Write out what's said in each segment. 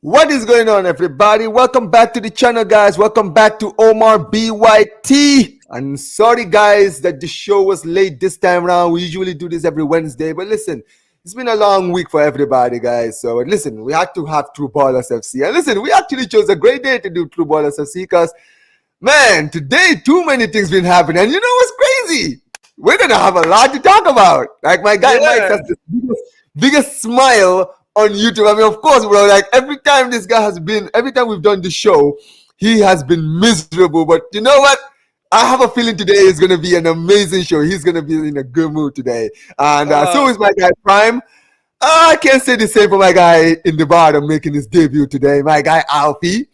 What is going on, everybody? Welcome back to the channel, guys. Welcome back to Omar BYT. I'm sorry, guys, that the show was late this time around. We usually do this every Wednesday, but listen, it's been a long week for everybody, guys. So listen, we had to have True Ballers FC. And listen, we actually chose a great day to do True Ballers FC because, man, today too many things been happening. And you know what's crazy? We're going to have a lot to talk about. Like my guy Mike has the biggest smile on YouTube. I mean, of course, bro, like every time we've done the show, he has been miserable. But you know what? I have a feeling today is going to be an amazing show. He's going to be in a good mood today. And so is my guy Prime. I can't say the same for my guy in the bottom making his debut today, my guy Alfie.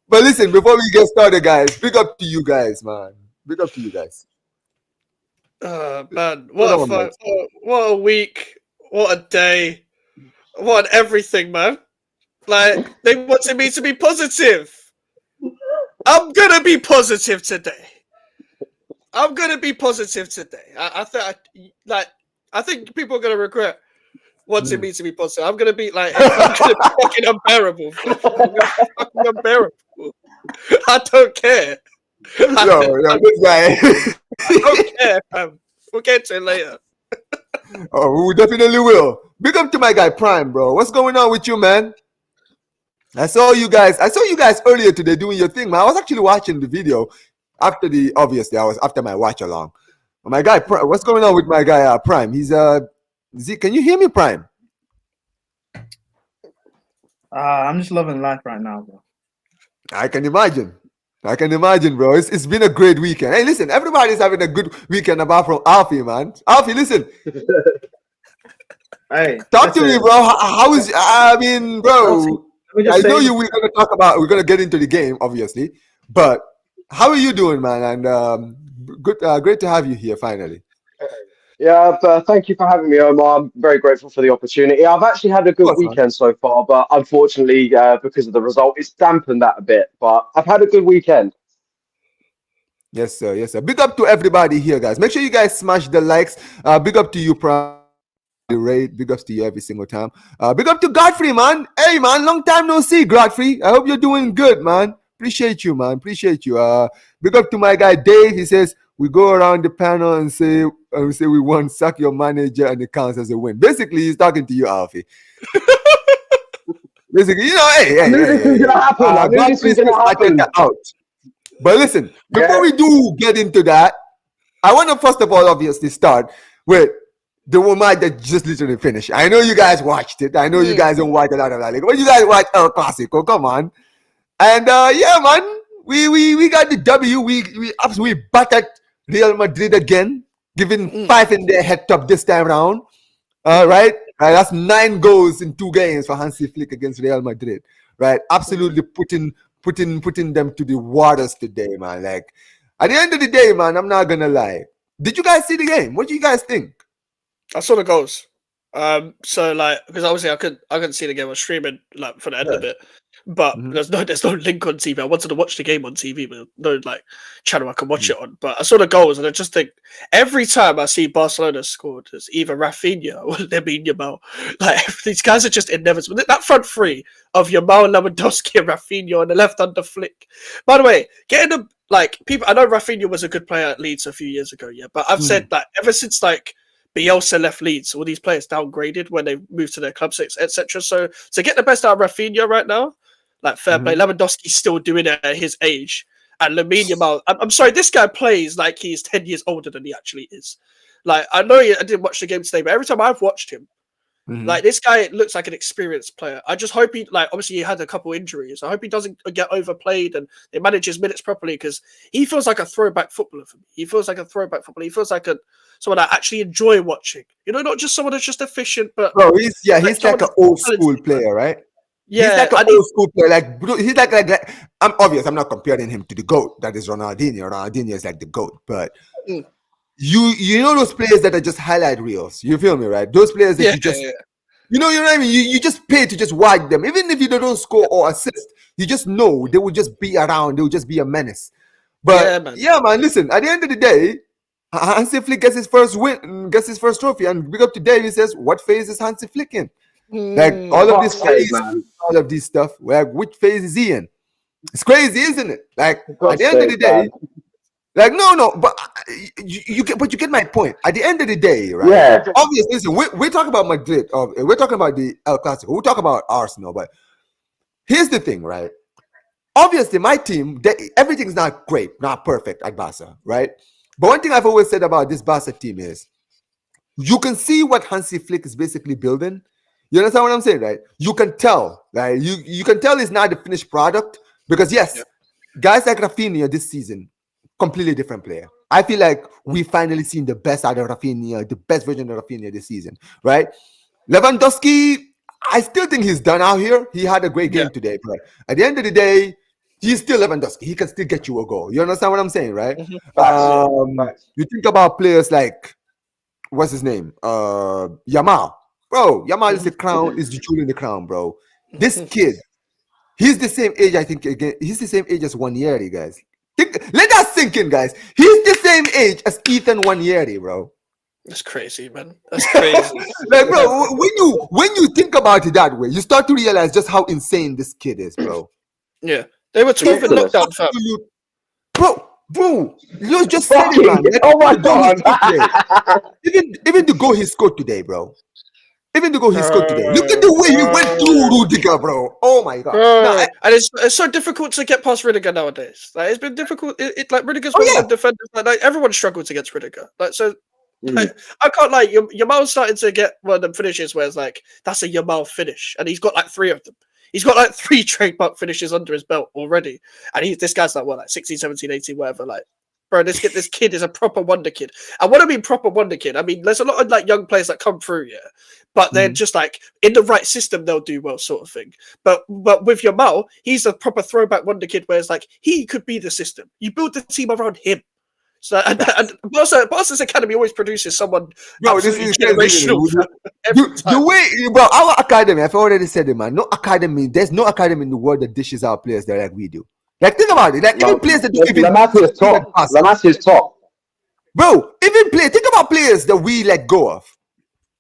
But listen, before we get started, guys, big up to you guys, man. Big up to you guys. Man, what a week, what a day. Want everything, man. Like, they wanted me to be positive. I'm gonna be positive today. I think people are gonna regret wanting me to be positive. I'm gonna be like, I'm gonna be fucking unbearable. Fucking unbearable. I don't care. This guy. I don't care, fam. We'll get to it later. Oh, we definitely will. Big up to my guy Prime, bro. What's going on with you, man? I saw you guys earlier today doing your thing, man. I was actually watching the video after after my watch along. My guy, what's going on with my guy Prime? He's can you hear me, Prime? I'm just loving life right now, bro. I can imagine, bro. It's been a great weekend. Hey, listen, everybody's having a good weekend apart from Alfie, man. Alfie, listen. Hey, talk to me, bro. How is? I mean, bro. I know we're gonna get into the game, obviously, but how are you doing, man? And good, great to have you here finally. Yeah, thank you for having me, Omar. I'm very grateful for the opportunity. I've actually had a good weekend so far, but unfortunately, because of the result, it's dampened that a bit. But I've had a good weekend. Yes, sir. Yes, sir. Big up to everybody here, guys. Make sure you guys smash the likes. Big up to you, Prime. Big ups to you every single time. Big up to Godfrey, man. Hey, man, long time no see, Godfrey. I hope you're doing good, man. Appreciate you, man. Appreciate you. Big up to my guy Dave. He says we go around the panel and say we won, sack your manager, and it counts as a win. Basically, he's talking to you, Alfie. Basically, This is gonna happen. Out. But listen, before we do get into that, I want to first of all obviously start with the woman that just literally finished. I know you guys watched it. I know you guys don't watch a lot of that. But you guys watch El Clasico. Come on. And yeah, man, we got the W. We absolutely battered Real Madrid again, giving 5 in their head top this time around. Right? That's 9 goals in 2 games for Hansi Flick against Real Madrid. Right? Absolutely putting them to the waters today, man. Like at the end of the day, man, I'm not gonna lie. Did you guys see the game? What do you guys think? I saw the goals. So like, because obviously I couldn't see the game. I was streaming like for the end of it, but there's no link on TV. I wanted to watch the game on TV, but no like channel I can watch it on. But I saw the goals, and I just think every time I see Barcelona scored, it's either Rafinha or Yamal. Like these guys are just inevitable. That front three of Yamal, Lewandowski, and Rafinha on the left under Flick. By the way, getting them like people. I know Rafinha was a good player at Leeds a few years ago, yeah, but I've said that ever since like Bielsa left Leeds, all these players downgraded when they moved to their clubs, etc. So to get the best out of Rafinha right now, like fair play. Lewandowski's still doing it at his age, and Lamine Yamal. I'm sorry, this guy plays like he's 10 years older than he actually is. Like I know I didn't watch the game today, but every time I've watched him, like this guy looks like an experienced player. I just hope he obviously he had a couple injuries. I hope he doesn't get overplayed and they manage his minutes properly because he feels like a throwback footballer for me. He feels like someone I actually enjoy watching. You know, not just someone that's just efficient, but he's like an old school player, right? Yeah, he's like an old school player. Like he's like I'm obvious. I'm not comparing him to the GOAT. That is Ronaldinho. Ronaldinho is like the GOAT, but you know those players that are just highlight reels. You feel me, right? Those players that you know what I mean. You just pay to just watch them, even if you don't score or assist. You just know they will just be around. They will just be a menace. But yeah, man. Listen, at the end of the day, Hansi Flick gets his first win, gets his first trophy, and big up to Dave. He says, "What phase is Hansi Flick in?" Like all of this Fuck's sake, phase, man. all of this stuff. Like which phase is he in? It's crazy, isn't it? Like For at God's the end of the sake, day, man. like no, but you get my point. At the end of the day, right? Yeah. Obviously, listen, we're talking about Madrid. We're talking about the El Clasico. We're talking about Arsenal. But here's the thing, right? Obviously, my team, everything's not great, not perfect at Barca, right? But one thing I've always said about this Barca team is you can see what Hansi Flick is basically building. You understand what I'm saying, right? You can tell, right? You can tell it's not the finished product because yes, guys like Rafinha this season, completely different player. I feel like we finally seen the best out of Rafinha, the best version of Rafinha this season, right? Lewandowski, I still think he's done out here. He had a great game today, but at the end of the day, he's still Lewandowski. He can still get you a goal. You understand what I'm saying, right? Facts. You think about players like what's his name? Yamal. Bro, Yamal is the crown, is the jewel in the crown, bro. This kid, he's the same age, I think, again. He's the same age as Wanyeri, guys. Let that sink in, guys. He's the same age as Ethan Wanyeri, bro. That's crazy, man. That's crazy. Like, bro, when you think about it that way, you start to realize just how insane this kid is, bro. Yeah. They were 12 in lockdown, fam. Bro, you just said it, man. Like, Oh my God. even the goal he scored today, bro. Even the goal he scored today. Look at the way he went through Rudiger, bro. Oh my God. No, And it's so difficult to get past Rudiger nowadays. Like it's been difficult. It like Rudiger's one of the defenders. Like everyone struggles against Rudiger. Like so. Like, I can't lie. Yamal's starting to get one of them finishes where it's like that's a Yamal finish, and he's got like 3 of them. He's got like 3 trademark finishes under his belt already, and this guy's like what, like 16, 17, 18, whatever. Like, bro, this kid is a proper wonder kid. And what I mean proper wonder kid, I mean there's a lot of like young players that come through, but they're just like in the right system they'll do well, sort of thing. But with Yamal, he's a proper throwback wonder kid where it's like he could be the system. You build the team around him. So and Barca's academy always produces someone. Bro, this is generational. The way, bro, our academy, I've already said it, man. No academy, there's no academy in the world that dishes out players there like we do. Like, think about it. Like, even players that do even La Masia's top. Bro, think about players that we let go of.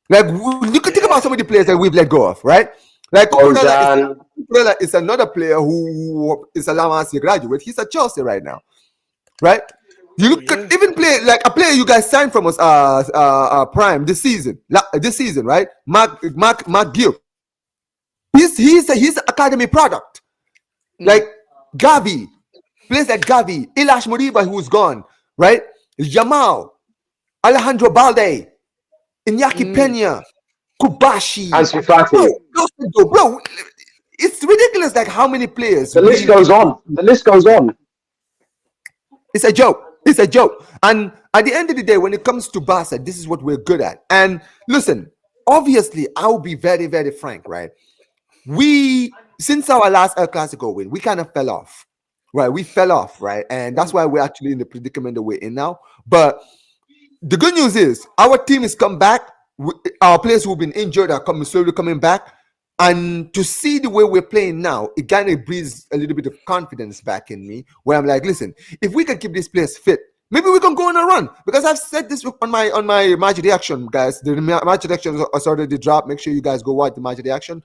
Like, you can think about some of the players that we've let go of, right? Like, Cucurella is another player who is a La Masia graduate. He's at Chelsea right now, right? You look at even play like a player you guys signed from us prime this season, right? Mark Gill. He's an academy product. Like Gavi, players like Gavi, Ilash Moriba, who's gone, right? Yamal, Alejandro Balde, Iñaki Peña, Kubashi, Ansu Fati. Bro, it's ridiculous. Like how many players? The list goes on. It's a joke. It's a joke. And at the end of the day, when it comes to Barca, this is what we're good at. And listen, obviously, I'll be very, very frank, right? Since our last El Clasico win, we kind of fell off, right? We fell off, right? And that's why we're actually in the predicament that we're in now. But the good news is our team has come back. Our players who've been injured are slowly coming back. And to see the way we're playing now, it kind of breathes a little bit of confidence back in me, where I'm like, listen, if we can keep these players fit, maybe we can go on a run. Because I've said this on my match reaction, guys. The match reaction has already dropped. Make sure you guys go watch the match reaction.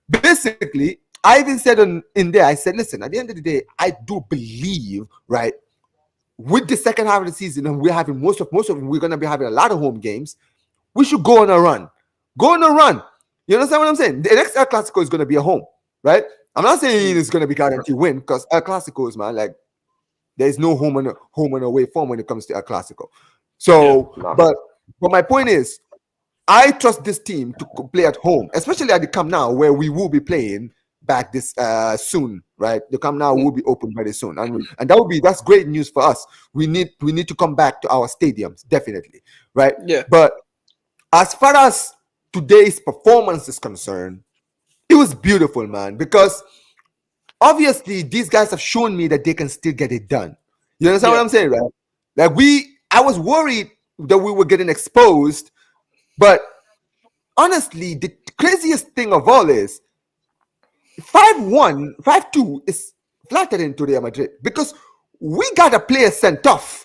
Basically, I even said in there, I said, listen, at the end of the day, I do believe, right, with the second half of the season, and we're having most of them, we're going to be having a lot of home games, we should go on a run. Go on a run. You understand what I'm saying? The next El Clasico is going to be a home, right? I'm not saying it's going to be guaranteed win because El Clasico is, man, like, there's no home and away form when it comes to El Clasico. So, but my point is, I trust this team to play at home, especially at the Camp Nou, where we will be playing back this soon, right? The Camp Nou will be open very soon, and that's great news for us. We need to come back to our stadiums, definitely, right? Yeah. But as far as today's performance is concerned, it was beautiful, man, because obviously these guys have shown me that they can still get it done. You understand what I'm saying, right? Like I was worried that we were getting exposed, but honestly, the craziest thing of all is 5-1, 5-2 is flattering to Real Madrid because we got a player sent off.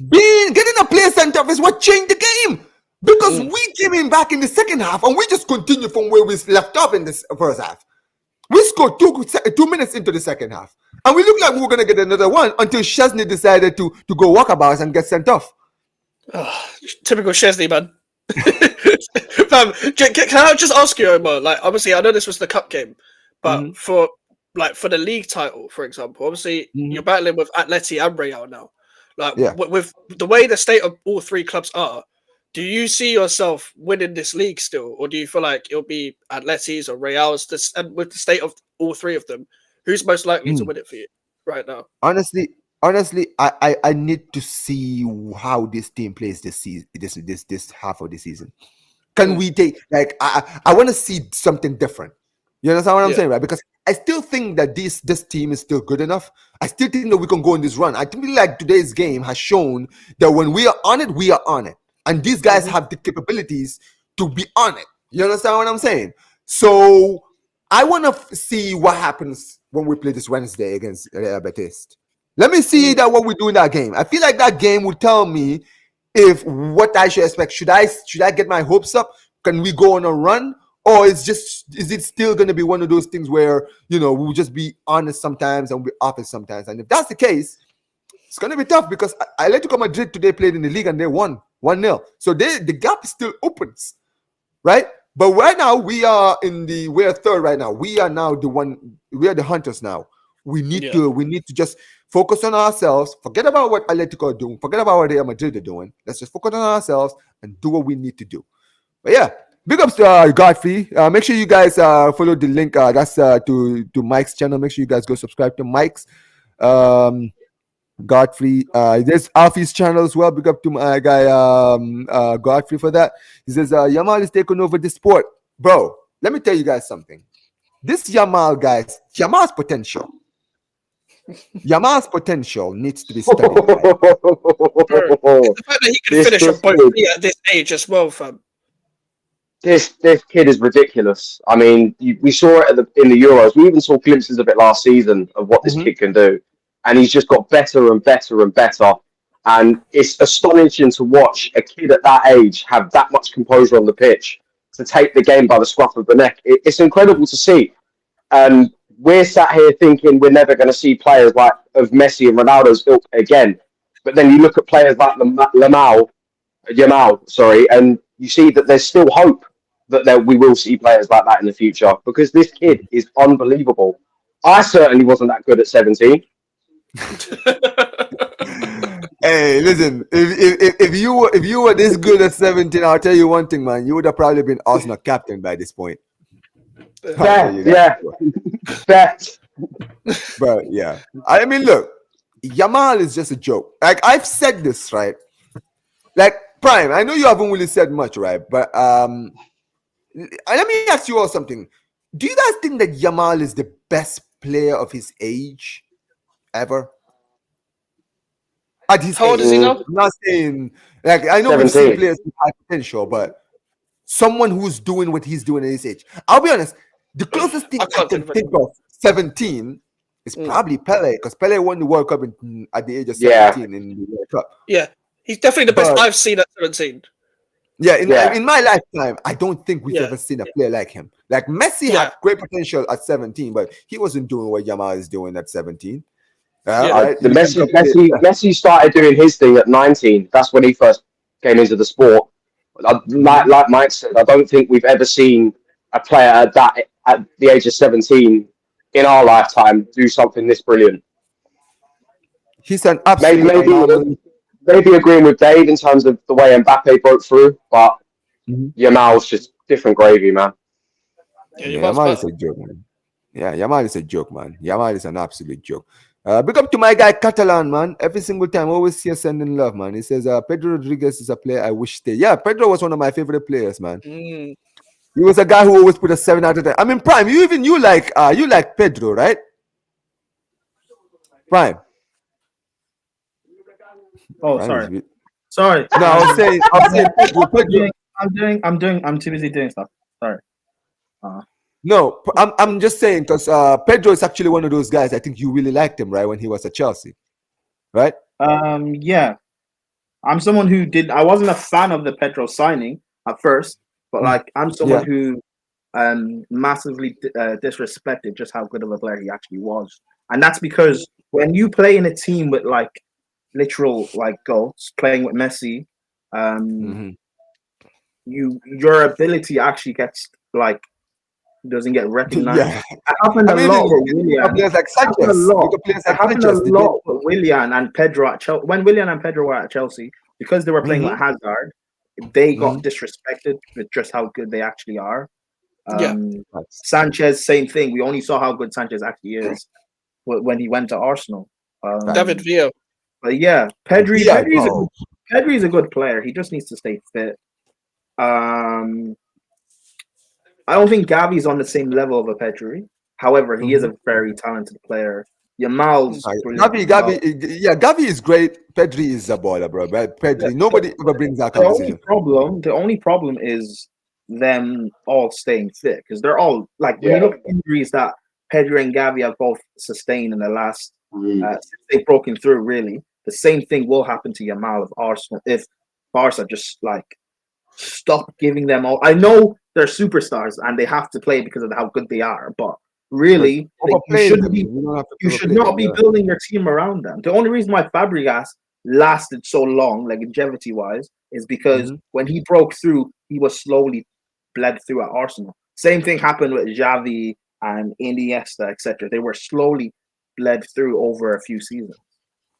Getting a player sent off is what changed the game. Because we came in back in the second half and we just continued from where we left off in this first half. We scored 2 minutes into the second half. And we looked like we were going to get another one until Chesney decided to go walkabouts and get sent off. Oh, typical Chesney, man. Fam, can I just ask you, Omar? Like, obviously, I know this was the cup game, but for the league title, for example, obviously you're battling with Atleti and Real now. Like, with the way the state of all three clubs are, do you see yourself winning this league still, or do you feel like it'll be Atleti's or Real's? And with the state of all three of them, who's most likely to win it for you right now? Honestly, I need to see how this team plays this season, this half of the season. Can we take I want to see something different? You understand what I'm saying, right? Because I still think that this team is still good enough. I still think that we can go on this run. I think like today's game has shown that when we are on it, we are on it. And these guys have the capabilities to be on it. You understand what I'm saying? So I want to see what happens when we play this Wednesday against Real Betis. Let me see that what we do in that game. I feel like that game will tell me if what I should expect. Should I get my hopes up? Can we go on a run? Or is it still going to be one of those things where, we'll just be honest sometimes and we'll be off it sometimes? And if that's the case, it's going to be tough because Atletico Madrid today played in the league and they won 1-0. So the gap still opens, right? But right now we're third right now. We are now we are the hunters now. We need to just focus on ourselves. Forget about what Atletico are doing. Forget about what Real Madrid are doing. Let's just focus on ourselves and do what we need to do. But yeah, big ups to Godfrey. Make sure you guys follow the link. That's to Mike's channel. Make sure you guys go subscribe to Mike's. Godfrey. There's Alfie's channel as well. Big up to my guy Godfrey for that. He says Yamal is taking over the sport. Bro, let me tell you guys something. This Yamal's potential. Yamal's potential needs to be studied. Right? The fact that he can finish a point at this age as well, fam. This kid is ridiculous. I mean, we saw it in the Euros. We even saw glimpses of it last season of what this kid can do. And he's just got better and better and better. And it's astonishing to watch a kid at that age have that much composure on the pitch to take the game by the scruff of the neck. It's incredible to see. And we're sat here thinking we're never going to see players like of Messi and Ronaldo's ilk again. But then you look at players like Yamal, and you see that there's still hope that we will see players like that in the future because this kid is unbelievable. I certainly wasn't that good at 17. Hey, listen, if you were this good at 17, I'll tell you one thing, man. You would have probably been Arsenal captain by this point. Yeah. But yeah, I mean, look, Yamal is just a joke. Like I've said this, right? Like Prime, I know you haven't really said much, right? But let me ask you all something. Do you guys think that Yamal is the best player of his age ever? At his How old age? is he now? I'm not saying like I know we see players with high potential, but someone who's doing what he's doing at his age. I'll be honest. The closest thing I can think of 17 is probably Pele, because Pele won the World Cup at the age of 17 in the World Cup. Yeah, he's definitely the best I've seen at 17. Yeah, in my lifetime, I don't think we've ever seen a player like him. Like Messi had great potential at 17, but he wasn't doing what Yamal is doing at 17. Right? Messi started doing his thing at 19. That's when he first came into the sport. Like Mike said, I don't think we've ever seen a player at the age of 17 in our lifetime do something this brilliant. He's an absolute maybe agreeing with Dave in terms of the way Mbappe broke through, but Yamal's just different gravy, man. Yamal is a joke, man. Yeah, Yamal is a joke, man. Yamal is an absolute joke. Big up to my guy Catalan, man. Every single time, always here sending love, man. He says, Pedro Rodriguez is a player I wish stay. Yeah, Pedro was one of my favorite players, man. He was a guy who always put a 7 out of 10. I mean, Prime, you like Pedro, right? Prime. Oh, Prime sorry. No, I was saying Pedro. I'm too busy doing stuff. Sorry. No, I'm just saying because Pedro is actually one of those guys. I think you really liked him, right, when he was at Chelsea, right? Yeah. I'm someone who I wasn't a fan of the Pedro signing at first, but like I'm someone who massively disrespected just how good of a player he actually was. And that's because when you play in a team with like literal like goats, playing with Messi, your ability actually gets like doesn't get recognized. Yeah. It happened a lot with Willian. Players like It happened a Sanchez. lot. Players It like happened a Sanchez. lot with Willian and Pedro at Chelsea. When Willian and Pedro were at Chelsea, because they were playing with Hazard, they got disrespected with just how good they actually are. Sanchez, same thing. We only saw how good Sanchez actually is when he went to Arsenal. David Villa. But yeah, Pedri's a good player. He just needs to stay fit. I don't think Gavi's on the same level of a Pedri. However, he is a very talented player. Yamal's Gavi is great. Pedri is a baller, bro. But Pedri, nobody ever brings that conversation. The only problem is them all staying fit because they're all like when you look at injuries that Pedri and Gavi have both sustained in the last since they've broken through. Really, the same thing will happen to Yamal if Barca just like stop giving them all. I know they're superstars and they have to play because of how good they are, but really, you should not be building your team around them. The only reason why Fabregas lasted so long, like longevity-wise, is because when he broke through, he was slowly bled through at Arsenal. Same thing happened with Xavi and Iniesta, etc. They were slowly bled through over a few seasons.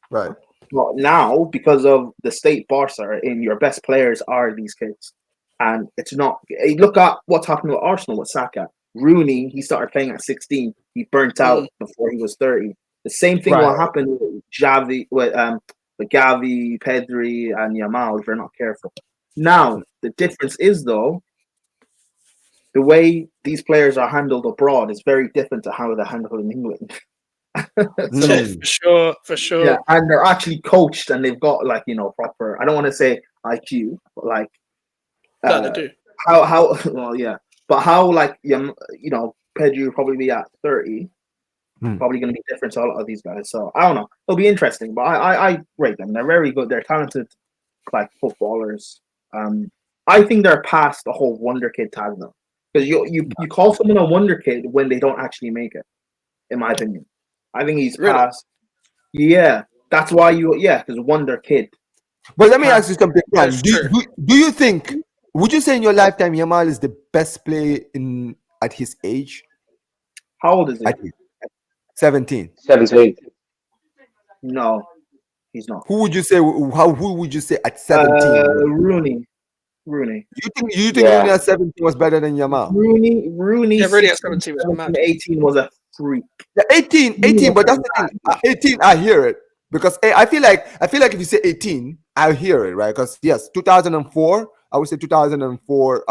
Right. But now, because of the state Barca are in, your best players are these kids. And it's not... Look at what's happening with Arsenal with Saka. Rooney, he started playing at 16. He burnt out before he was 30. The same thing will happen with Xavi, with Gavi, Pedri, and Yamal if you're not careful. Now, the difference is, though, the way these players are handled abroad is very different to how they're handled in England. For sure. Yeah, and they're actually coached and they've got like, proper, I don't want to say IQ, but like they do. How well, yeah. But how like Pedri will probably be at 30, probably going to be different to a lot of these guys. So I don't know. It'll be interesting, but I rate them. They're very good. They're talented, like footballers. I think they're past the whole wonder kid tag now, because you call someone a wonder kid when they don't actually make it. In my opinion, I think he's past. Yeah, that's why because wonder kid. But let me ask you something. Do you think? Would you say in your lifetime Yamal is the best player at his age? How old is he? 17. 17. No, he's not. Who would you say? Who would you say at 17? Rooney. You think Rooney at 17 was better than Yamal? Rooney. Yeah, Rooney at 17 was mad. 18 was a freak. Yeah, 18. But that's the thing. 18, I hear it because I feel like if you say 18, I hear it, right? Because yes, 2004. I would say 2004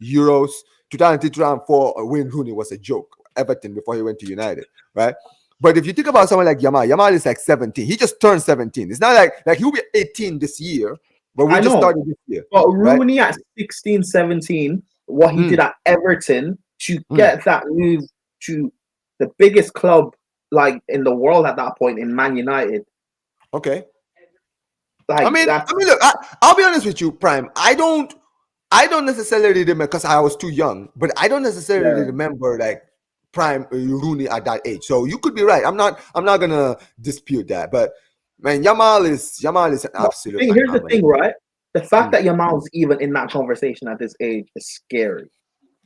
Euros, 2004 Wayne Rooney was a joke. Everton before he went to United, right? But if you think about someone like Yamal is like 17. He just turned 17. It's not like he'll be 18 this year, but we just started this year. But Rooney at 16, 17, what he did at Everton to get that move to the biggest club like in the world at that point in Man United. Okay. Like, look, I'll be honest with you, Prime. I don't necessarily remember because I was too young, but I don't necessarily remember like Prime Rooney at that age. So you could be right. I'm not gonna dispute that. But man, Yamal is an absolute. Here's the thing, right? The fact that Yamal's even in that conversation at this age is scary.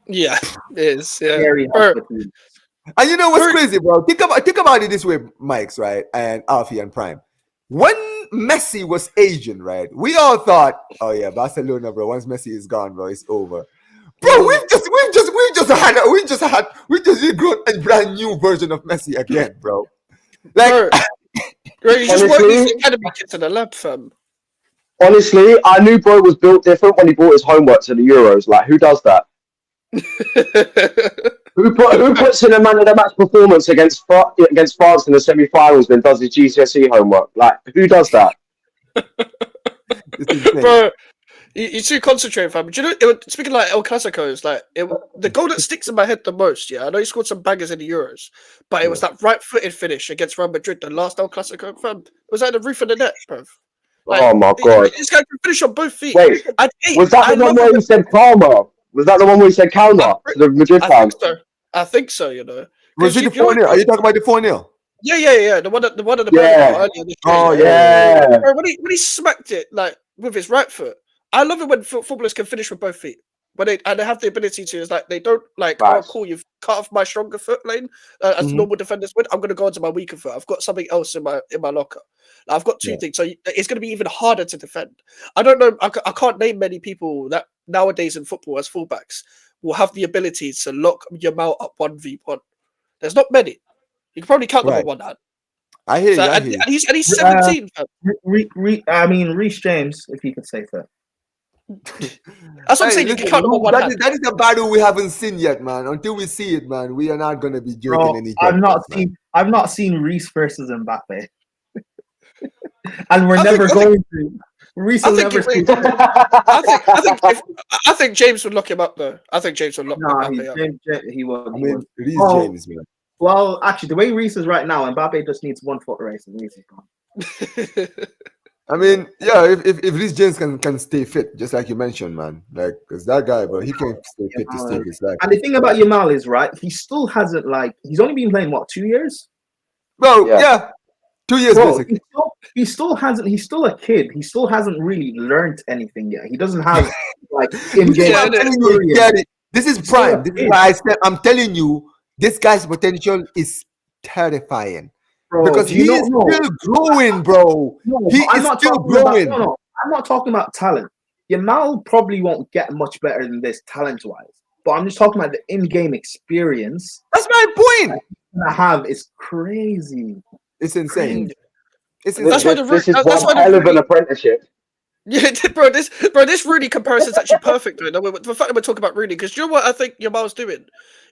Yeah, it is. Yeah. Scary. And you know what's crazy, bro? Think about it this way, Mike's right, and Alfie and Prime. When Messi was aging, right? We all thought, oh yeah, Barcelona, bro. Once Messi is gone, bro, it's over. Bro, we've just grown a brand new version of Messi again, bro. Like, bro, you just want these academy kids in the lab, fam. Honestly, I knew bro was built different when he brought his homework to the Euros. Like, who does that? Who puts in a man of the match performance against France in the semi-finals then does his GCSE homework? Like, who does that? Bro, you too concentrated, fam. Do you know, speaking like El Clasico's, like the goal that sticks in my head the most, I know he scored some bangers in the Euros, but it was that right-footed finish against Real Madrid, the last El Clasico, fam. It was like the roof of the net, bro. Like, Oh my god! This guy can finish on both feet. Wait, was that the one where he said Calma? Was that the one where he said Calma to the Madrid fans? I think so. You know, Was it the 4-0? Are you talking about the 4-0? Yeah. The one at the Ballon earlier this year. Oh yeah. Bro, when he smacked it like with his right foot, I love it when footballers can finish with both feet. When they have the ability to, is like they don't like, oh cool, you've cut off my stronger foot lane as normal defenders would. I'm gonna go into my weaker foot. I've got something else in my locker. Like, I've got two things, so it's gonna be even harder to defend. I don't know. I can't name many people that nowadays in football as fullbacks will have the ability to lock Yamal up 1v1. There's not many. You can probably count them on one hand. I hear you. And he's 17. I mean, Reece James, if you could say that. That's what I'm saying. You can count them on one hand. That is a battle we haven't seen yet, man. Until we see it, man, we are not gonna be joking any. I've not seen Reece versus Mbappe, and we're never going to. Reece will never see. I think James would lock him up though. I think James would lock Mbappe up. He will. I mean, Reece James, man. Well, actually, the way Reece is right now, Mbappe just needs 1 foot race, and Reece is gone. I mean, yeah, if Reece James can stay fit, just like you mentioned, man, like, because that guy, bro, he can stay fit to stay his life. And the thing about Yamal is, right, he still hasn't, like, he's only been playing, what, 2 years? Bro, yeah. 2 years, basically. He still hasn't, he's still a kid. He still hasn't really learned anything yet. He doesn't have, like, in-game experience. This is prime. This is why I said, I'm telling you, this guy's potential is terrifying. Bro, because he is still growing, bro. He is still growing. I'm not talking about talent. Yamal probably won't get much better than this talent-wise. But I'm just talking about the in-game experience. That's my point. I have is crazy. It's insane. This is one hell of an apprenticeship. Yeah, bro. This Rooney comparison is actually perfect. The fact that we're talking about Rooney, because you know what I think Yamal's doing.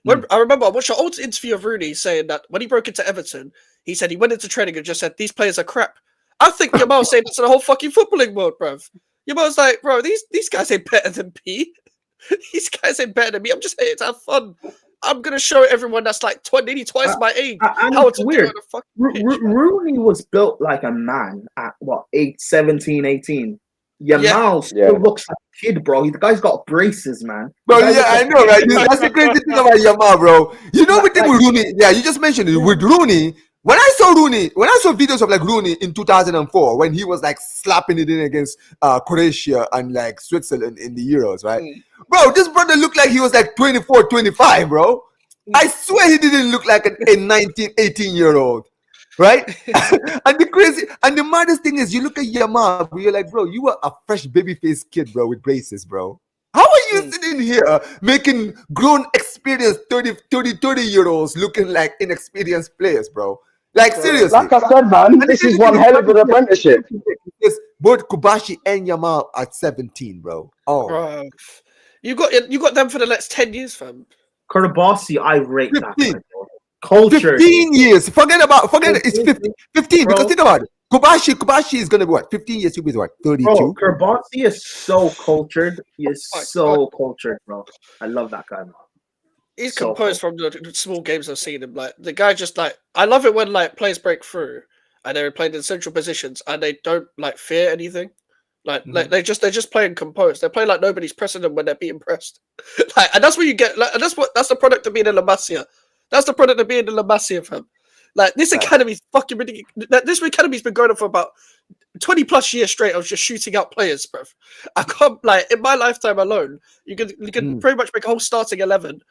When I remember I watched an old interview of Rooney saying that when he broke into Everton, he said he went into training and just said these players are crap. I think Yamal's saying this to the whole fucking footballing world, bruv. Yamal's like, bro, these guys ain't better than me. These guys ain't better than me. I'm just here to have fun. I'm gonna show everyone that's like nearly twice my age how it's weird. Rooney was built like a man at what 17, 18. Yamal still looks like a kid, bro. The guy's got braces, man. Bro, I know, right? That's the crazy thing about Yamal, bro. You know the thing with Rooney? Yeah, you just mentioned it. With Rooney, when I saw videos of like Rooney in 2004, when he was like slapping it in against Croatia and like Switzerland in the Euros, right? Bro, this brother looked like he was like 24, 25, bro. I swear he didn't look like a 19, 18-year-old. Right? and the maddest thing is, you look at Yamal, you're like, bro, you are a fresh baby-faced kid, bro, with braces, bro. How are you sitting here making grown, experienced 30-year-olds looking like inexperienced players, bro? Like, seriously. Like I said, man, this is one hell of an apprenticeship. Both Kubashi and Yamal at 17, bro. Oh. Bro. You got them for the next 10 years, fam. Kurbasi, I rate 15. That. Culture. 15 years. Forget it. It's 15 because think about it. Kubashi is gonna be what? 15 years. He'll be what? 32. Bro, Kurbasi is so cultured. He is so cultured, bro. I love that guy, man. He's so composed from the small games I've seen him. Like the guy just like I love it when like players break through and they're playing in central positions and they don't like fear anything. Like they're just playing composed. They're playing like nobody's pressing them when they're being pressed. Like, and that's what you get. Like, and that's the product of being in La Masia. That's the product of being in La Masia, fam. Like this academy's fucking ridiculous. This academy's been going on for about 20 plus years straight. I was just shooting out players, bro. I can't like in my lifetime alone. You can pretty much make a whole starting 11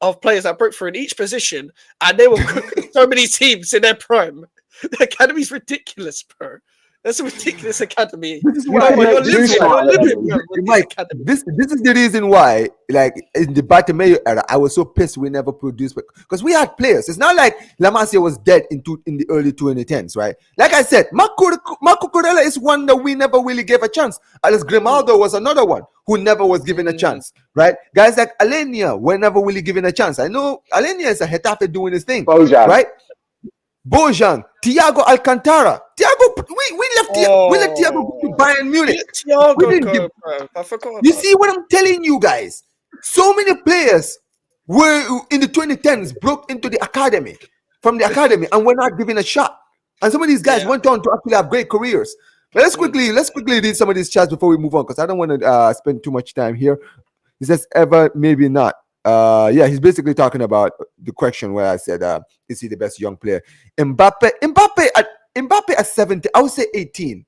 of players that broke through in each position, and they will cook so many teams in their prime. The academy's ridiculous, bro. That's a ridiculous academy. This is why this is the reason why, like in the Bartomeu era, I was so pissed we never produced because we had players. It's not like La Masia was dead in the early 2010s, right? Like I said, Marco Corella is one that we never really gave a chance. Alex Grimaldo was another one who never was given a chance, right? Guys like Alenia were never really given a chance. I know Alenia is a Getafe doing his thing, right? Bojan, Thiago Alcantara. We let Thiago go to Bayern Munich. I forgot. You see what I'm telling you guys? So many players were in the 2010s broke into the academy from the academy and were not given a shot. And some of these guys went on to actually have great careers. Let's quickly read some of these chats before we move on, because I don't want to spend too much time here. He says, ever, maybe not. Yeah, he's basically talking about the question where I said, is he the best young player? Mbappe at 17, I would say 18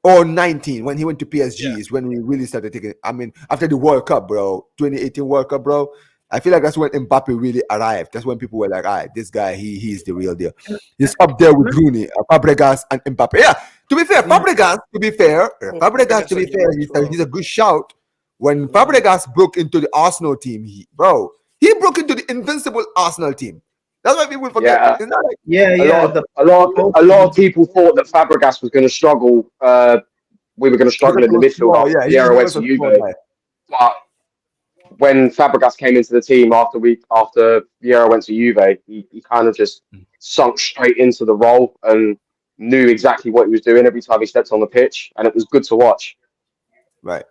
or 19 when he went to PSG is when we really started taking. I mean, after the World Cup, bro, 2018 World Cup, bro. I feel like that's when Mbappe really arrived. That's when people were like, all right, this guy, he's the real deal. He's up there with Rooney, Fabregas, and Mbappe. Yeah, to be fair, Fabregas, he's a good shout. When Fabregas broke into the Arsenal team, he broke into the invincible Arsenal team. That's why people forget. A lot of people thought that Fabregas was going to struggle. We were going to struggle in the midfield after Vieira went to Juve. But when Fabregas came into the team after Vieira went to Juve, he kind of just sunk straight into the role and knew exactly what he was doing every time he stepped on the pitch, and it was good to watch. Right.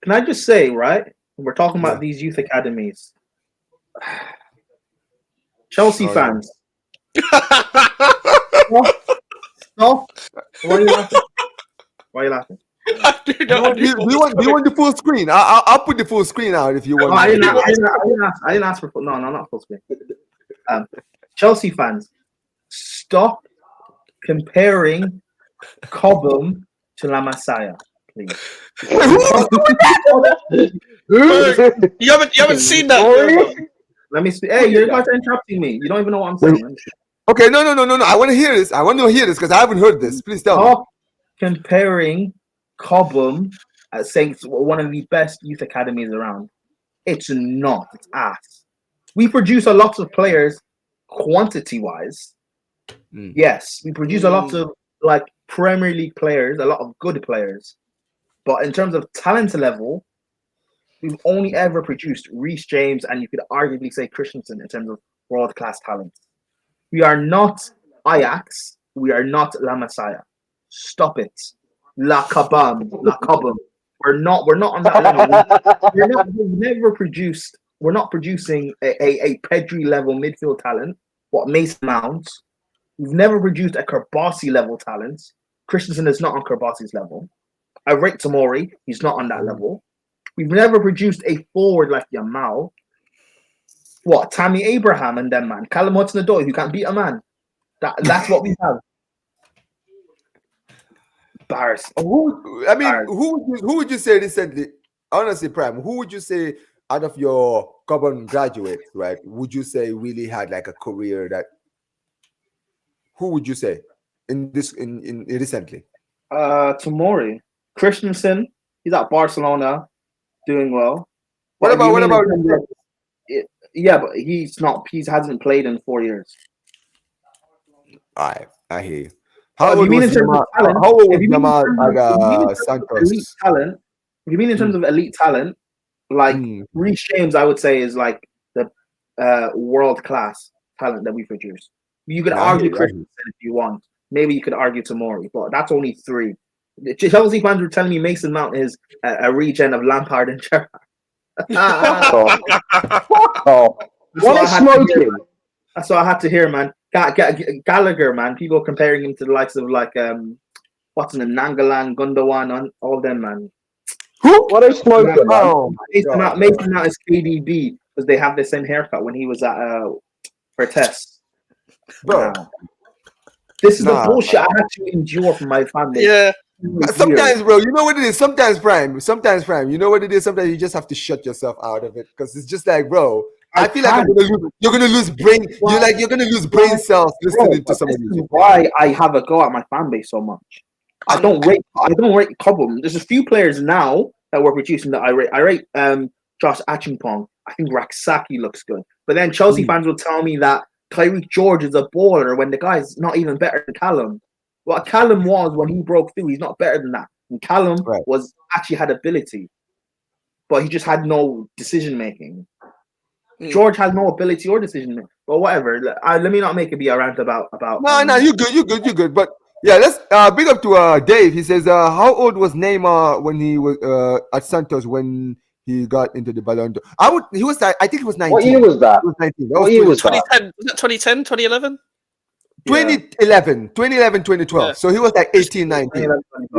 Can I just say, right? We're talking about these youth academies. Chelsea fans. Stop. Why are you laughing? Do you want the full screen? I'll put the full screen out if you want. I didn't ask for no, not full screen. Chelsea fans, stop comparing Cobham to La Masia, please. You haven't seen that. Let me speak. Hey, you guys are interrupting me. You don't even know what I'm saying. Okay, no. I want to hear this. I want to hear this because I haven't heard this. Please tell me. Comparing Cobham as saying one of the best youth academies around. It's not. It's ass. We produce a lot of players quantity-wise. Yes, we produce a lot of like Premier League players, a lot of good players. But in terms of talent level, we've only ever produced Reece James, and you could arguably say Christensen in terms of world-class talent. We are not Ajax. We are not La Masia. Stop it. La Cobham. We're not on that level. We're not producing a Pedri level midfield talent. What Mason Mount. We've never produced a Kerbasi level talent. Christensen is not on Kerbasi's level. I rate Tomori. He's not on that level. We've never produced a forward like Yamal. What? Tammy Abraham and them, man. Callum Hudson-Odoi, who can't beat a man. That's what we have. Bars. Who would you say recently? Honestly, Prime, who would you say out of your Cobham graduates, right? Would you say really had like a career that? Who would you say in recently? Tomori, Christensen. He's at Barcelona, doing well. What about? Yeah, but he's not. He hasn't played in 4 years. All right, I hear you. How old was Yamal at Santos? Elite talent. If you mean in terms of elite talent, like Reece James, I would say is like the world class talent that we produce. You could argue Christensen if you want. Maybe you could argue Tomori, but that's only three. The Chelsea fans were telling me Mason Mount is a regen of Lampard and Gerrard. What a smoking! That's what I had to hear, man. Gallagher, man. People comparing him to the likes of like what's in the Nangalan, Gundogan, and all them, man. Who? What a smoking! Mason Mount is KDB because they have the same haircut when he was at Arteta. Bro, this is the bullshit I had to endure from my family. Yeah. Sometimes, bro, you know what it is? Sometimes, Prime, you know what it is? Sometimes you just have to shut yourself out of it because it's just like, bro, I feel like you're gonna lose brain. You're gonna lose brain cells listening to some of these. Why I have a go at my fan base so much? I don't rate Cobham. There's a few players now that we're producing that I rate. I rate Josh Achimpong. I think Raksaki looks good, but then Chelsea fans will tell me that Tyreek George is a baller when the guy's not even better than Callum. What Callum was when he broke through, he's not better than that. And Callum was actually had ability, but he just had no decision making. George has no ability or decision making. But whatever. Let me not make it be a rant about. No, you good. But yeah, let's big up to Dave. He says, how old was Neymar when he was at Santos when he got into the Ballon d'Or? I think he was 19. What year was that? He was 19. What year was that? 2010, 2011? 2011, 2012. Yeah. So he was like 18, 19.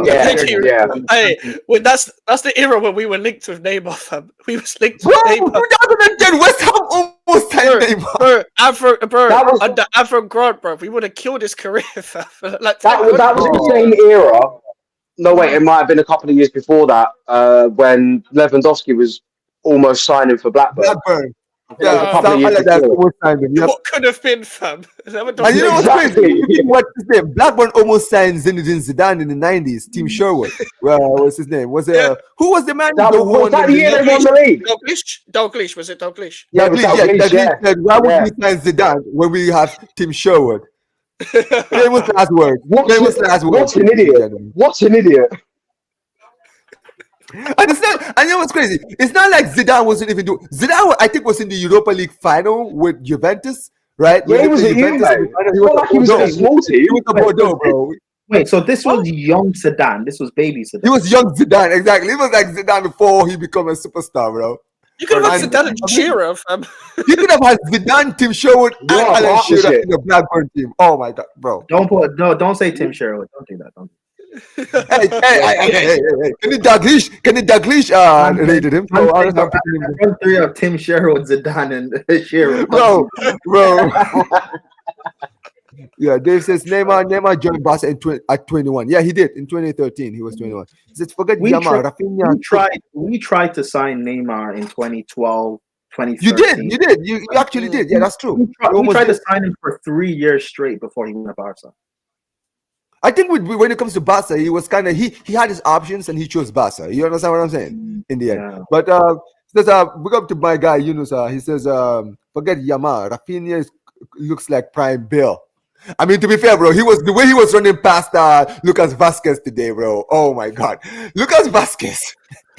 Yeah. Hey, well, that's the era when we were linked with Neymar, fam. We was linked Bro, with Neymar. 2010, West Ham almost signed Neymar. Bro, under Avram Grant, bro, we would have killed his career, fam. Like, that was the same era. No, wait, it might have been a couple of years before that when Lewandowski was almost signing for Blackburn. Yeah, a couple of years before. What could have been, fam? And you know what's crazy? What's his name? Blackburn almost signed Zinedine Zidane in the 90s. Team Sherwood. Well, what's his name? Who was the man? Was that the year they won the league? Dalglish, was it Dalglish? Yeah, Dalglish said, why would we sign Zidane when we have Team Sherwood? Famous last word. What's an idiot? What's an idiot? And it's not, and you know what's crazy? It's not like Zidane wasn't even doing. Zidane, I think, was in the Europa League final with Juventus, right? Yeah, he was at Juventus. He was a small team. He was a Bordeaux, bro. Wait, so this was young Zidane. This was baby Zidane. He was young Zidane, exactly. He was like Zidane before he became a superstar, bro. You could have had Zidane and Shearer, fam. You could have had Zidane, Tim Sherwood, and Alan Shearer in the Blackburn team. Oh my god, bro! Don't say Tim Sherwood. Don't do that. Don't. Hey! Kenny Dalglish rated him. Front three of Tim Sherwood, Zidane, and Shearer. Bro. Yeah, Dave says Neymar joined Barca at 21. Yeah, he did in 2013. He was 21. He says, forget Yamal, Rafinha. We tried to sign Neymar in 2012, 2013. You did. You actually did. Yeah, that's true. We tried to sign him for 3 years straight before he went to Barca. I think when it comes to Barca, he was kind of he had his options and he chose Barca. You understand what I'm saying? In the end, Yeah. But says we go up to my guy Yunus. He says, forget Yamal. Rafinha looks like Prime Bill. I mean, to be fair, bro, the way he was running past Lucas Vasquez today, bro. Oh my God, Lucas Vasquez.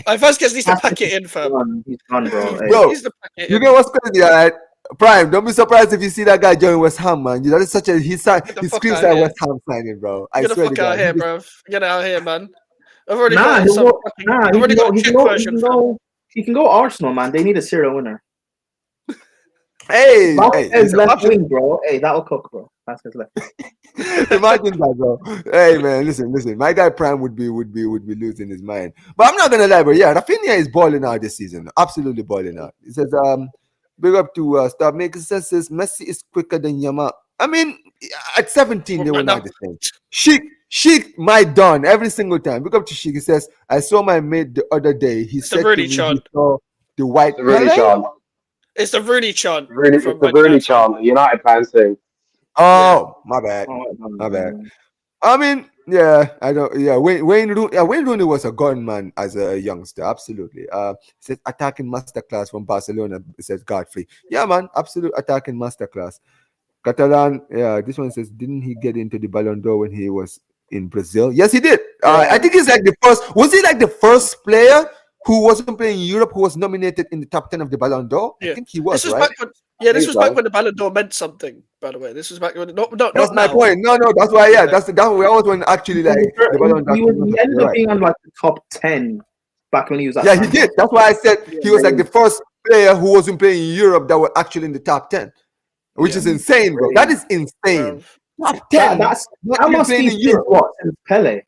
Vasquez needs to pack it in, fam. He's done, bro. Bro, you know what's crazy, right? Prime, don't be surprised if you see that guy join West Ham, man. That is such a he screams like West Ham signing, bro. I Get the swear fuck to God. out here, bro. Get out here, man. I've already got a check version. He can go Arsenal, man. They need a serial winner. Hey, Vasquez left wing, bro. Hey, that'll cook, bro. Vasquez left. Imagine that, bro. Hey, man, listen. My guy Prime would be losing his mind. But I'm not gonna lie, bro. Yeah, Rafinha is balling out this season. Absolutely balling out. He says, big up to Stop Making Sense. Says Messi is quicker than Yamal. I mean, at 17 they were not the same. Sheik, my Don, every single time. Big up to Sheik. He says, I saw my mate the other day. He said to me he saw the white Rooney chant. It's the Rooney chant. The Rooney chant, the United fans thing. Oh, my bad. My bad. I mean, yeah, I don't. Yeah, Wayne Rooney was a gunman as a youngster. Absolutely. It says attacking masterclass from Barcelona. It says Godfrey. Yeah, man, absolute attacking masterclass. Catalan. Yeah, this one says, didn't he get into the Ballon d'Or when he was in Brazil? Yes, he did. I think he's like the first. Was he like the first player who wasn't playing in Europe who was nominated in the top 10 of the Ballon d'Or? Yeah. I think he was. Right? This was back when the Ballon d'Or meant something. By the way, this was back when that's my point. No, that's why. Yeah, that's always when actually like the Ballon d'Or. He ended up being on like the top 10 back when he was. At he did. That's why I said he was like the first player who wasn't playing in Europe that were actually in the top 10, which is insane, bro. That is insane. Top 10. That must be since Pele.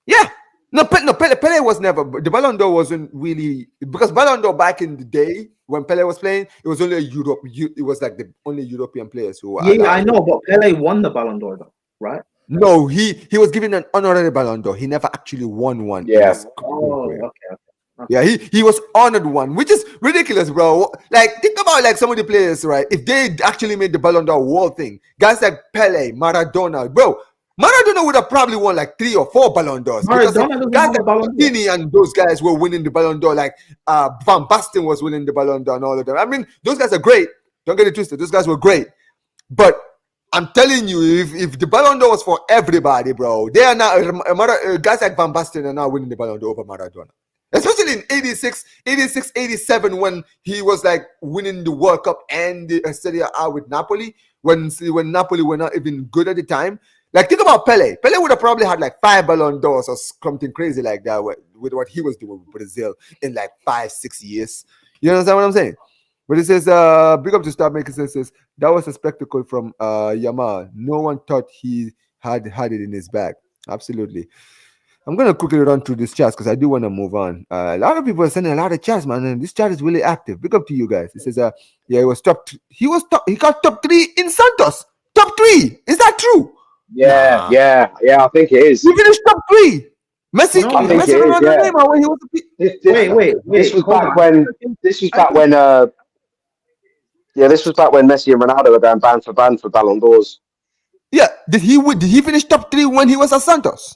Yeah. No, Pele was never. The Ballon d'Or wasn't really because Ballon d'Or back in the day when Pele was playing, it was only Europe. It was like the only European players who. Yeah, I know, but Pele won the Ballon d'Or, though, right? No, he was given an honorary Ballon d'Or. He never actually won one. Yes. Okay. Yeah, he was honored one, which is ridiculous, bro. Like, think about like some of the players, right? If they actually made the Ballon d'Or world thing, guys like Pele, Maradona, bro. Maradona would have probably won like 3 or 4 Ballon d'Ors. Guys like Platini and those guys were winning the Ballon d'Or. Like Van Basten was winning the Ballon d'Or and all of them. I mean, those guys are great. Don't get it twisted. Those guys were great. But I'm telling you, if the Ballon d'Or was for everybody, bro, they are now guys like Van Basten are now winning the Ballon d'Or over Maradona. Especially in 86, 87, when he was like winning the World Cup and the Serie A with Napoli, when Napoli were not even good at the time. Like, think about Pele. Pele would have probably had like 5 Ballon d'Ors or something crazy like that with what he was doing with Brazil in like 5-6 years. You understand what I'm saying? But it says, big up to Stop Maker says that was a spectacle from Yamal. No one thought he had it in his bag. Absolutely. I'm gonna quickly run through this chat because I do want to move on. A lot of people are sending a lot of chats, man, and this chat is really active. Big up to you guys. It says, yeah, he was top. He got top 3 in Santos. Top 3. Is that true? Yeah, I think it is. He finished top 3. Messi, No, I think Messi it is, Ronaldo, yeah. Neymar when he was. Wait. This was hold back on. when. This was back when. This was back when Messi and Ronaldo were going band for Ballon d'Ors. Yeah, did he finish top 3 when he was at Santos?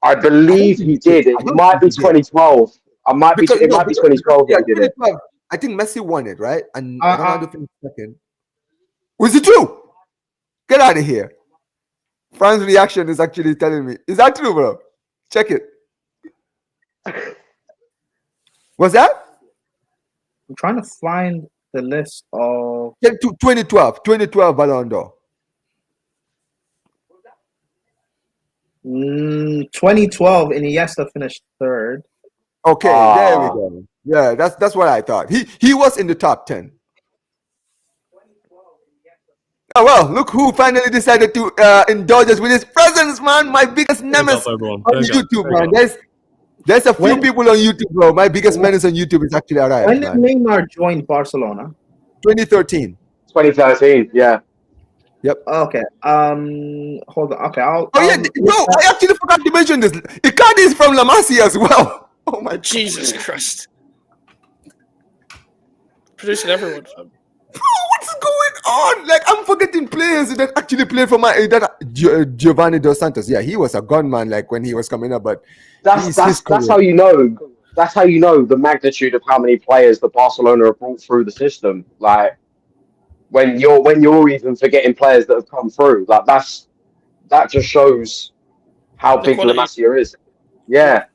I believe he did. It might be 2012. It might be 2012 that he did it. I think Messi won it, right? And Uh-uh. Ronaldo finished second. Was it true? Get out of here. Fran's reaction is actually telling me. Is that true, bro? Check it. What's that? I'm trying to find the list of. 2012 Ballon d'Or. 2012, Iniesta finished 3rd. Okay, there we go. Yeah, that's what I thought. He was in the top 10. Oh well, look who finally decided to indulge us with his presence, man. My biggest nemesis on YouTube, man. There's a few people on YouTube, bro. My biggest menace on YouTube is actually arrived. When did Neymar join Barcelona? 2013. 2013, yeah. Yep. Okay. Hold on. Okay. I actually forgot to mention this. Icardi is from La Masia as well. Oh my Jesus Christ. Producing everyone, fam. Bro, what's going on? Like, I'm forgetting players that actually played for Giovanni Dos Santos. Yeah, he was a gunman like when he was coming up, but that's how you know. That's how you know the magnitude of how many players that Barcelona have brought through the system. Like when you're even forgetting players that have come through, like that just shows how big La Masia is. Yeah.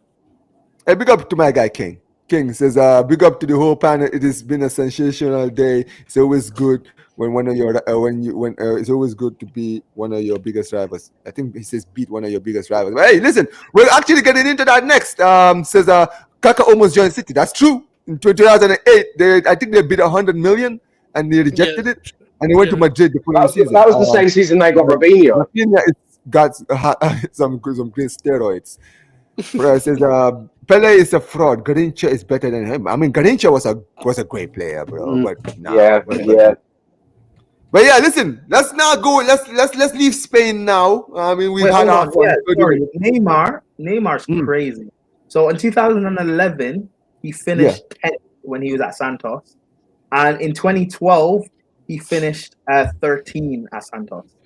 Hey, big up to my guy King. King says, big up to the whole panel. It has been a sensational day. It's always good when one of your it's always good to be one of your biggest rivals. I think he says beat one of your biggest rivals. But hey, listen, we're actually getting into that next. Says Kaka almost joined City. That's true. In 2008, I think they bid 100 million and they rejected it, and they went to Madrid the following season. That was the same season they got Robinho. It's got some green steroids. It says Pele is a fraud. Garincha is better than him. I mean, Garincha was a great player, bro. But yeah. But yeah, listen. Let's now go. Let's leave Spain now. I mean, we've had our fun. Neymar's crazy. So in 2011, he finished 10th when he was at Santos, and in 2012, he finished 13 at Santos.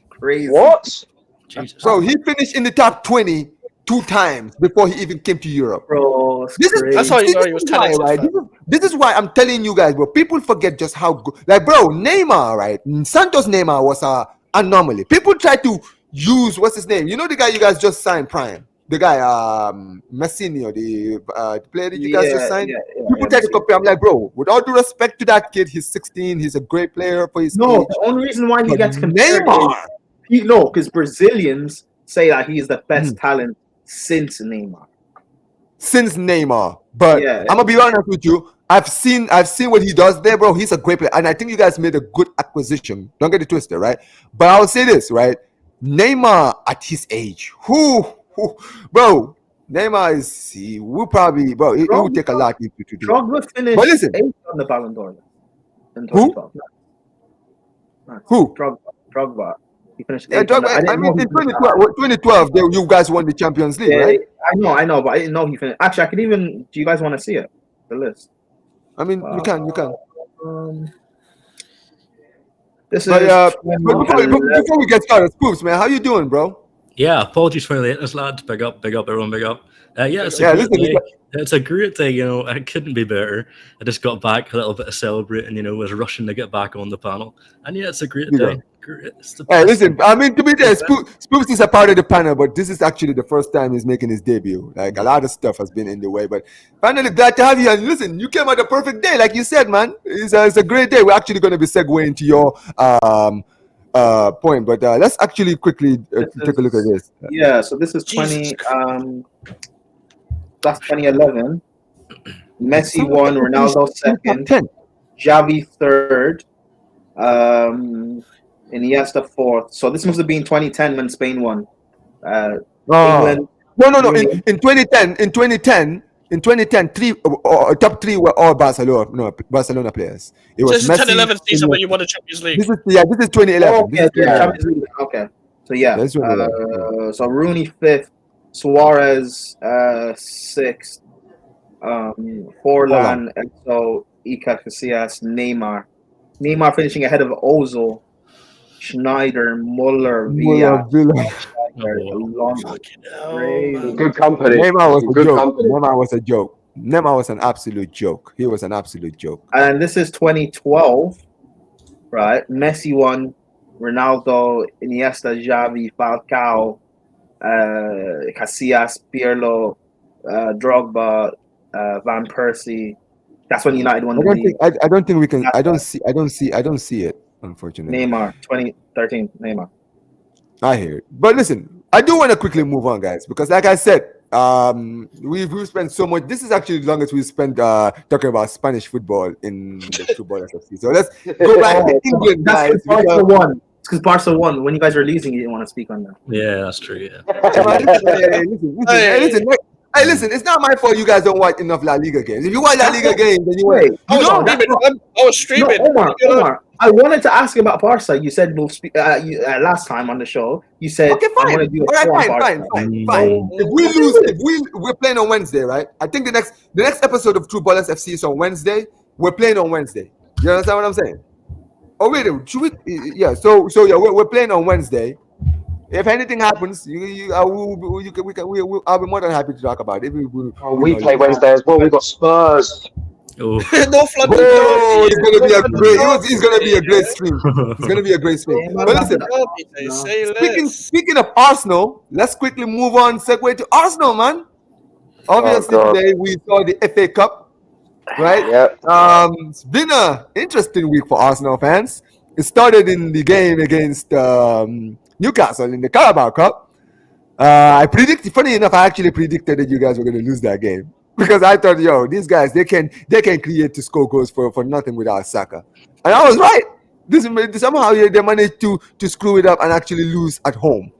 Crazy. What? Jesus. So he finished in the top 20 2 times before he even came to Europe. Bro, that's how you know he was talented. Right? This is why I'm telling you guys, bro. People forget just how good. Like, bro, Neymar, right? Santos Neymar was a anomaly. People try to use what's his name? You know the guy you guys just signed, Prime. The guy, Messinio, the player that you guys just signed. People try to compare. I'm like, bro, with all due respect to that kid, he's 16. He's a great player for his age. The only reason why he gets compared Neymar. because Brazilians say that he is the best talent since Neymar. But I'm gonna be honest with you. I've seen what he does there, bro. He's a great player, and I think you guys made a good acquisition. Don't get it twisted, right? But I'll say this, right? Neymar at his age, bro. Neymar he will probably, bro. It will take a lot to do. Drogba finished 8th on the Ballon d'Or in 2012. Who? Drogba. He finished 8th. I mean, in 2012, you guys won the Champions League, right? I know, but I didn't know he finished. Actually, I could even. Do you guys want to see it? The list. I mean, you can. This but, is. before we get started, Spoops, man, how you doing, bro? Yeah, apologies for the lateness, lads. Big up, everyone, big up. It's a great day. It's a great day, it couldn't be better. I just got back, a little bit of celebrating, was rushing to get back on the panel. And yeah, it's a great day. Hey, listen, I mean, to be there, Spoops is a part of the panel, but this is actually the first time he's making his debut. Like, a lot of stuff has been in the way, but finally glad to have you. And listen, you came at the perfect day, like you said, man. It's a great day. We're actually going to be segueing to your point, but let's actually quickly take a look at this. Yeah, so this is 2011. Messi won, Ronaldo second, Xavi third, Iniesta fourth. So this must have been 2010 when Spain won. England. No. In 2010, top three were all Barcelona players. It was this is Messi, 10-11 season when you won the Champions League. This is 2011. Oh, okay, Champions League. Okay. So yeah. That's So Rooney fifth, Suarez sixth, Forlan, Enzo, Iker Casillas, Neymar finishing ahead of Ozil, Schneider, Muller, Villa. Good company. Neymar was good a joke. company. Neymar was a joke. Neymar was an absolute joke. He was an absolute joke. And this is 2012, right? Messi won, Ronaldo, Iniesta, Xavi, Falcao, Casillas, Pirlo, Drogba, Van Persie. That's when United won the league. I don't think we can. I don't see it. Unfortunately, Neymar, 2013, Neymar. I hear it, but listen, I do want to quickly move on, guys, because like I said, we've spent so much. This is actually the longest we've spent talking about Spanish football in the Football FC. So let's go back to England, guys. Barca won. It's because Barca won. When you guys were losing, you didn't want to speak on that. Yeah, that's true. Yeah. Listen, it's not my fault you guys don't watch enough La Liga games. If you watch La Liga games, then you wait. I was streaming. No, Omar, I wanted to ask about Barca. You said we'll speak last time on the show. You said okay, fine. All right, fine. If we lose, we're playing on Wednesday, right? I think the next episode of True Ballers FC is on Wednesday. We're playing on Wednesday. You understand what I'm saying? Oh wait, should we? Yeah. So yeah, we're playing on Wednesday. If anything happens, I'll be more than happy to talk about it. We play Wednesday as well. We've got Spurs. No flood. It's gonna be a great. It's gonna be a great stream. It's gonna be a great stream. But listen, speaking of Arsenal, let's quickly move on. Segue to Arsenal, man. Obviously, today we saw the FA Cup, right? Yep. It's been an interesting week for Arsenal fans. It started in the game against Newcastle in the Carabao Cup. Funny enough, I actually predicted that you guys were going to lose that game because I thought, these guys, they can create to score goals for nothing without Saka. And I was right. Somehow they managed to screw it up and actually lose at home,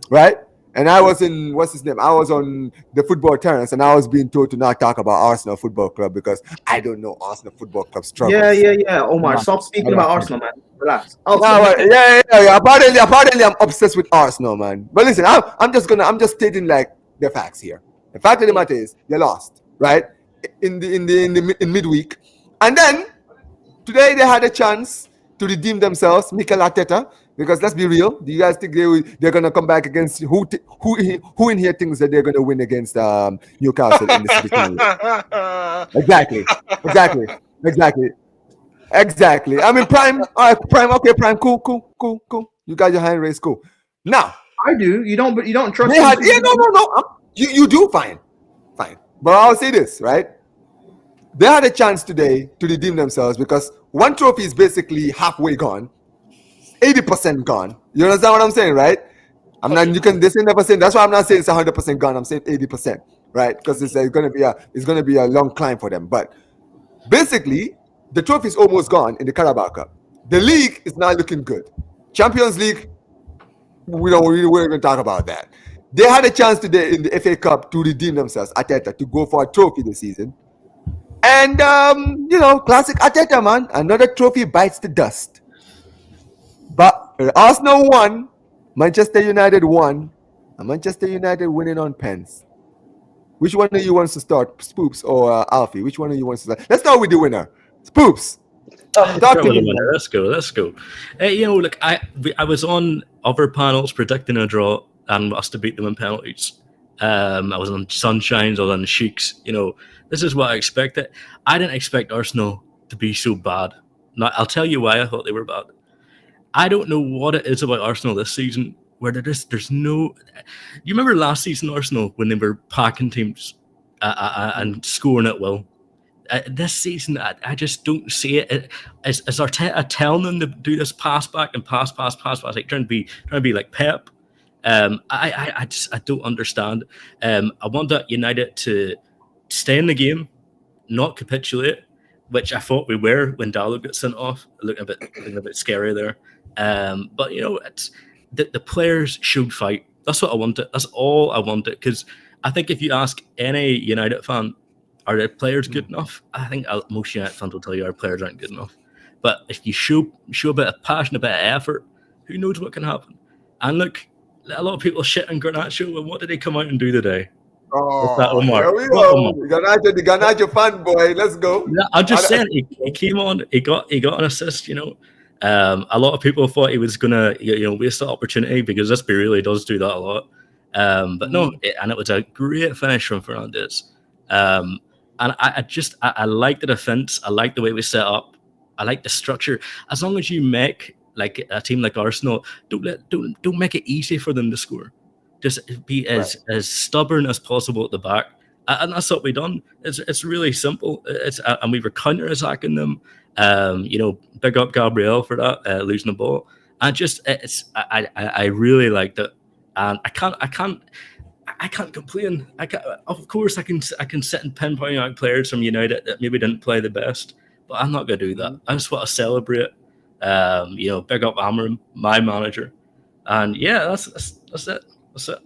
right? And I was in, what's his name? I was on the football terrace and I was being told to not talk about Arsenal Football Club because I don't know Arsenal Football Club struggles. Yeah. Omar, stop speaking about Arsenal, man. Relax. Yeah. Apparently, I'm obsessed with Arsenal, man. But listen, I'm just stating like the facts here. The fact of the matter is they lost, right? In midweek. And then today they had a chance to redeem themselves, Mikel Arteta. Because let's be real, do you guys think they're gonna come back against who in here thinks that they're gonna win against Newcastle in the City? Exactly. I mean, Prime. All right, Prime. Okay, Prime. Cool. You got your hand raised. Cool. Now I do. You don't trust. No. You do. Fine. But I'll say this, right? They had a chance today to redeem themselves because one trophy is basically halfway gone. 80% gone. You understand what I'm saying, right? They say never saying. That's why I'm not saying it's 100% gone. I'm saying 80%, right? Because it's gonna be a long climb for them. But basically, the trophy is almost gone in the Carabao Cup. The league is not looking good. Champions League, we're going to talk about that. They had a chance today in the FA Cup to redeem themselves, Arteta, to go for a trophy this season. And classic Arteta, man. Another trophy bites the dust. But Arsenal won, Manchester United won, and Manchester United winning on pens. Which one of you wants to start, Spoops or Alfie? Which one of you wants to start? Let's start with the winner, Spoops. Let's go. Look, I was on other panels predicting a draw and us to beat them in penalties. I was on Sunshines, I was on Sheiks. This is what I expected. I didn't expect Arsenal to be so bad. Now, I'll tell you why I thought they were bad. I don't know what it is about Arsenal this season where there's no... You remember last season, Arsenal, when they were packing teams and scoring at will? This season, I just don't see it. Is Arteta telling them to do this pass back and pass, like trying to be like Pep? I don't understand. I want that United to stay in the game, not capitulate, which I thought we were when Dallo got sent off, looking a bit scary there. But it's the players should fight. That's what I wanted. That's all I wanted. Because I think if you ask any United fan, are their players good enough? I think most United fans will tell you our players aren't good enough. But if you show a bit of passion, a bit of effort, who knows what can happen? And look, a lot of people shit on Garnacho, and what did he come out and do today? Oh, here we go. The Garnacho fanboy. Let's go. Yeah, I'm just saying, he came on, he got an assist, A lot of people thought he was gonna, waste the opportunity, because SB really does do that a lot. But no, and it was a great finish from Fernandes. And I like the defense. I like the way we set up. I like the structure. As long as you make like a team like Arsenal, don't make it easy for them to score. Just be as stubborn as possible at the back, and that's what we done. It's really simple. And we were counter-attacking them. Big up Gabriel for that, losing the ball. And I really liked it, and I can't complain. Of course, I can sit and pinpoint out players from United that maybe didn't play the best, but I'm not gonna do that. I just want to celebrate. Big up Amarim, my manager, and that's it. That's it.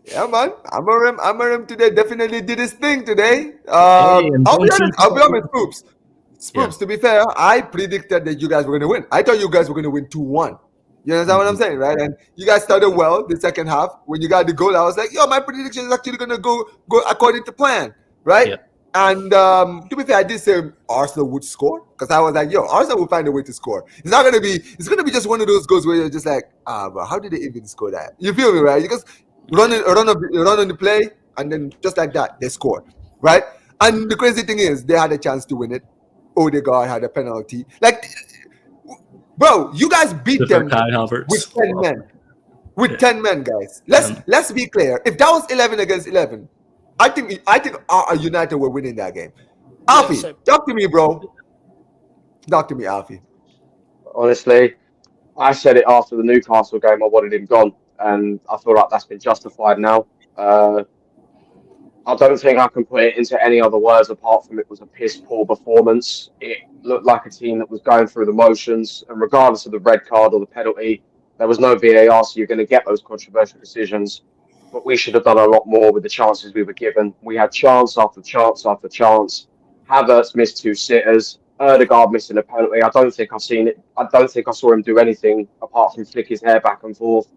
Yeah, man. Amarim today definitely did his thing today. I'll be honest, Spoops, to be fair, I predicted that you guys were going to win. I thought you guys were going to win 2-1. You understand what I'm saying, right? And you guys started well the second half. When you got the goal, I was like, my prediction is actually going to go according to plan, right? Yeah. And to be fair, I did say Arsenal would score, because I was like, Arsenal will find a way to score. It's going to be just one of those goals where you're just like, bro, how did they even score that? You feel me, right? Because run on the play, and then just like that, they scored, right? And the crazy thing is, they had a chance to win it. Odegaard had a penalty. Like, bro, you guys beat them with 10 men. With 10 men, guys. Let's be clear. If that was 11 against 11, I think United were winning that game. Alfie, talk to me, bro. Talk to me, Alfie. Honestly, I said it after the Newcastle game. I wanted him gone, and I feel like that's been justified now. I don't think I can put it into any other words apart from it was a piss poor performance. It looked like a team that was going through the motions, and regardless of the red card or the penalty, there was no VAR, so you're going to get those controversial decisions. But we should have done a lot more with the chances we were given. We had chance after chance after chance. Havertz missed 2 sitters. Odegaard missing a penalty. I don't think I saw him do anything apart from flick his hair back and forth.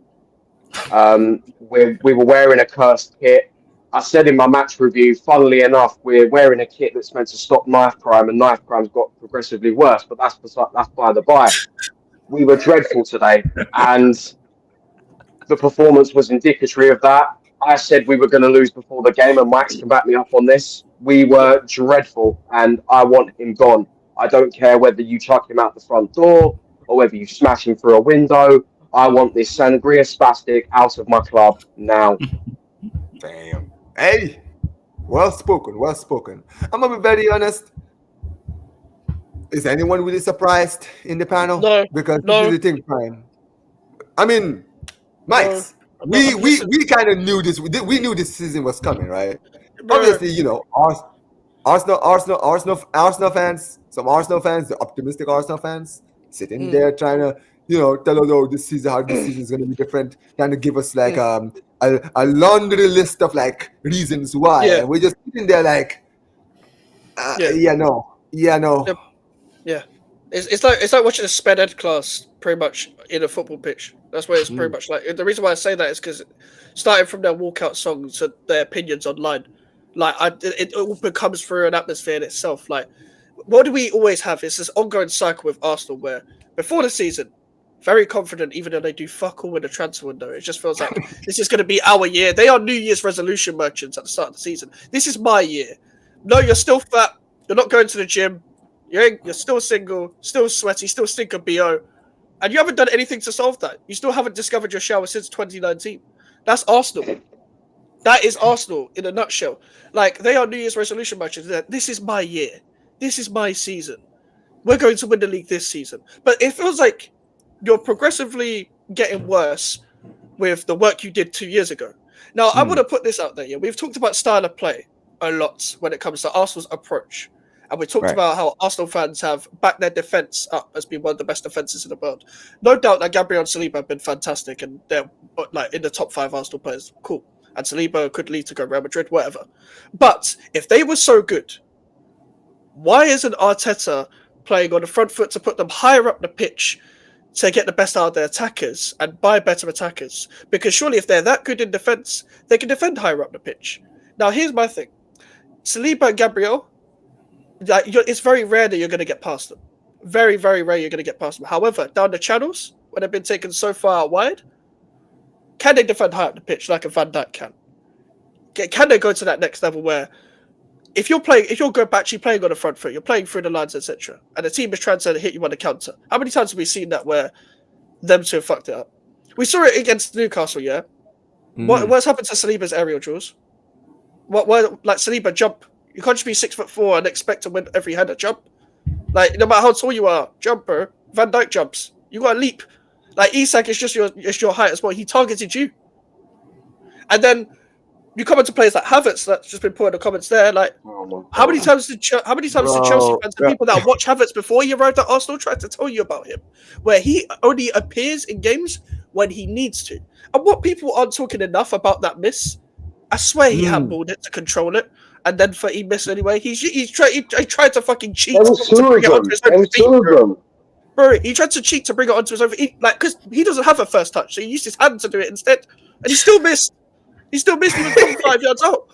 We were wearing a cursed kit. I said in my match review, funnily enough, we're wearing a kit that's meant to stop knife crime, and knife crime's got progressively worse, but that's by the by. We were dreadful today, and the performance was indicatory of that. I said we were going to lose before the game, and Max can back me up on this. We were dreadful, and I want him gone. I don't care whether you chuck him out the front door or whether you smash him through a window. I want this sangria spastic out of my club now. Damn. Hey, well spoken. I'm going to be very honest. Is anyone really surprised in the panel? No. Because this is the thing, Prime. I mean, Mike's. We kind of knew this. We knew this season was coming, right? Obviously, Arsenal fans, some Arsenal fans, the optimistic Arsenal fans, sitting there trying to, tell us, how this season is going to be different, trying to give us like a laundry list of like reasons why, and we're just sitting there like, no. Yeah, it's like watching a sped ed class pretty much in a football pitch. That's what it's pretty much like. The reason why I say that is because starting from their walkout songs to their opinions online, like it all becomes through an atmosphere in itself. Like, what do we always have? It's this ongoing cycle with Arsenal where before the season, very confident, even though they do fuck all in the transfer window. It just feels like this is going to be our year. They are New Year's resolution merchants at the start of the season. This is my year. No, you're still fat. You're not going to the gym. You're still single, still sweaty, still stink of BO. And you haven't done anything to solve that. You still haven't discovered your shower since 2019. That's Arsenal. That is Arsenal in a nutshell. Like, they are New Year's resolution merchants. This is my year. This is my season. We're going to win the league this season. But it feels like you're progressively getting worse with the work you did 2 years ago. Now, I want to put this out there. Yeah, we've talked about style of play a lot when it comes to Arsenal's approach. And we talked about how Arsenal fans have backed their defence up as being one of the best defences in the world. No doubt that Gabriel and Saliba have been fantastic, and they're like in the top 5 Arsenal players. Cool. And Saliba could lead to go Real Madrid, whatever. But if they were so good, why isn't Arteta playing on the front foot to put them higher up the pitch to get the best out of their attackers and buy better attackers? Because surely if they're that good in defence, they can defend higher up the pitch. Now, here's my thing. Saliba and Gabriel, it's very rare that you're going to get past them. Very, very rare you're going to get past them. However, down the channels, when they've been taken so far out wide, can they defend high up the pitch like a Van Dijk can? Can they go to that next level where if you're actually playing on the front foot, you're playing through the lines, etc., and the team is trying to hit you on the counter? How many times have we seen that where them two have fucked it up? We saw it against Newcastle, yeah? What's happened to Saliba's aerial duels? Like Saliba jump. You can't just be 6'4" and expect to win every header jump. Like, no matter how tall you are, jump, bro. Van Dijk jumps. You got to leap. Like, Isak is just your height as well. He targeted you. And then you come into players like Havertz that's just been put in the comments there. Like, how many times did Chelsea fans and people that watch Havertz before he arrived at Arsenal try to tell you about him, where he only appears in games when he needs to? And what people aren't talking enough about that miss, I swear he handballed it to control it, and then he missed anyway. He tried to fucking cheat. Bro, he tried to cheat to bring it onto his own feet, because he doesn't have a first touch, so he used his hand to do it instead, and he still missed. He was 5 yards out.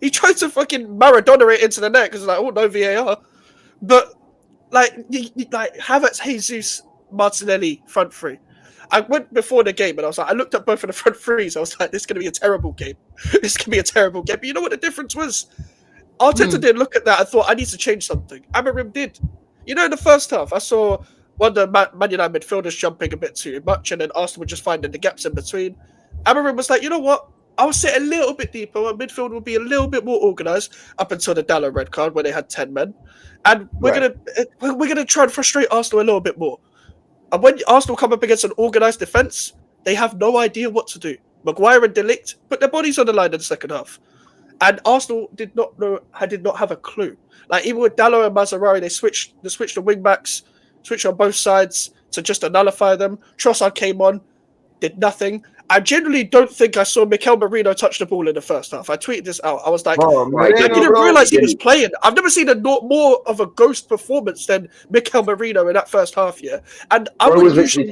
He tried to fucking Maradona it into the net because no VAR. But Havertz, Jesus, Martinelli, front three. I went before the game and I looked at both of the front threes. I was like, this is going to be a terrible game. This is going to be a terrible game. But you know what the difference was? Arteta did look at that and thought, I need to change something. Amorim did. You know, in the first half, I saw one of the Man United midfielders jumping a bit too much, and then Arsenal were just finding the gaps in between. Amorim was like, you know what? I'll sit a little bit deeper. Our midfield will be a little bit more organised up until the Dallo red card where they had 10 men. And we're gonna try and frustrate Arsenal a little bit more. And when Arsenal come up against an organised defence, they have no idea what to do. Maguire and De Ligt put their bodies on the line in the second half. And Arsenal did not have a clue. Like, even with Dallo and Maserari, they switched the wing backs, switched on both sides to just nullify them. Trossard came on, did nothing. I generally don't think I saw Mikel Merino touch the ball in the first half. I tweeted this out. I was like, I didn't realise he was playing. I've never seen more of a ghost performance than Mikel Merino in that first half, yeah. And I would usually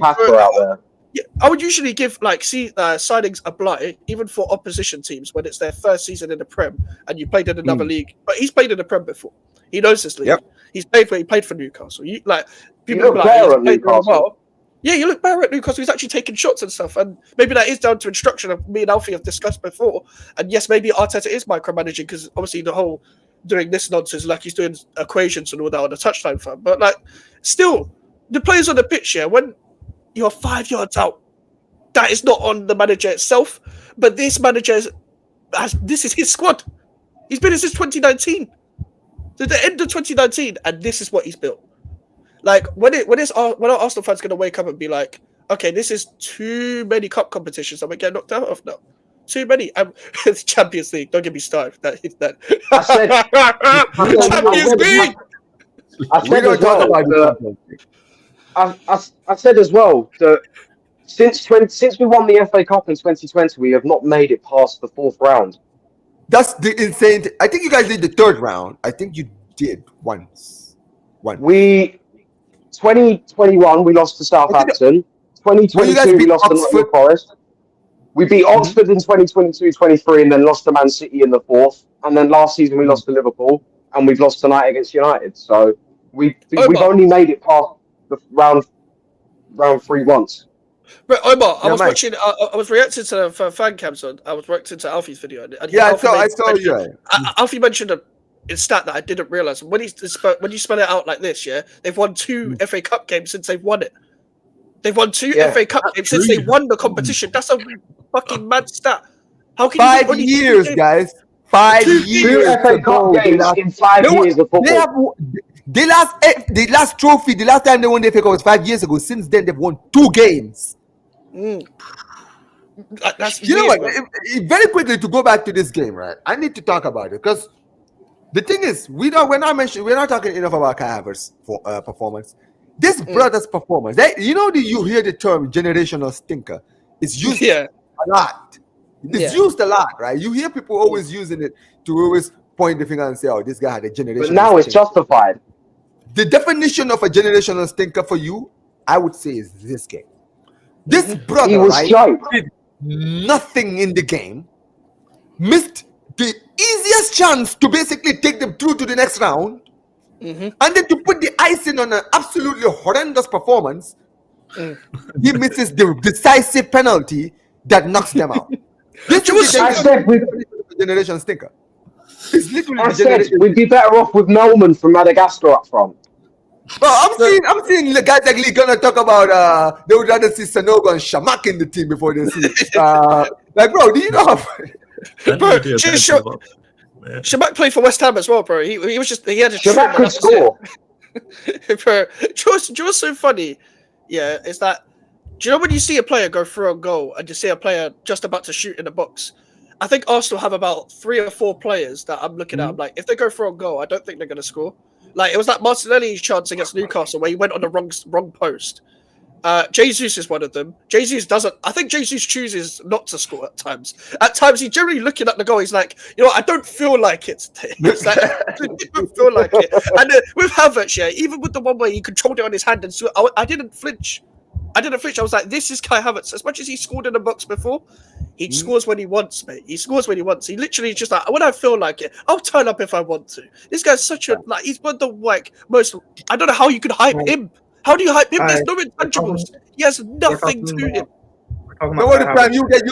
give signings a blight, even for opposition teams when it's their first season in the Prem and you played in another league. But he's played in the Prem before. He knows this league. Yep. He played for Newcastle. People played well. Yeah, you look better at Newcastle. He's actually taking shots and stuff. And maybe that is down to instruction of me and Alfie have discussed before. And yes, maybe Arteta is micromanaging because obviously the whole doing this nonsense, like he's doing equations and all that on the touchline fan. But still, the players on the pitch, yeah, when you're 5 yards out, that is not on the manager itself. But this manager this is his squad. He's been here since 2019. To the end of 2019, and this is what he's built. Like, when are Arsenal fans going to wake up and be like, okay, this is too many cup competitions that we're getting knocked out of now? Too many. The Champions League, don't get me started. Champions League! I said as well that since we won the FA Cup in 2020, we have not made it past the 4th round. That's the insane thing. I think you guys did the 3rd round. I think you did once. 2021, we lost to Southampton. 2022, we lost to Nottingham Forest. We beat Oxford in 2022-23 and then lost to Man City in the 4th. And then last season, we lost to Liverpool. And we've lost tonight against United. So we've only made it past the round 3 once. But Omar, I was reacting to the fan cams I was reacting to Alfie's video. And I saw you. Alfie mentioned a stat that I didn't realize. When you spell it out like this, yeah, they've won 2 FA Cup games since they've won it. They've won 2 FA Cup games since they won the competition. That's a fucking mad stat. How can 5 years, guys? 5 years. 2 FA Cup games in 5 years of football. The last trophy, the last time they won the FA Cup was 5 years ago. Since then, they've won 2 games. That's you know what? Very quickly to go back to this game, right? I need to talk about it because The thing is, we're not talking enough about Kai Havertz for performance. This brother's performance, you hear the term generational stinker. It's used a lot. It's used a lot, right? You hear people always using it to always point the finger and say, "Oh, this guy had a generational." But now it's justified. The definition of a generational stinker for you, I would say, is this game. This brother, did nothing in the game, missed the easiest chance to basically take them through to the next round, and then to put the icing on an absolutely horrendous performance, he misses the decisive penalty that knocks them out. This is the generation stinker. It's literally we'd be better off with Melman from Madagascar up front. Well, I'm seeing the guys like Lee gonna talk about they would rather see Sanogo and Shamak in the team before they see like, bro, do you know? Bro, Shamak played for West Ham as well, bro. He was just he had a Shamak could score. Bro, what's so funny? Yeah, is that do you know when you see a player go through a goal and you see a player just about to shoot in the box? I think Arsenal have about 3 or 4 players that I'm looking at. I'm like, if they go for a goal, I don't think they're going to score. Like, it was like Martinelli's chance against Newcastle where he went on the wrong post. Jesus is one of them. I think Jesus chooses not to score at times. At times, he's generally looking at the goal. He's like, I don't feel like it today. It's like, I don't feel like it. And with Havertz, even with the one where he controlled it on his hand, and so I didn't flinch. I was like, this is Kai Havertz. As much as he scored in the box before, he scores when he wants, mate. He scores when he wants. He literally just like, when I feel like it, I'll turn up if I want to. This guy's such a, he's one of the, most, I don't know how you could hype him. How do you hype him? There's no intangibles. He has nothing to him. Don't worry, Prime. You get.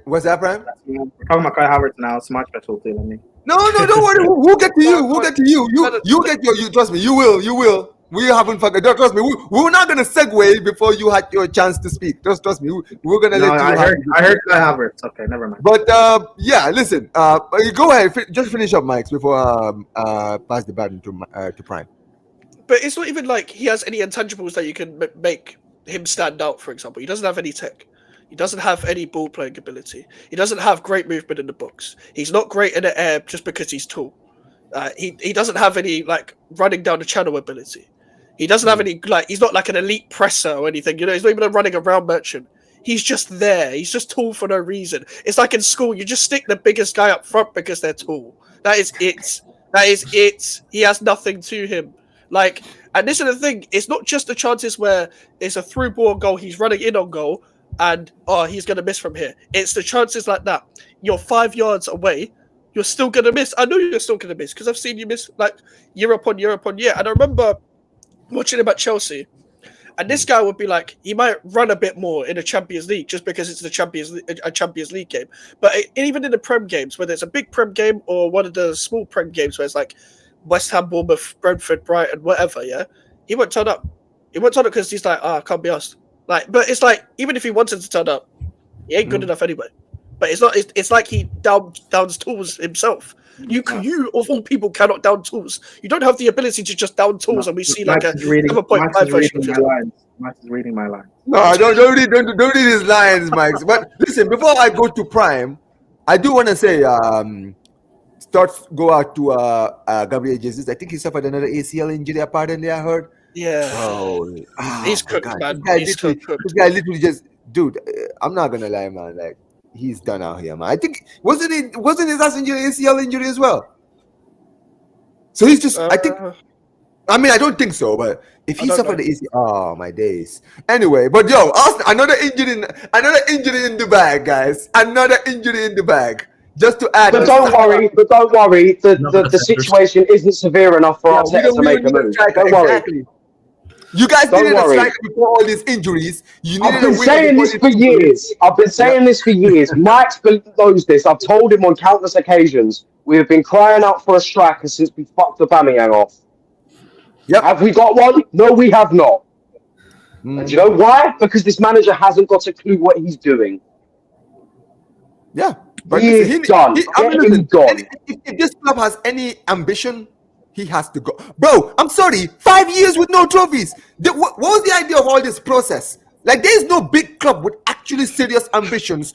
What's that, Prime? We're talking about Kai Havertz now. It's my specialty. No, don't worry. We'll get to you. We'll get to you. You get your. You trust me. You will. We haven't forgotten. Don't trust me. We're not gonna segue before you had your chance to speak. Just trust me. We're gonna let you. I heard Kai Havertz. Okay, never mind. But listen. Go ahead. Just finish up, Mike, before pass the baton to Prime. But it's not even like he has any intangibles that you can make him stand out, for example. He doesn't have any tech. He doesn't have any ball playing ability. He doesn't have great movement in the box. He's not great in the air just because he's tall. He doesn't have any running down the channel ability. He doesn't have any he's not like an elite presser or anything. He's not even a running around merchant. He's just there. He's just tall for no reason. It's like in school, you just stick the biggest guy up front because they're tall. That is it. He has nothing to him. And this is the thing, it's not just the chances where it's a through ball goal, he's running in on goal, and he's going to miss from here. It's the chances like that. You're 5 yards away, you're still going to miss. I know you're still going to miss, because I've seen you miss year upon year upon year. And I remember watching him at Chelsea, and this guy would be he might run a bit more in a Champions League just because it's a Champions League game. But even in the Prem games, whether it's a big Prem game or one of the small Prem games where it's West Ham, Bournemouth, Brentford, Brighton, whatever, he won't turn up. He won't turn up because he's I can't be asked. But it's even if he wanted to turn up, he ain't good enough anyway. But it's not. It's like he downs tools himself. You of all people cannot down tools. You don't have the ability to just down tools, and we see a 7.5 version. Max is reading my lines. No, don't read his lines, Mike. But listen, before I go to Prime, I do want to say. Thoughts go out to Gabriel Jesus. I think he suffered another ACL injury, apparently, I heard. Yeah. He's cooked, man. This guy literally just, dude, I'm not going to lie, man. He's done out here, man. I think, wasn't his last injury ACL injury as well? So he's just, I don't think so, but if he suffered the ACL, my days. Anyway, but Arsenal, another injury in the bag, guys. Another injury in the bag. Just to add, but don't worry. The situation isn't severe enough for Arteta to make a move. Don't worry. You guys needed a striker before all these injuries. I've been saying this for years. Mike knows this. I've told him on countless occasions. We have been crying out for a striker since we fucked Aubameyang off. Yep. Have we got one? No, we have not. And do you know why? Because this manager hasn't got a clue what he's doing. Yeah. But he's done. If this club has any ambition, he has to go. Bro, I'm sorry. 5 years with no trophies. What was the idea of all this process? There's no big club with actually serious ambitions.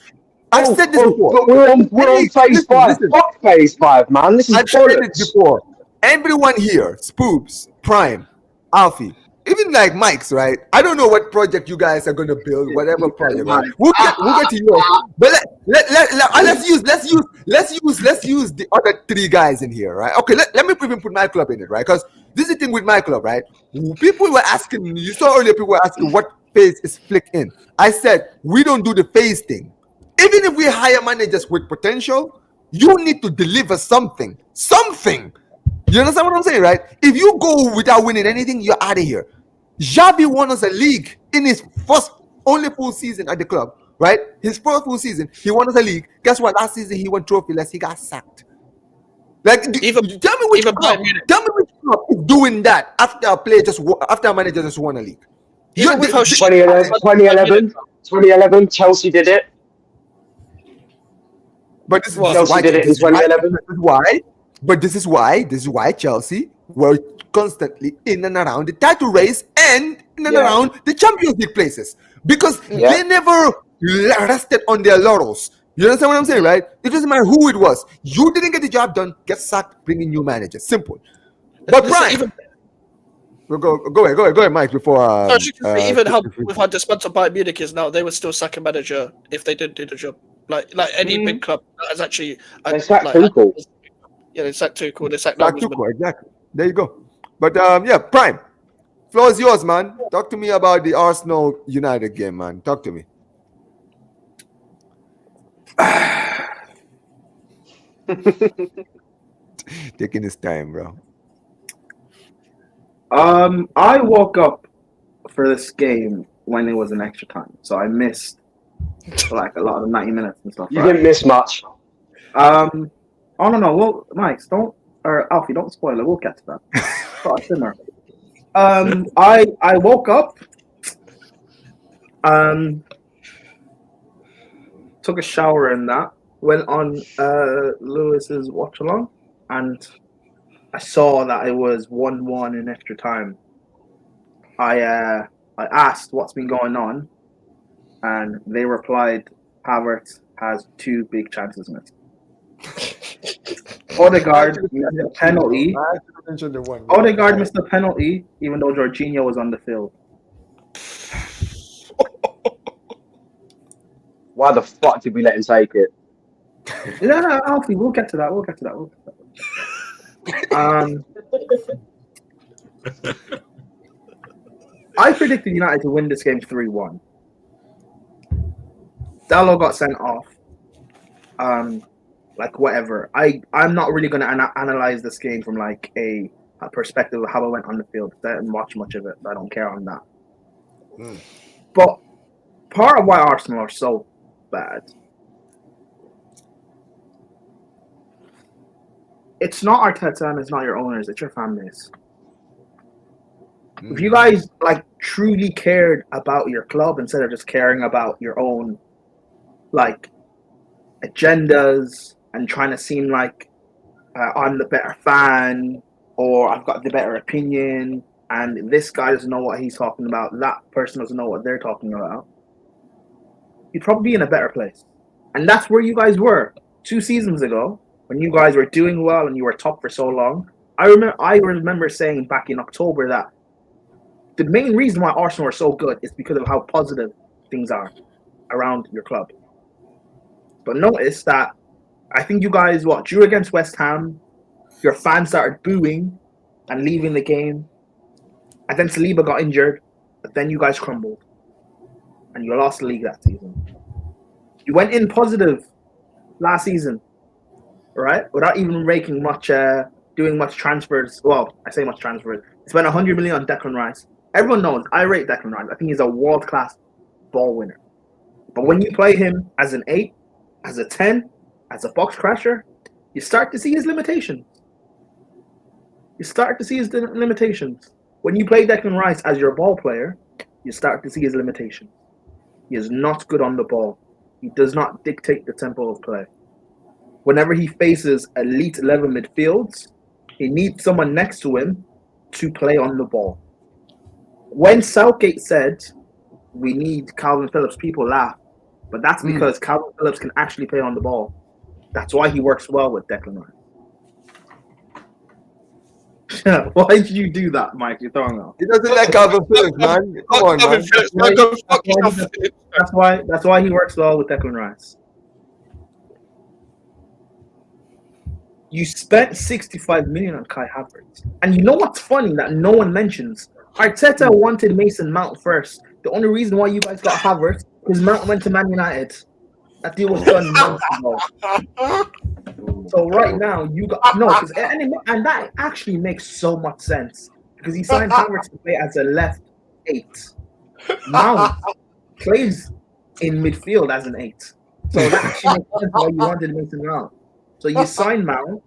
I've said this before. But we're on phase 5. Fuck phase 5, man. This is I've said it before. everyone here, Spoops, Prime, Alfie, even like Mike's, right? I don't know what project you guys are gonna build, whatever project, right? We'll get to yours. But let's use the other three guys in here, right? Okay, let me even put my club in it, right? Because this is the thing with my club, right? People were asking, you saw earlier, people were asking what phase is Flick in. I said we don't do the phase thing. Even if we hire managers with potential, you need to deliver something. You understand what I'm saying, right? If you go without winning anything, you're out of here. Xavi won us a league in his only full season at the club, right? His first full season, he won us a league. Guess what? Last season he won trophyless. He got sacked. Like, tell me which club is doing that after a manager just won a league. 2011, Chelsea did it. But this is Chelsea did it in 2011. This is why Chelsea were constantly in and around the title race and in and around the Champions League places, because they never rested on their laurels. You understand what I'm saying, right? It doesn't matter who it was. You didn't get the job done, get sacked, bring in new manager. Simple. But Brian, go ahead, Mike. Before even how we've had dismantled Bayern Munich is now, they would still sack a manager if they didn't do the job. Like any big club has actually. They sacked Tuchel. Yeah, they sacked Tuchel. They sacked Tuchel, exactly. There you go. But Prime, floor is yours, man. Talk to me about the Arsenal United game, man. Talk to me. Taking his time, bro. I woke up for this game when it was an extra time, so I missed like a lot of 90 minutes and stuff. You didn't miss much. Oh no. Well, Mike, Alfie, don't spoil it. We'll get to that. I woke up. Took a shower and that. Went on Lewis's watch along, and I saw that it was 1-1 in extra time. I asked what's been going on, and they replied, Havertz has 2 big chances missed. Odegaard missed a penalty. Odegaard missed a penalty, even though Jorginho was on the field. Why the fuck did we let him take it? No, Alfie, we'll get to that. I predicted United to win this game 3-1. Dalot got sent off. Whatever. I'm not really going to analyze this game from like a perspective of how it went on the field. I didn't watch much of it. I don't care on that. But part of why Arsenal are so bad, it's not Arteta and it's not your owners, it's your fan base. If you guys truly cared about your club instead of just caring about your own agendas and trying to seem like I'm the better fan or I've got the better opinion and this guy doesn't know what he's talking about, that person doesn't know what they're talking about, you'd probably be in a better place. And that's where you guys were 2 seasons ago when you guys were doing well and you were top for so long. I remember saying back in October that the main reason why Arsenal are so good is because of how positive things are around your club. But notice that I think you guys drew against West Ham, your fans started booing and leaving the game, and then Saliba got injured, but then you guys crumbled and you lost the league that season. You went in positive last season, right? Without even making much, doing much transfers. Well, I say much transfers. Spent 100 million on Declan Rice. Everyone knows I rate Declan Rice. I think he's a world-class ball winner. But when you play him as an 8, as a 10, as a box crasher, you start to see his limitations. When you play Declan Rice as your ball player, you start to see his limitations. He is not good on the ball. He does not dictate the tempo of play. Whenever he faces elite level midfields, he needs someone next to him to play on the ball. When Southgate said we need Calvin Phillips, people laugh. But that's because Calvin Phillips can actually play on the ball. That's why he works well with Declan Rice. Why did you do that, Mike? You're throwing off. He doesn't like Calvin Phillips, man. Come on, man. That's why he works well with Declan Rice. You spent 65 million on Kai Havertz. And you know what's funny that no one mentions? Arteta wanted Mason Mount first. The only reason why you guys got Havertz is Mount went to Man United. That deal was done months ago. So right now you got and that actually makes so much sense because he signed Havertz to play as a left 8. Mount plays in midfield as an 8. So that actually makes sense why you wanted Mason Mount. So you sign Mount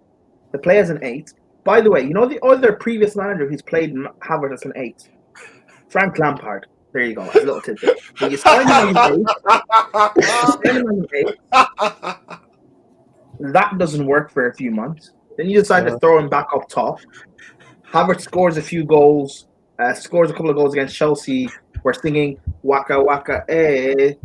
to play as an 8. By the way, you know the other previous manager who's played Havertz as an 8? Frank Lampard. There you go. As a little tidbit. So you sign him as an 8. That doesn't work for a few months. Then you decide to throw him back up top. Havertz scores a few goals, scores a couple of goals against Chelsea. We're singing Waka Waka,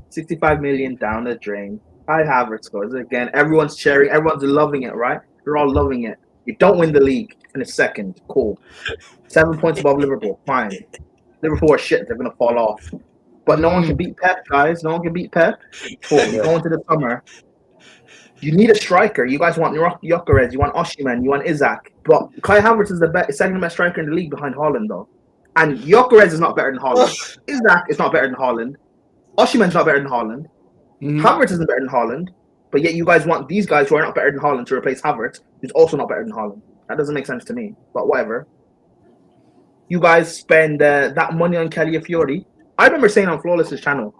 65 million down the drain. Kai Havertz scores again. Everyone's cheering. Everyone's loving it, right? You're all loving it. You don't win the league in a second. Cool. 7 points above Liverpool. Fine. Liverpool are shit. They're going to fall off. But no one can beat Pep, guys. No one can beat Pep. Cool. You go into the summer. You need a striker. You guys want Gyökeres. You want Osimhen. You want Isak. But Kai Havertz is the second best striker in the league behind Haaland, though. And Gyökeres is not better than Haaland. Isak is not better than Haaland. Osimhen's not better than Haaland. Havertz isn't better than Haaland. But yet you guys want these guys who are not better than Haaland to replace Havertz, who's also not better than Haaland. That doesn't make sense to me. But whatever. You guys spend that money on Calafiori. I remember saying on Flawless's channel,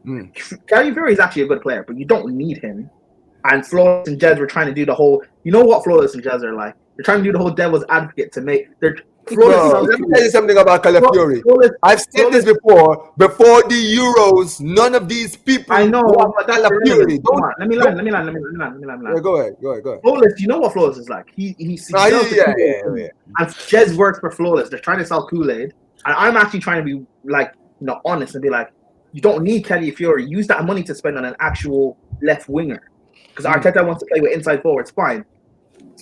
Calafiori is actually a good player, but you don't need him. And Flawless and Jez were trying to do the whole, you know what Flawless and Jez are like? They're trying to do the whole devil's advocate to make their Bro, let me tell you something about Calafiori. I've said this before the Euros, none of these people. I know, but that's Calafiori. Let me land. Yeah, go ahead. Flawless, you know what Flawless is like? He's yeah. And Jez works for Flawless. They're trying to sell Kool-Aid, and I'm actually trying to be like, honest and be like, you don't need Calafiori. Use that money to spend on an actual left winger, because Arteta wants to play with inside forwards. Fine.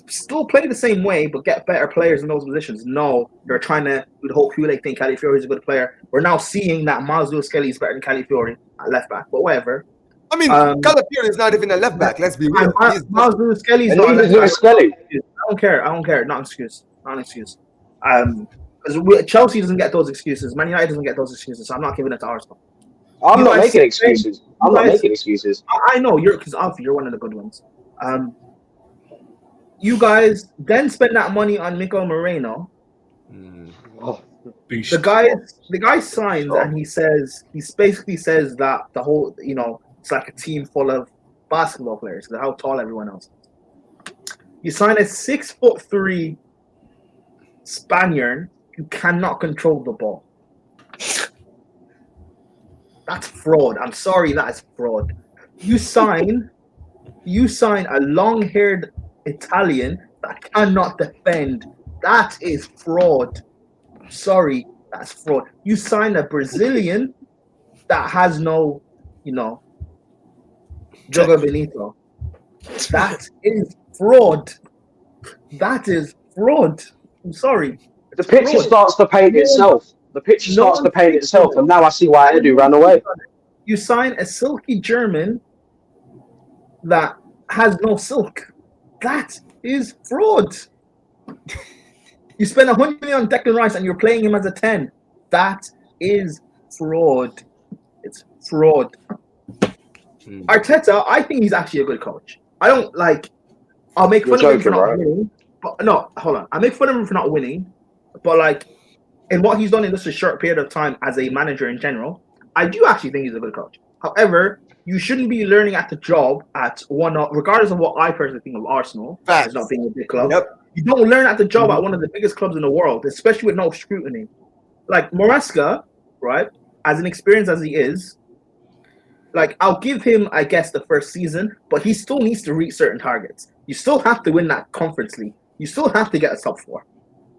Still play the same way, but get better players in those positions. No, you're trying to do the whole Kool-Aid thing. Calafiori is a good player. We're now seeing that Mazou Skelly is better than Calafiori at left back, but whatever. I mean, Calafiori is not even a left back. Let's be real. Mazou Skelly is not a left back. I don't care. Not an excuse. Because Chelsea doesn't get those excuses. Man United doesn't get those excuses. So I'm not giving it to Arsenal. I'm not making excuses. I know because Alfie, you're one of the good ones. You guys then spend that money on Mikel Moreno. The guy signs and he basically says that the whole, it's like a team full of basketball players because of how tall everyone else is. You sign a 6'3" Spaniard who cannot control the ball. That's fraud. I'm sorry, that is fraud. You sign a long-haired Italian that cannot defend. That is fraud. Sorry, that's fraud. You sign a Brazilian that has no, Jogo Benito. That is fraud. I'm sorry. The picture starts to paint itself. And now I see why Edu ran away. You sign a silky German that has no silk. That is fraud. You spend 100 million on Declan Rice and you're playing him as a 10. That is fraud. It's fraud. Arteta, I think he's actually a good coach. I'll make fun of him for not winning. But no, hold on. I make fun of him for not winning. But in what he's done in just a short period of time as a manager in general, I do actually think he's a good coach. However, you shouldn't be learning at the job at regardless of what I personally think of Arsenal, as not being a big club. Yep. You don't learn at the job at one of the biggest clubs in the world, especially with no scrutiny. Like Maresca, right? As an experience as he is, I'll give him, I guess, the first season, but he still needs to reach certain targets. You still have to win that Conference League. You still have to get a top 4.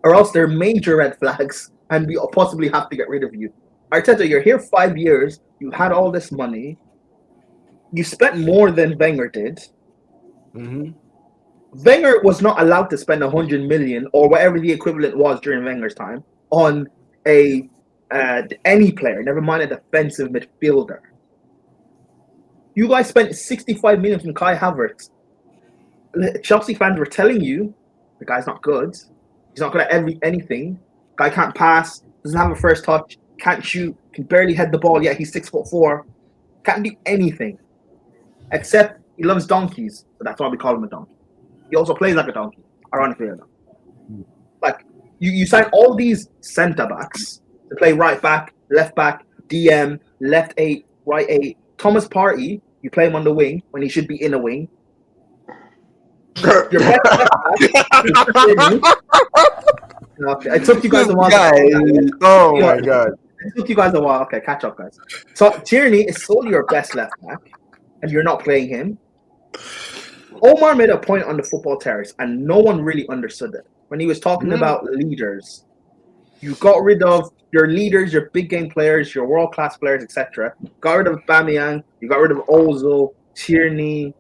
Or else there are major red flags and we possibly have to get rid of you. Arteta, you're here 5 years. You had all this money. You spent more than Wenger did. Wenger was not allowed to spend 100 million or whatever the equivalent was during Wenger's time on any player, never mind a defensive midfielder. You guys spent 65 million from Kai Havertz. Chelsea fans were telling you the guy's not good. He's not good at anything. Guy can't pass, doesn't have a first touch, can't shoot, can barely head the ball, yet he's 6'4", can't do anything. Except he loves donkeys, so that's why we call him a donkey. He also plays like a donkey, ironically enough. Like, you sign all these centre-backs to play right back, left back, DM, left 8, right 8. Thomas Partey, you play him on the wing when he should be in a wing. Your best left back. Okay, it took you guys a while. Oh my god. It took you guys a while. Okay, catch up, guys. So Tierney is solely your best left back, and you're not playing him. Omar made a point on the football terrace, and no one really understood it. When he was talking about leaders, you got rid of your leaders, your big game players, your world-class players, etc. Got rid of Aubameyang, you got rid of Ozil, Tierney,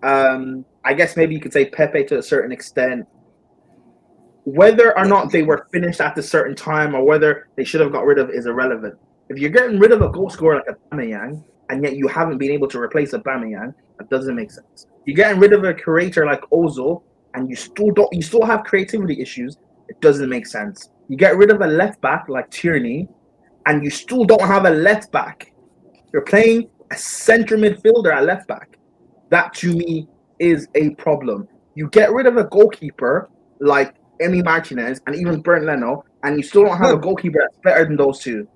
I guess maybe you could say Pepe to a certain extent. Whether or not they were finished at a certain time or whether they should have got rid of is irrelevant. If you're getting rid of a goal scorer like Aubameyang and yet you haven't been able to replace Aubameyang, that doesn't make sense. You're getting rid of a creator like Ozil and you still have creativity issues, it doesn't make sense. You get rid of a left back like Tierney and you still don't have a left back. You're playing a centre midfielder at left back. That to me is a problem. You get rid of a goalkeeper like Emi Martinez and even Bernd Leno, and you still don't have a goalkeeper that's better than those two.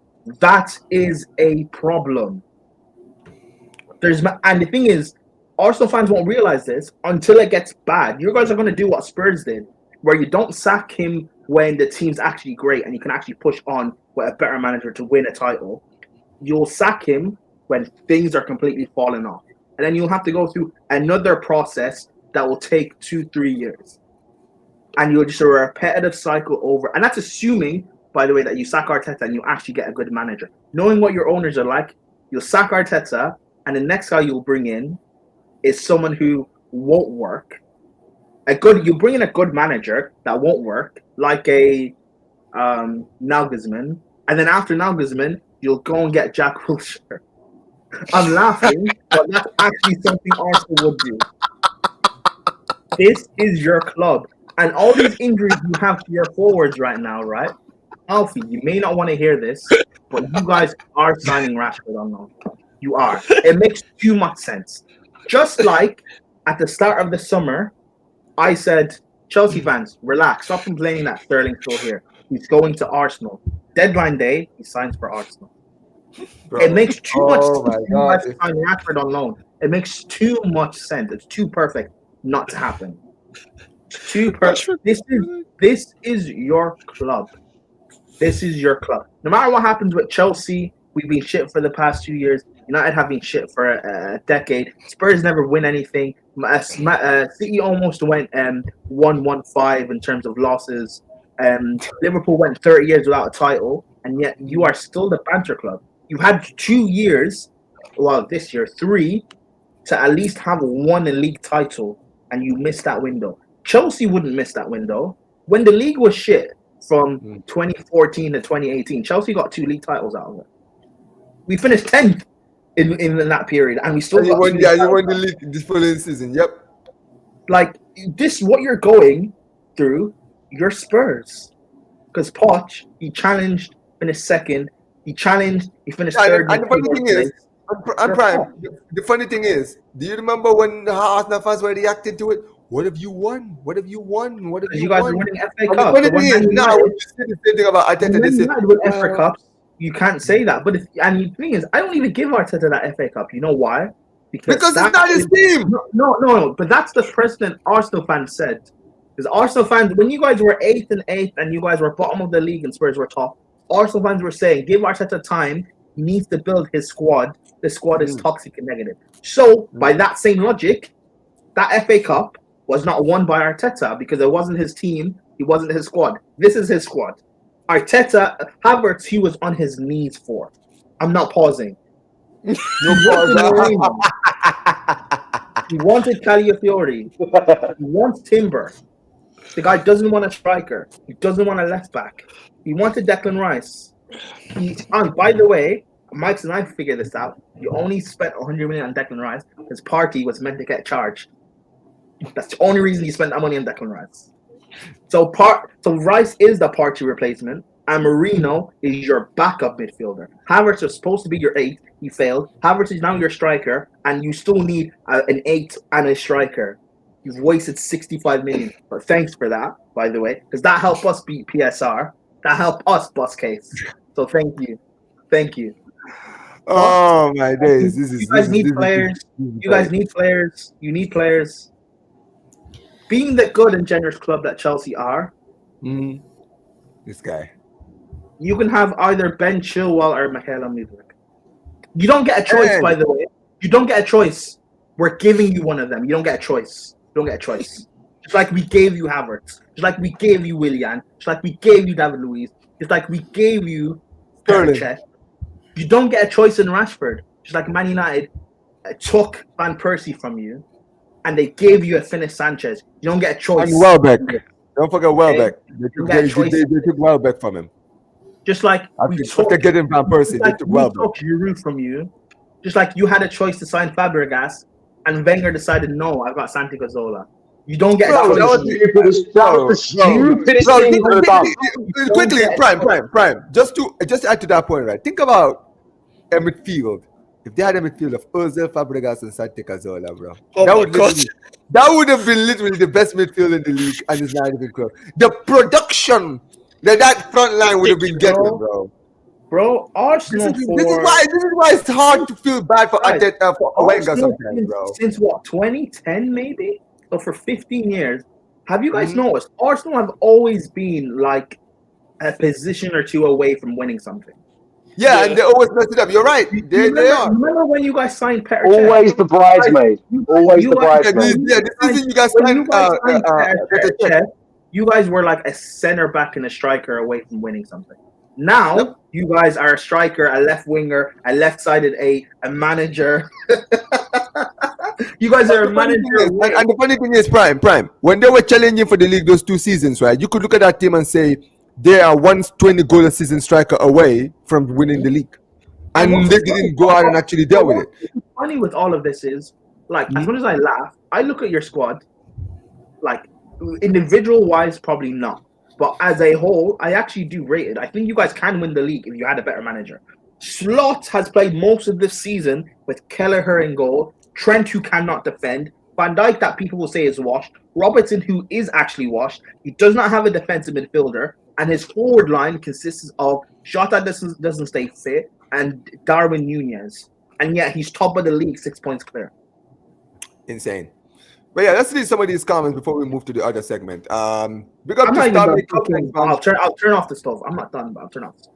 That is a problem. And the thing is, Arsenal fans won't realize this until it gets bad. You guys are going to do what Spurs did, where you don't sack him when the team's actually great and you can actually push on with a better manager to win a title. You'll sack him when things are completely falling off. And then you'll have to go through another process that will take 2-3 years. And you'll just a repetitive cycle over. And that's assuming, by the way, that you sack Arteta and you actually get a good manager. Knowing what your owners are like, you'll sack Arteta, and the next guy you'll bring in is someone who won't work. You bring in a good manager that won't work, like a Nagelsmann, and then after Nagelsmann, you'll go and get Jack Wilshere. I'm laughing, but that's actually something Arsenal would do. This is your club. And all these injuries you have to your forwards right now, right? Alfie, you may not want to hear this, but you guys are signing Rashford on loan. You are. It makes too much sense. Just like at the start of the summer, I said, Chelsea fans, relax. Stop complaining that Sterling's still here. He's going to Arsenal. Deadline day, he signs for Arsenal. Bro. It makes too much sense to sign Rashford on loan. It makes too much sense. It's too perfect not to happen. Too perfect. This is your club. This is your club. No matter what happens with Chelsea, we've been shit for the past 2 years. United have been shit for a decade. Spurs never win anything. City almost went 1-1-5 in terms of losses. Liverpool went 30 years without a title, and yet you are still the banter club. You had 2 years, well, this year, 3, to at least have won a league title, and you missed that window. Chelsea wouldn't miss that window. When the league was shit from 2014 to 2018, Chelsea got 2 league titles out of it. We finished 10th in that period, and we still got won the league this following season. Yep. Like this, what you're going through, you're Spurs. Because Poch, he challenged, finished second. He challenged, he finished third. And the funny thing is, the funny thing is, do you remember when the Arsenal fans were reacting to it? What have you won? What have you won? What have you guys won? Are winning FA Cup. The funny thing is, now when you say the same thing about Arteta, they say, with FA Cups, you can't say that. But the thing is, I don't even give Arteta that FA Cup. You know why? Because it's not his team. No. But that's the precedent Arsenal fans said. Because Arsenal fans, when you guys were 8th and you guys were bottom of the league and Spurs were top, Arsenal fans were saying, give Arteta time. He needs to build his squad. The squad is toxic and negative. So, by that same logic, that FA Cup was not won by Arteta because it wasn't his team. It wasn't his squad. This is his squad. Arteta, Havertz, he was on his knees for. I'm not pausing. He wanted Calafiori. He wants Timber. The guy doesn't want a striker. He doesn't want a left back. He wanted Declan Rice. And by the way, Mike's and I figured this out. You only spent 100 million on Declan Rice because Party was meant to get charged. That's the only reason you spent that money on Declan Rice. So Rice is the Party replacement, and Marino is your backup midfielder. Havertz was supposed to be your 8. He failed. Havertz is now your striker, and you still need an 8 and a striker. You've wasted 65 million. But thanks for that, by the way, because that helped us beat PSR. That helped us bust case. So thank you. Thank you. Oh my days! You guys need players. You guys need players. You need players. Being the good and generous club that Chelsea are, this guy. You can have either Ben Chilwell or Michael Mudryk. You don't get a choice, by the way. You don't get a choice. We're giving you one of them. You don't get a choice. You don't get a choice. Just like we gave you Havertz. Just like we gave you Willian. Just like we gave you David Luiz. Just like we gave you Sterling. You don't get a choice in Rashford. Just like Man United took Van Persie from you, and they gave you a finished Sanchez. You don't get a choice. And Welbeck. Don't forget Welbeck. They took Welbeck from him. Just like after getting Van Persie, they took Welbeck. We took Giroud from you. Just like you had a choice to sign Fabregas, and Wenger decided, no, I've got Santi Cazorla. You don't get a choice. Quickly, Prime. Just to add to that point, right? Think about a midfield. If they had a midfield of Ozil, Fabregas, and Santi Cazorla, bro, that would have been literally the best midfield in the league, and it's not even close. The production that front line would have been getting, bro. Bro, Arsenal. This is why it's hard to feel bad for Arteta, for Wenger sometimes, bro. Since what, 2010 maybe? So for 15 years, have you guys noticed Arsenal have always been like a position or two away from winning something? Yeah, and they always mess it up. You're right. They are. Remember when you guys signed Petr? Always the bridesmaid. Always the bridesmaid. Yeah, this season you guys signed Petr. You guys were like a center back and a striker away from winning something. Now you guys are a striker, a left winger, a left-sided 8, a manager. You guys are a manager. And the funny thing is, Prime, when they were challenging for the league those 2 seasons, right? You could look at that team and say they are 120 goal a season striker away from winning the league, and they didn't go out and actually deal with it. What's funny with all of this is, like, as much as I laugh, I look at your squad, like individual-wise, probably not. But as a whole, I actually do rate it. I think you guys can win the league if you had a better manager. Slot has played most of this season with Kelleher in goal, Trent, who cannot defend, Van Dijk, that people will say is washed, Robertson, who is actually washed. He does not have a defensive midfielder, and his forward line consists of Jota doesn't stay fit, and Darwin Nunez. And yet he's top of the league, 6 points clear. Insane. But yeah, let's read some of these comments before we move to the other segment. I'll turn off the stove. I'm not done, but I'll turn off the stove.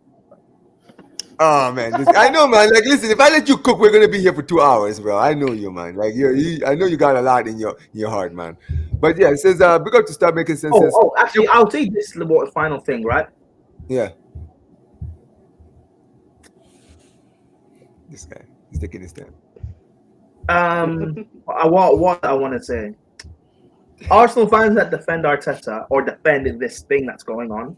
Oh man, I know, man. Like, listen, if I let you cook, we're gonna be here for 2 hours, bro. I know you, man. Like, I know you got a lot in your heart, man. But yeah, it says, "Big up to start making sense." Actually, I'll say this final thing, right? Yeah. This guy, he's taking his time. What I want to say, Arsenal fans that defend Arteta or defend this thing that's going on.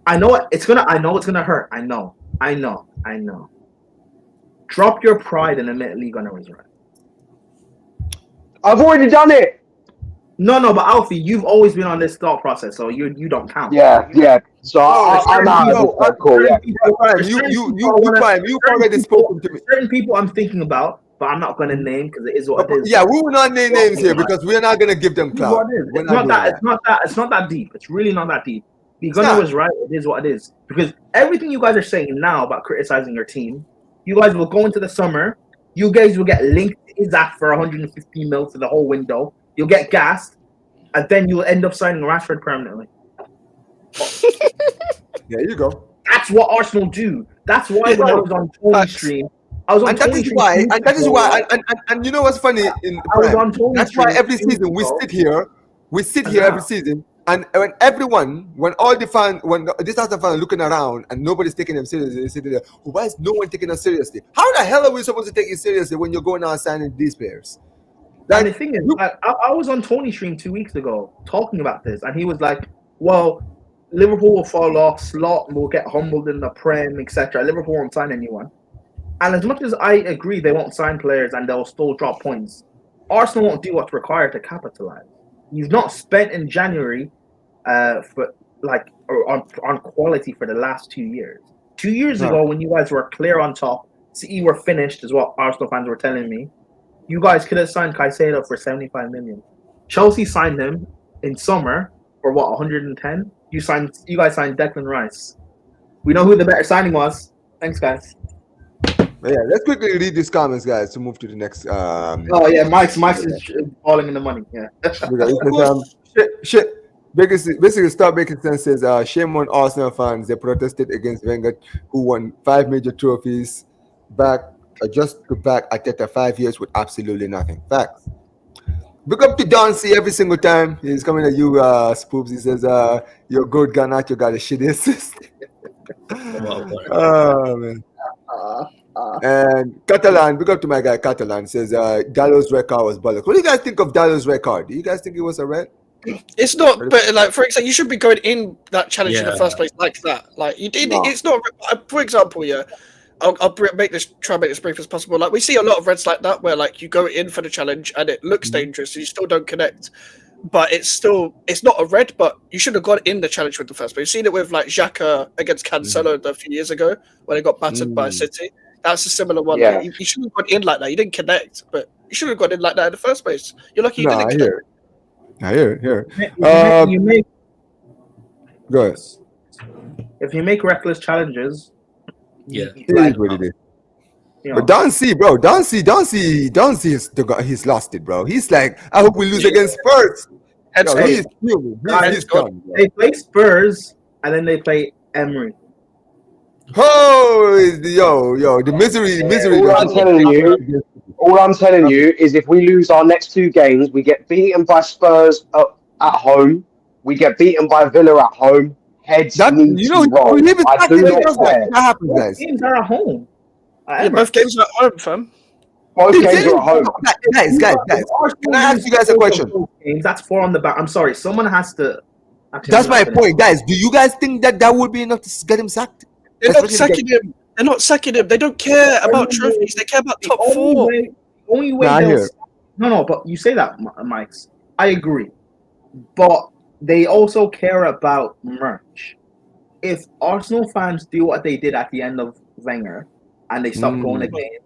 I know it's gonna hurt. I know. Drop your pride and admit Lee Gunner was right. I've already done it. No, but Alfie, you've always been on this thought process, so you don't count. Yeah. So I'm out of it. Cool. Yeah. You've already spoken to me. Certain people I'm thinking about, but I'm not going to name because it is what it is. Yeah, we will not name names here because we're not going to give them clout. It's not that deep. It's really not that deep. Lee Gunner was right. It is what it is. Because everything you guys are saying now about criticizing your team, you guys will go into the summer. You guys will get linked to Isaac for 115 mil for the whole window. You'll get gassed, and then you'll end up signing Rashford permanently. There you go. That's what Arsenal do. That's why when I was on Tony's stream, and you know what's funny? That's why every season we sit here every season And when all the fans, when this other fans are looking around and nobody's taking them seriously, they say, why is no one taking us seriously? How the hell are we supposed to take you seriously when you're going out signing these players? And the thing is, I was on Tony's stream 2 weeks ago talking about this, and he was like, well, Liverpool will fall off, Slot will get humbled in the Prem, etc. Liverpool won't sign anyone. And as much as I agree they won't sign players and they'll still drop points, Arsenal won't do what's required to capitalize. You've not spent in January on quality for the last 2 years. 2 years ago, when you guys were clear on top, CE were finished, is what Arsenal fans were telling me. You guys could have signed Caicedo for 75 million. Chelsea signed him in summer for what, 110? You guys signed Declan Rice. We know who the better signing was. Thanks, guys. Yeah, let's quickly read these comments, guys, to move to the next. Mike's is falling in the money. Yeah. Basically, Stop Making Sense says, shame on Arsenal fans. They protested against Wenger, who won 5 major trophies just to back Arteta 5 years with absolutely nothing. Facts. Look up to Don C every single time. He's coming at you, Spoops. He says, you're good, Garnacho got a shitty assist. Oh, man. And Catalan, look up to my guy Catalan, says Dallo's red card was bollocks. What do you guys think of Dallo's red card? Do you guys think it was a red? It's not, but like for example, you should be going in that challenge in the first place like that. Like you did, it's not. For example, I'll try and make this brief as possible. Like we see a lot of reds like that, where like you go in for the challenge and it looks dangerous, and you still don't connect. But it's not a red, but you should have gone in the challenge with the first place. You've seen it with like Xhaka against Cancelo a few years ago when he got battered by City. That's a similar one. Yeah. Like, you should have gone in like that. You didn't connect, but you should have gone in like that in the first place. You're lucky you didn't connect. I hear it. Go ahead. If you make reckless challenges, it is what it is. But Don C, he's lost it, bro. He's like, I hope we lose against Spurs. He's fuming. He's gone. They play Spurs and then they play Emery. Oh, the misery. All I'm telling you is if we lose our next 2 games, we get beaten by Spurs at home, we get beaten by Villa at home. Heads need to roll. I do not care. That happens, guys. Games are at home. Both games are at home, fam. Both games are at home. Guys. Can I ask you guys a question? That's 4 on the back. I'm sorry. Someone has to. That's my point, guys. Do you guys think that would be enough to get him sacked? They're not sacking him. They're not sacking him. They don't care about trophies. They care about top 4. Only way No, but you say that, Mike. I agree. But they also care about merch. If Arsenal fans do what they did at the end of Wenger and they stop going to games,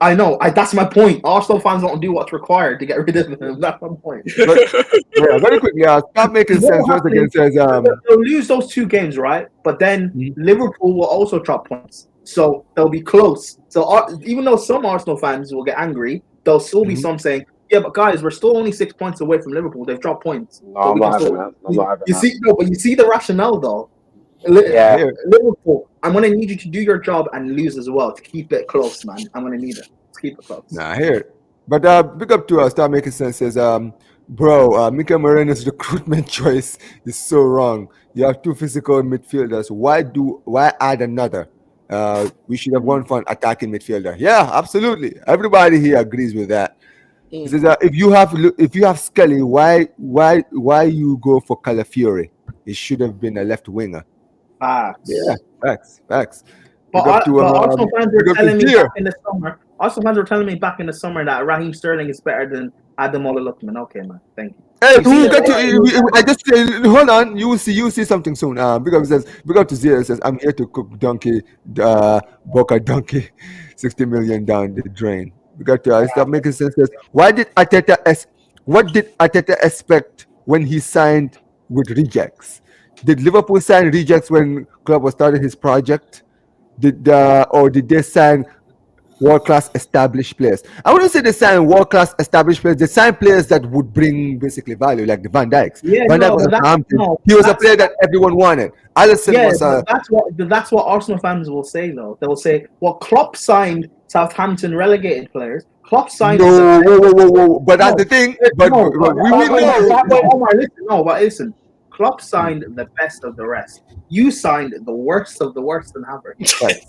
I know. That's my point. Arsenal fans don't do what's required to get rid of him. That's my point. Very quickly, Stop Making Sense once again says they'll lose those 2 games, right? But then Liverpool will also drop points, so they'll be close. So even though some Arsenal fans will get angry, there'll still be some saying, "Yeah, but guys, we're still only 6 points away from Liverpool. They've dropped points." No, I'm not having that. But you see the rationale though. Liverpool, I'm gonna need you to do your job and lose as well to keep it close, man. I'm gonna need it to keep it close. I hear it. But big up to Start Making Sense says, Mikel Moreno's recruitment choice is so wrong. You have 2 physical midfielders. Why add another? We should have gone for an attacking midfielder. Yeah, absolutely. Everybody here agrees with that. He says, if you have Scully, why you go for Calafiori? It should have been a left winger. Facts. Yeah, facts. But Arsenal fans were telling me back in the summer. Arsenal fans were telling me back in the summer that Raheem Sterling is better than Ademola Lookman. Okay, man. Thank you. Hey, hold on. You will see something soon. Big up to Zero says, I'm here to cook donkey, Boca donkey, 60 million down the drain. We got to Stop Making Sense. What did Arteta expect when he signed with rejects? Did Liverpool sign rejects when Klopp was starting his project? Did they sign world-class established players? I wouldn't say they signed world-class established players. They signed players that would bring basically value, like the Van Dijks. Van Dijk was Southampton. He was a player that everyone wanted. Alisson was that's what Arsenal fans will say though. They will say, well, Klopp signed Southampton relegated players. Klopp signed. Whoa. But that's the thing. But we know. But listen. Klopp signed the best of the rest. You signed the worst of the worst in Havertz. Right.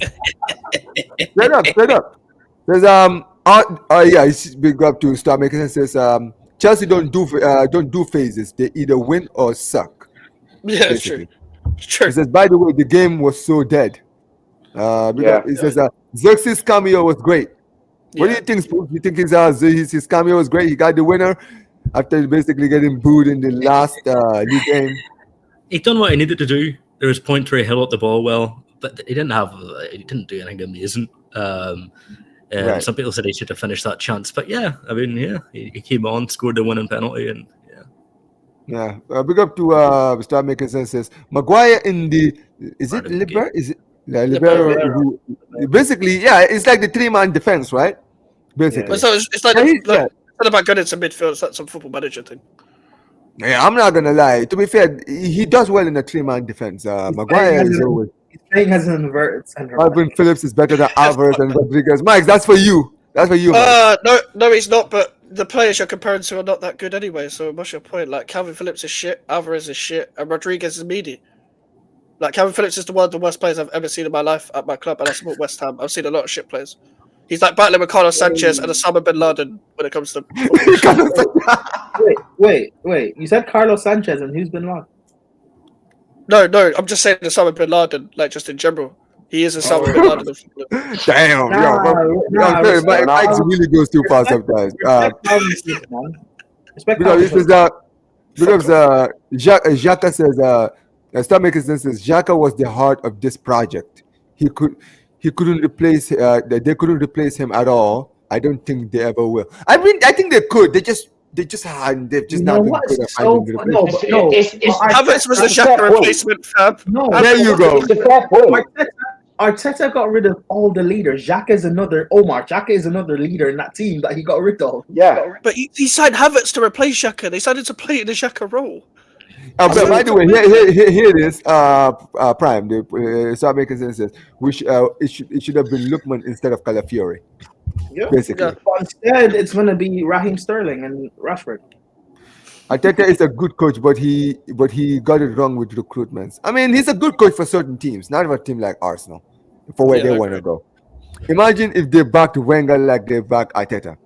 Straight up. There's big up to Star Making Sense. Says Chelsea don't do phases. They either win or suck. Yeah, it's true. Sure. He says, by the way, the game was so dead. He says Xerxes' cameo was great. What do you think, Spooks? You think his cameo was great? He got the winner after basically getting booed in the last league game. He done what he needed to do. There was points where he held up the ball well, but he didn't do anything amazing. Some people said he should have finished that chance, but he came on, scored the winning penalty, and big up to Star Making Sense. Says Maguire in the libero? Is it libero? Basically, it's like the 3-man defense, right? Basically, so it's like it's not about getting some midfield. It's like some football manager thing. Yeah, I'm not gonna lie. To be fair, he does well in a 3-man defense. Maguire is always. He's playing as an inverted center. Calvin Phillips is better than Havertz and Rodriguez. Mike, that's for you. That's for you. No, he's not. But the players you're comparing to are not that good anyway. So what's your point? Like Calvin Phillips is shit, Alvarez is shit, and Rodriguez is meaty. Like Calvin Phillips is one of the worst players I've ever seen in my life at my club, and I support West Ham. I've seen a lot of shit players. He's like battling with Carlos Sanchez and Osama bin Laden when it comes to Wait. You said Carlos Sanchez and who's bin Laden? No. I'm just saying Osama bin Laden, like just in general. He is Osama bin Laden of football. Damn, Mike really goes too far sometimes. Because Xhaka says, Star Making Sense says, Xhaka was the heart of this project. He couldn't replace. They couldn't replace him at all. I don't think they ever will. I mean, I think they could. They've just not been good at finding Havertz was the Xhaka replacement, fam. No, there you go. Arteta got rid of all the leaders. Xhaka is another leader in that team that he got rid of. Yeah, but he signed Havertz to replace Xhaka. They decided to play in the Xhaka role. But by the way, here it is. Prime. Start Making Sense. It should have been Lookman instead of Calafiori. Yeah, basically. Yeah. But instead, it's going to be Raheem Sterling and Rashford. Arteta is a good coach, but he got it wrong with recruitments. I mean, he's a good coach for certain teams, not for a team like Arsenal, for where they want to go. Imagine if they backed Wenger like they backed Arteta.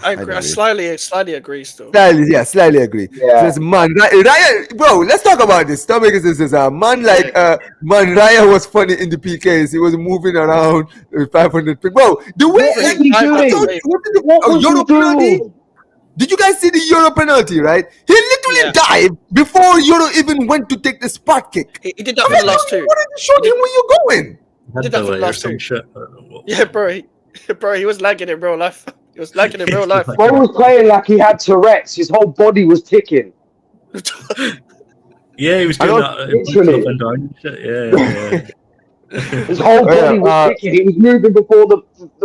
I agree. I slightly agree still. Slightly agree. Yeah. Says, man, Raya, bro, let's talk about this. Stop making this. Raya was funny in the PKs. He was moving around with 500 picks. Bro, the way Euro penalty. Did you guys see the Euro penalty, right? He literally dived before Euro even went to take the spot kick. He did that for the last two. What did you show him where you're going? He did that for the last two. Yeah, bro, he was lagging in real life. He was lagging in real life. Bro was playing like he had Tourette's. His whole body was ticking. Yeah, he was doing that. Up and down. Yeah. His whole body was ticking. He was moving before the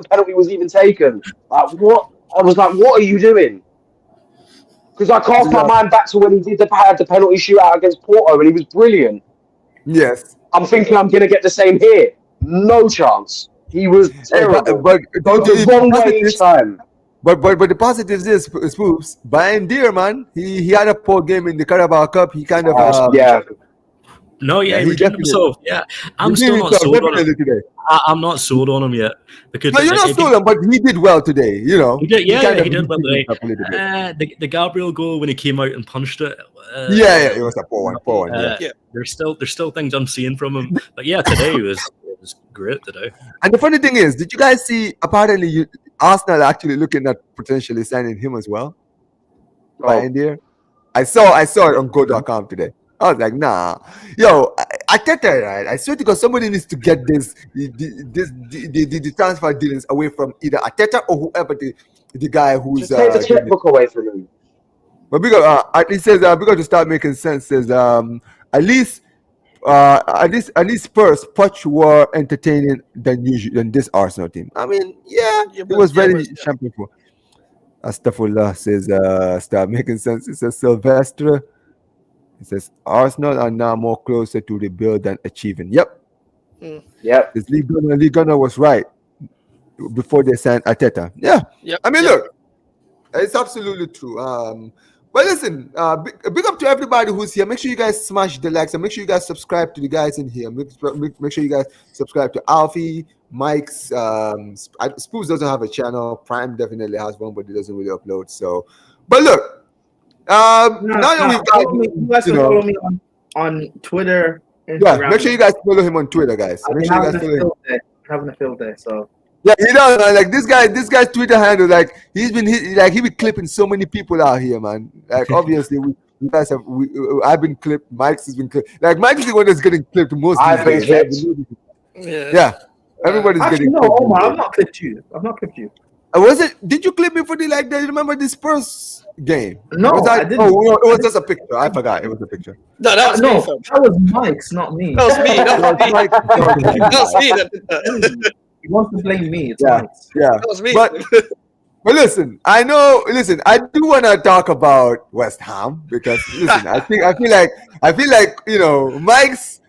penalty was even taken. Like, what? I was like, what are you doing? Because I cast my mind back to when he did the penalty shootout against Porto, and he was brilliant. Yes. I'm thinking I'm going to get the same here. No chance. He was terrible. But the wrong way each time. But the positives is Spoops. Brian Deere, man, he had a poor game in the Carabao Cup. He kind of he redeemed himself. Yeah, I'm still not sold on him today. I'm not sold on him yet because you're not sold on him, but he did well today. You know, he did well today. The Gabriel goal when he came out and punched it. It was a poor one. There's still things I'm seeing from him, but today was great today. And the funny thing is, did you guys see? Apparently, Arsenal actually looking at potentially signing him as well. Brian Deere. I saw it on Go.com today. I was like, nah. Yo, Arteta, right? I swear to God, somebody needs to get the transfer dealings away from either Arteta or whoever the guy who's... Just take the checkbook away from him. But it says, because to start making sense, says, at least Spurs, Poch were entertaining than this Arsenal team. I mean, it was very championful. Astagfirullah says, start making sense. It says, Sylvester. It says, Arsenal are now more closer to rebuild than achieving. Yep. Yep. This Lee Gunner was right before they signed Arteta. Yeah. Yep. I mean, look, it's absolutely true. But listen, big up to everybody who's here. Make sure you guys smash the likes and make sure you guys subscribe to the guys in here. Make sure you guys subscribe to Alfie, Mike's. Spoos doesn't have a channel. Prime definitely has one, but he doesn't really upload. So, but look, now that we've got you guys can follow me on Twitter. Instagram. Yeah, make sure you guys follow him on Twitter, guys. Make sure you guys follow him. Having a field day, so. Yeah, you know, man, like this guy's Twitter handle, like he be clipping so many people out here, man. Like obviously, I've been clipped. Mike's has been clipped. Like Mike's the one that's getting clipped most. I've been clipped. Yeah, everybody's getting. No, clipped. Omar, I've not clipped you. Was it? Did you clip me for the like? Remember the Spurs game? No, I didn't. Oh, it was just a picture. I forgot. It was a picture. No, that was me. That was Mike's, not me. That was me. That was me. That did that. He wants to blame me. It's Mike's. Yeah, That was me. But listen, I do want to talk about West Ham because listen, I feel like you know, Mike's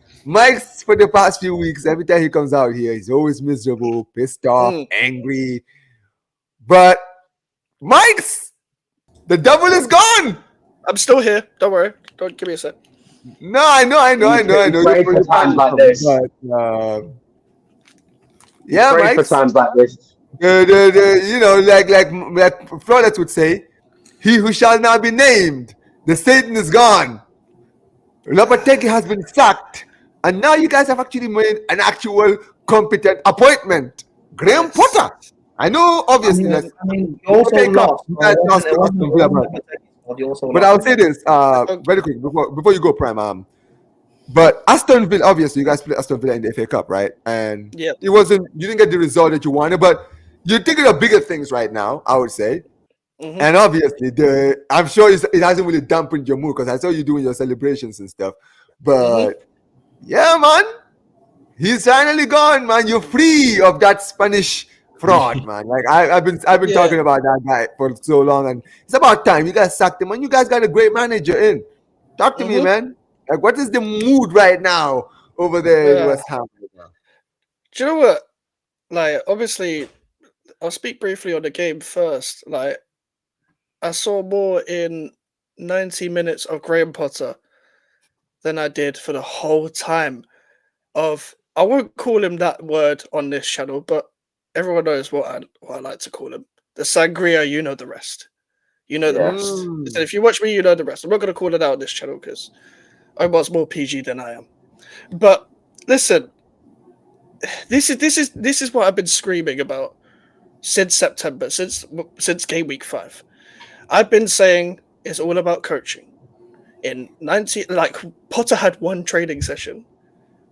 for the past few weeks, every time he comes out here, he's always miserable, pissed off, angry. But Mike's, the devil is gone. I'm still here. Don't worry. Don't give me a sec. No, I know. Pray for times like this. Yeah, Pray for times like this. You know, like Flores would say, he who shall not be named, the Satan is gone. Lopetegui has been sacked, and now you guys have actually made an actual competent appointment. Graham Potter. I know, obviously. You also lost. But I'll say this very quick before you go, Prime. But Aston Villa, obviously, you guys played Aston Villa in the FA Cup, right? And you didn't get the result that you wanted, but you're thinking of bigger things right now, I would say. Mm-hmm. And obviously, I'm sure it hasn't really dampened your mood because I saw you doing your celebrations and stuff. But yeah, man, he's finally gone, man. You're free of that Spanish fraud, man. Like I've been talking about that guy for so long, and it's about time you guys sacked him. And you guys got a great manager in. Talk to me, man. Like, what is the mood right now over there in West Ham? Do you know what? Like, obviously, I'll speak briefly on the game first. Like, I saw more in 90 minutes of Graham Potter than I did for the whole time of. I won't call him that word on this channel, but everyone knows what I like to call him. The sangria, you know the rest. You know the rest. So if you watch me, you know the rest. I'm not going to call it out on this channel because Omar's more PG than I am. But listen, this is what I've been screaming about since September, since game week 5. I've been saying it's all about coaching. In 90, like Potter had one training session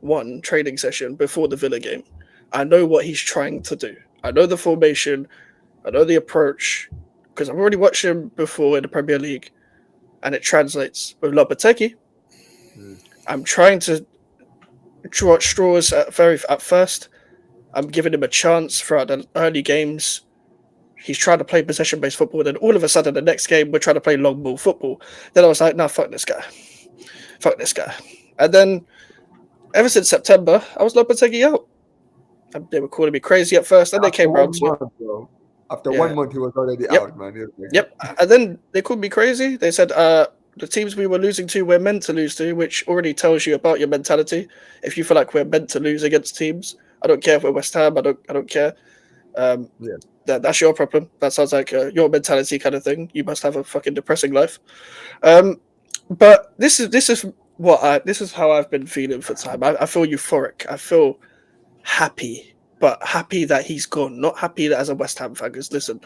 before the Villa game. I know what he's trying to do. I know the formation. I know the approach because I've already watched him before in the Premier League, and it translates with Lopetegui. I'm trying to draw at straws at first. I'm giving him a chance throughout the early games. He's trying to play possession-based football, then all of a sudden the next game we're trying to play long ball football. Then I was like, no, fuck this guy. And then ever since September, I was Lopetegui out. They were calling me crazy at first, and they came round to it. After 1 month, he was already out, man. And then they called me crazy. They said, the teams we were losing to, we're meant to lose to, which already tells you about your mentality. If you feel like we're meant to lose against teams, I don't care if we're West Ham. I don't care. That's your problem. That sounds like your mentality kind of thing. You must have a fucking depressing life. But this is how I've been feeling for time. I feel euphoric. I feel happy, but happy that he's gone. Not happy that as a West Ham fan. Because listen,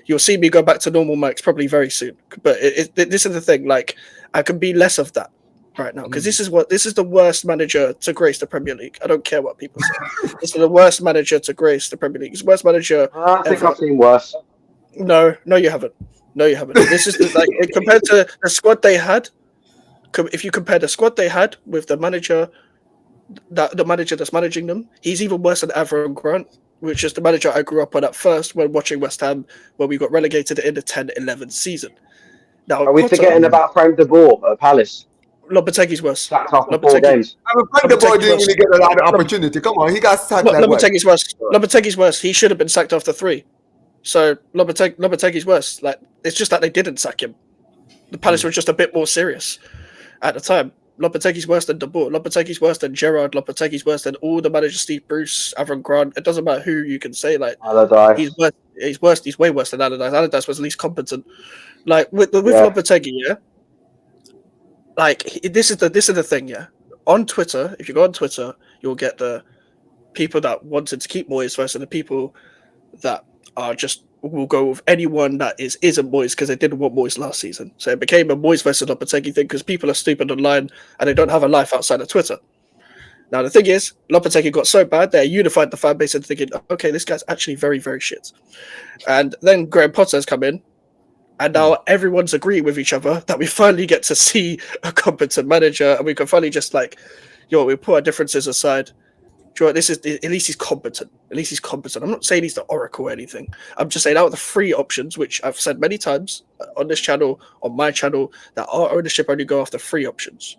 you'll see me go back to normal mics probably very soon. But this is the thing. Like, I can be less of that right now because this is the worst manager to grace the Premier League. I don't care what people say. This is the worst manager to grace the Premier League. It's the worst manager. I think I've seen worse. No, you haven't. This is like compared to the squad they had. If you compare the squad they had with the manager that's managing them, he's even worse than Avram Grant, which is the manager I grew up on at first when watching West Ham when we got relegated in the 10-11 season. Now, Are we forgetting about Frank de Boer at Palace? Lopetegui's worse. Sacked after 4 games. I mean, Van der Boy didn't really get a lot of opportunity. Come on, he got sacked like what? Lopetegui's worse. Lopetegui's worse. He should have been sacked after 3. So Lopetegui's worse. Like, it's just that they didn't sack him. The Palace were just a bit more serious at the time. Lopetegui's worse than De Boer. Lopetegui's worse than Gerrard. Lopetegui's worse than all the managers, Steve Bruce, Avram Grant. It doesn't matter who you can say. Like, he's worse. He's worse. He's way worse than Allardyce. Allardyce was at least competent. Like with Lopetegui, yeah. Like this is the thing, yeah. On Twitter, if you go on Twitter, you'll get the people that wanted to keep Moyes versus the people that are just will go with anyone that isn't Moyes because they didn't want Moyes last season. So it became a Moyes versus Lopetegui thing because people are stupid online and they don't have a life outside of Twitter. Now the thing is, Lopetegui got so bad they unified the fan base and thinking, okay, this guy's actually very, very shit. And then Graham Potter has come in, and now everyone's agreeing with each other that we finally get to see a competent manager, and we can finally just we put our differences aside. This is at least he's competent. At least he's competent. I'm not saying he's the oracle or anything. I'm just saying out of the 3 options, which I've said many times on this channel, on my channel, that our ownership only go after 3 options.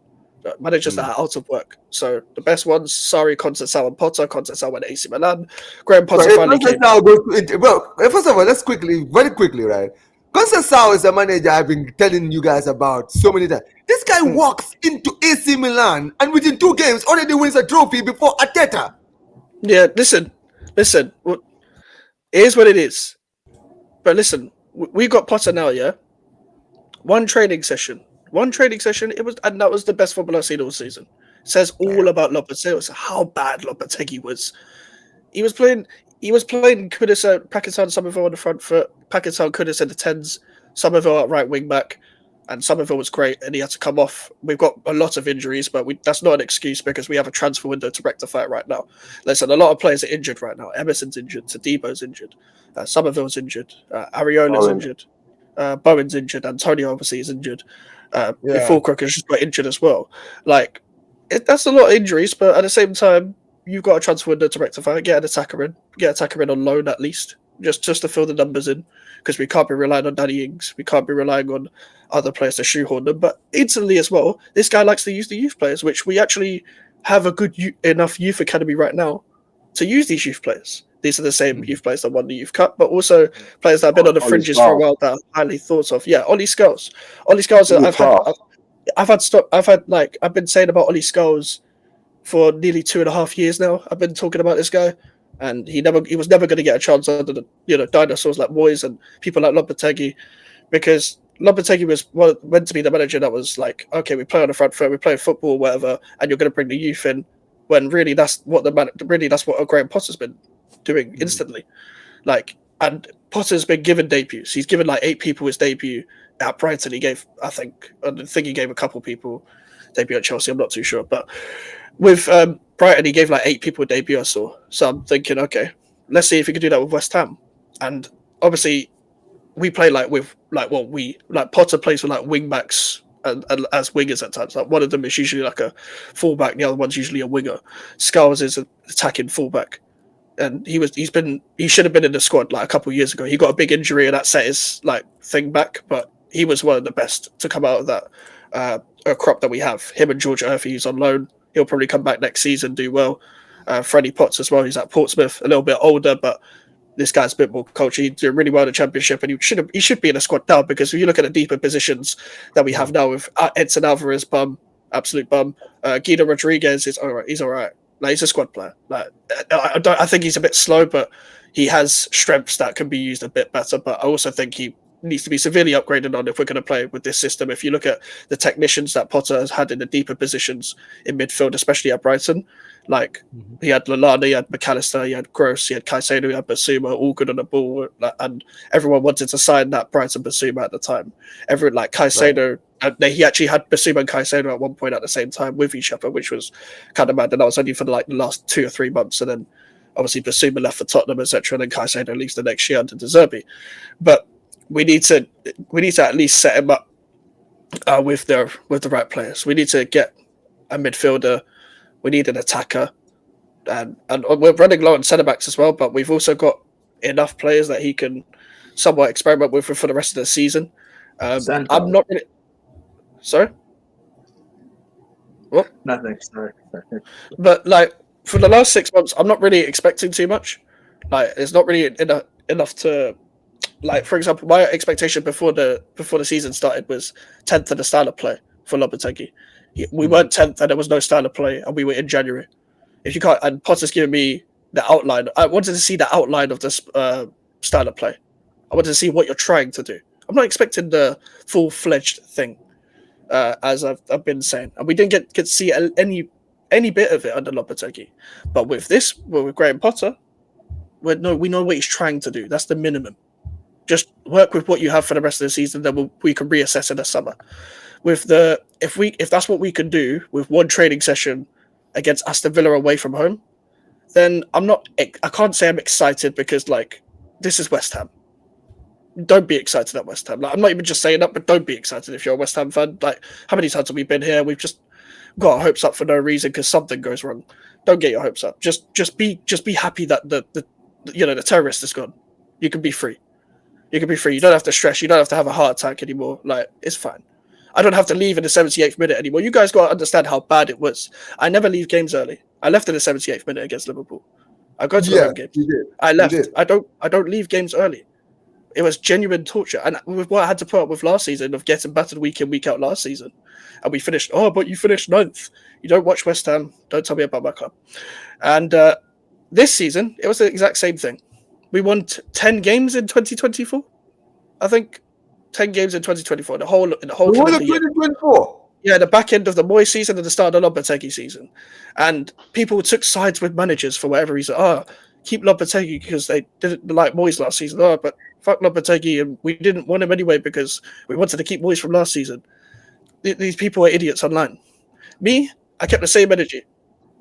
Managers that are out of work. So the best ones: Sarri, Conceição, and Potter. Conceição went AC Milan. Graham Potter finally came. Well, first of all, let's very quickly, right? Conceição is a manager I've been telling you guys about so many times. This guy walks into AC Milan and within 2 games already wins a trophy before Arteta. Yeah, listen. Well, here's what it is. But listen, we got Potter now, yeah? One training session, and that was the best football I've seen all season. It says all about Lopetegui, how bad Lopetegui was. He was playing Kudus, Pakistan, Somerville on the front foot, Pakistan, Kudus in the 10s, Somerville at right wing back, and Somerville was great, and he had to come off. We've got a lot of injuries, but that's not an excuse because we have a transfer window to rectify it right now. Listen, a lot of players are injured right now. Emerson's injured, Tadebo's injured, Somerville's injured, Areola's injured, Bowen's injured, Antonio obviously is injured. Fulcrook has just got injured as well. Like, that's a lot of injuries, but at the same time, you've got a transfer window to rectify. Get an attacker in on loan at least, just to fill the numbers in, because we can't be relying on Danny Ings. We can't be relying on other players to shoehorn them. But instantly as well, this guy likes to use the youth players, which we actually have a good enough youth academy right now to use these youth players. These are the same youth players that won the youth cup, but also players that have been on the fringes for a while that are highly thought of. Yeah, Ollie Scholes. I've been saying about Ollie Scholes for nearly 2.5 years now. I've been talking about this guy, and he was never going to get a chance under the dinosaurs like Moyes and people like Lopetegui, because Lopetegui was meant to be the manager that was like, okay, we play on the front foot, we play football, whatever, and you're going to bring the youth in. When really that's what Graham Potter's been doing instantly. Like, and Potter's been given debuts. He's given like 8 people his debut at Brighton. He gave, I think he gave a couple people debut at Chelsea. I'm not too sure, but with Brighton, he gave like 8 people a debut. I saw. So I'm thinking, okay, let's see if he can do that with West Ham. And obviously, we play Potter plays with like wing backs and as wingers at times. Like, one of them is usually like a fullback, the other one's usually a winger. Scholes is an attacking fullback, and he should have been in the squad like a couple of years ago. He got a big injury and that set his like thing back, but he was one of the best to come out of that crop that we have. Him and George Murphy, who's on loan. He'll probably come back next season, do well. Freddie Potts as well. He's at Portsmouth, a little bit older, but this guy's a bit more culture. He's doing really well in the Championship, and he should be in a squad now, because if you look at the deeper positions that we have now with Edson Alvarez, absolute bum. Guido Rodriguez is all right. He's all right. Like, he's a squad player. Like, I think he's a bit slow, but he has strengths that can be used a bit better. But I also think he needs to be severely upgraded on if we're going to play with this system. If you look at the technicians that Potter has had in the deeper positions in midfield, especially at Brighton, like he had Lallana, he had McAllister, he had Gross, he had Caicedo, he had Basuma, all good on the ball, and everyone wanted to sign that Brighton Basuma at the time. Everyone like Caicedo, he actually had Basuma and Caicedo at one point at the same time with each other, which was kind of mad. And that was only for like the last 2 or 3 months, and then obviously Basuma left for Tottenham, etc. And then Caicedo leaves the next year under De Zerbi. But we need to at least set him up with the right players. We need to get a midfielder. We need an attacker, and we're running low on centre backs as well. But we've also got enough players that he can somewhat experiment with for the rest of the season. I'm not really. Sorry. What? Nothing. Sorry. But like for the last 6 months, I'm not really expecting too much. Like it's not really enough to, like, for example, my expectation before the season started was 10th in the style of play for Lopetegui. We weren't 10th, and there was no style of play, and we were in January. If you can't, and Potter's giving me the outline. I wanted to see the outline of this style of play. I wanted to see what you're trying to do. I'm not expecting the full-fledged thing, as I've been saying, and we didn't get to see any bit of it under Lopetegui. But with this, with Graham Potter, we know what he's trying to do. That's the minimum. Just work with what you have for the rest of the season, then we can reassess in the summer. With the if that's what we can do with one training session against Aston Villa away from home, then I can't say I'm excited, because like this is West Ham. Don't be excited at West Ham. Like, I'm not even just saying that, but don't be excited if you're a West Ham fan. Like, how many times have we been here? We've just got our hopes up for no reason because something goes wrong. Don't get your hopes up. Just be happy that the terrorist is gone. You can be free. You can be free. You don't have to stress. You don't have to have a heart attack anymore. Like, it's fine. I don't have to leave in the 78th minute anymore. You guys got to understand how bad it was. I never leave games early. I left in the 78th minute against Liverpool. I go to the home games. I left. I don't leave games early. It was genuine torture. And with what I had to put up with last season of getting battered week in, week out last season, and we finished, but you finished 9th. You don't watch West Ham. Don't tell me about my club. And this season, it was the exact same thing. We won 10 games in 2024. I think 10 games in 2024. The whole 2024. Yeah, the back end of the Moyes season and the start of the Lopetegui season. And people took sides with managers for whatever reason. Keep Lopetegui because they didn't like Moyes last season. But fuck Lopetegui, and we didn't want him anyway because we wanted to keep Moyes from last season. These people are idiots online. Me, I kept the same energy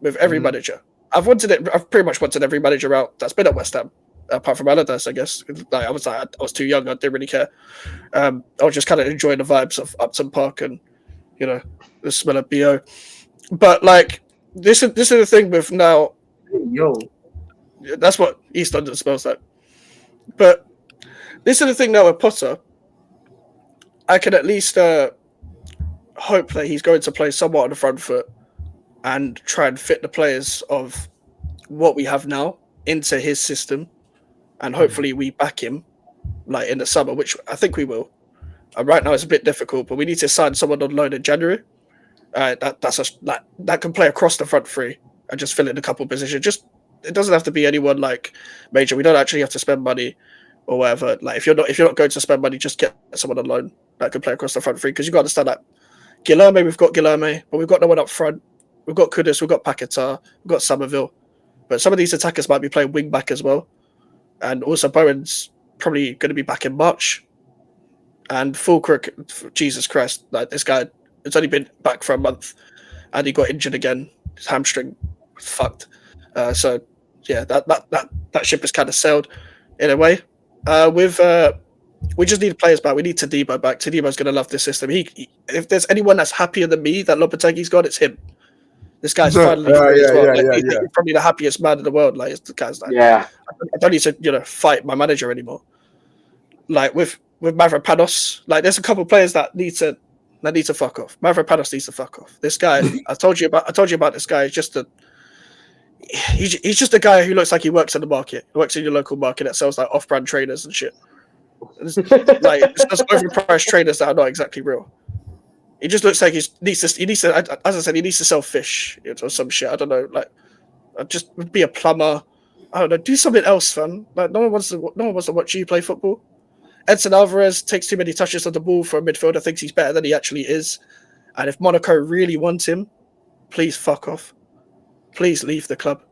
with every manager. I've pretty much wanted every manager out that's been at West Ham, apart from Allardyce, I guess. I was too young. I didn't really care. I was just kind of enjoying the vibes of Upton Park and, the smell of BO. But like this is the thing with now. Yo, that's what East London smells like. But this is the thing now with Potter. I can at least hope that he's going to play somewhat on the front foot and try and fit the players of what we have now into his system, and hopefully we back him like in the summer, which I think we will. Right now it's a bit difficult, but we need to sign someone on loan in January. That can play across the front three and just fill in a couple of positions. It doesn't have to be anyone like major. We don't actually have to spend money or whatever. Like if you're not going to spend money, just get someone on loan that can play across the front three, because you got to understand that Guilherme, we've got Guilherme, but we've got no one up front. We've got Kudus, we've got Paquetá, we've got Somerville, but some of these attackers might be playing wing back as well. And also Bowen's probably going to be back in March. And Fulkirk, Jesus Christ, like this guy, it's only been back for a month, and he got injured again. His hamstring fucked. So yeah, that ship has kind of sailed in a way. We just need players back. We need Todibo back. Todibo's going to love this system. If there's anyone that's happier than me that Lopetegui's got, it's him. This guy's finally he's probably the happiest man in the world. Like, the guy's like, I don't need to fight my manager anymore. Like with Mavropanos, like there's a couple of players that need to fuck off. Mavropanos needs to fuck off. This guy, I told you about this guy. He's just a guy who looks like he works in the market. He works in your local market that sells like off-brand trainers and shit. It's just overpriced trainers that are not exactly real. He just looks like he needs to, as I said, he needs to sell fish or some shit. I don't know, like just be a plumber. I don't know, do something else, fam. Like no one wants to watch you play football. Edson Alvarez takes too many touches on the ball for a midfielder, thinks he's better than he actually is. And if Monaco really want him, please fuck off. Please leave the club.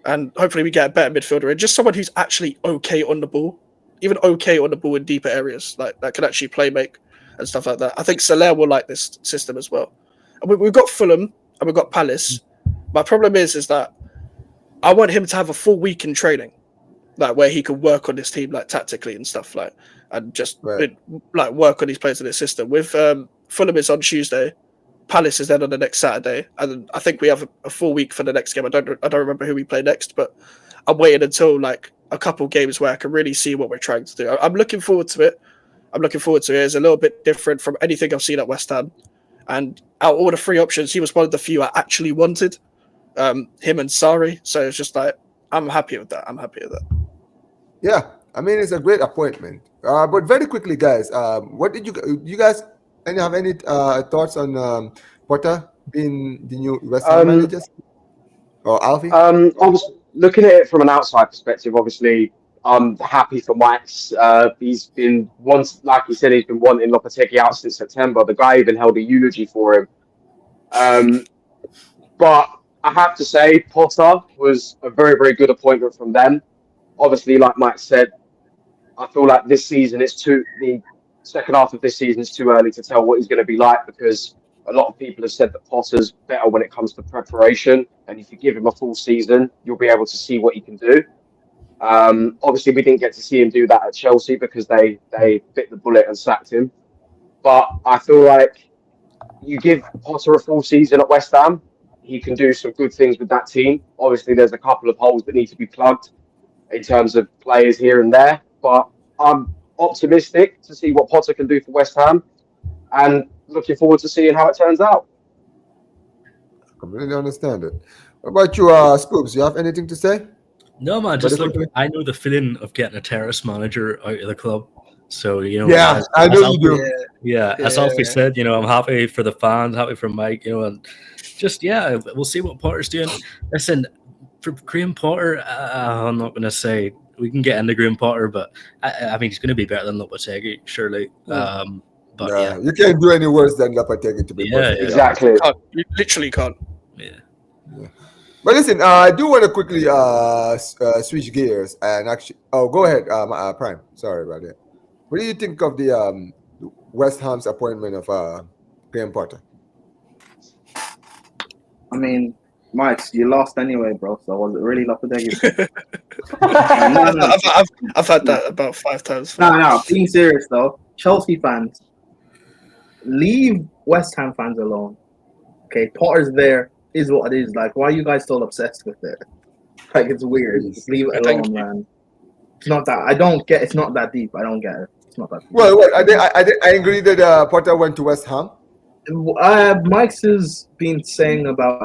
And hopefully we get a better midfielder in. Just someone who's actually okay on the ball. Even okay on the ball in deeper areas. Like that can actually play make and stuff like that. I think Soler will like this system as well. And we've got Fulham and we've got Palace. My problem is that I want him to have a full week in training. Like where he can work on this team like tactically and stuff like, and just like work on these players in this system. With Fulham is on Tuesday, Palace is then on the next Saturday, and I think we have a full week for the next game. I don't remember who we play next, but I'm waiting until like a couple games where I can really see what we're trying to do. I'm looking forward to it. It's a little bit different from anything I've seen at West Ham. and out of all the 3 options, he was one of the few I actually wanted. Him and Sarri. So it's just like I'm happy with that. Yeah, I mean it's a great appointment. But very quickly, guys, what did you guys have any thoughts on Potter being the new West Ham manager? Or Alfie? I was looking at it from an outside perspective. Obviously, I'm happy for Max. He's been like he said, he's been wanting Lopetegui out since September. The guy even held a eulogy for him. But I have to say, Potter was a very, very good appointment from them. Obviously, like Mike said, I feel like this season the second half of this season is too early to tell what he's going to be like, because a lot of people have said that Potter's better when it comes to preparation, and if you give him a full season, you'll be able to see what he can do. Obviously, we didn't get to see him do that at Chelsea because they bit the bullet and sacked him. But I feel like you give Potter a full season at West Ham, he can do some good things with that team. Obviously, there's a couple of holes that need to be plugged in terms of players here and there, but I'm optimistic to see what Potter can do for West Ham, and looking forward to seeing how it turns out. I completely understand it. What about you, Spoops? You have anything to say? No, man, just like I know the feeling of getting a terrorist manager out of the club. So, yeah, I know you do. Yeah, as Alfie said, I'm happy for the fans, happy for Mike, and just, we'll see what Potter's doing. Listen, for Graham Potter, I'm not going to say we can get into Graham Potter, but I mean, he's going to be better than Lopetegui, surely. But you can't do any worse than Lopetegui, to be perfect. Exactly. You literally can't. Yeah. But listen, I do want to quickly switch gears and actually. Oh, go ahead, Prime. Sorry about that. What do you think of the West Ham's appointment of Graham Potter? I mean, Mike, you lost anyway, bro. So was it really Lopetegui? I've had that about 5 times. No. Being serious though, Chelsea fans, leave West Ham fans alone. Okay, Potter's there is what it is. Like, why are you guys still obsessed with it? Like, it's weird. Just leave it alone, man. It's not that. I don't get. It's not that deep. I don't get it. It's not that deep. Well, I agree that Potter went to West Ham. Mike's has been saying about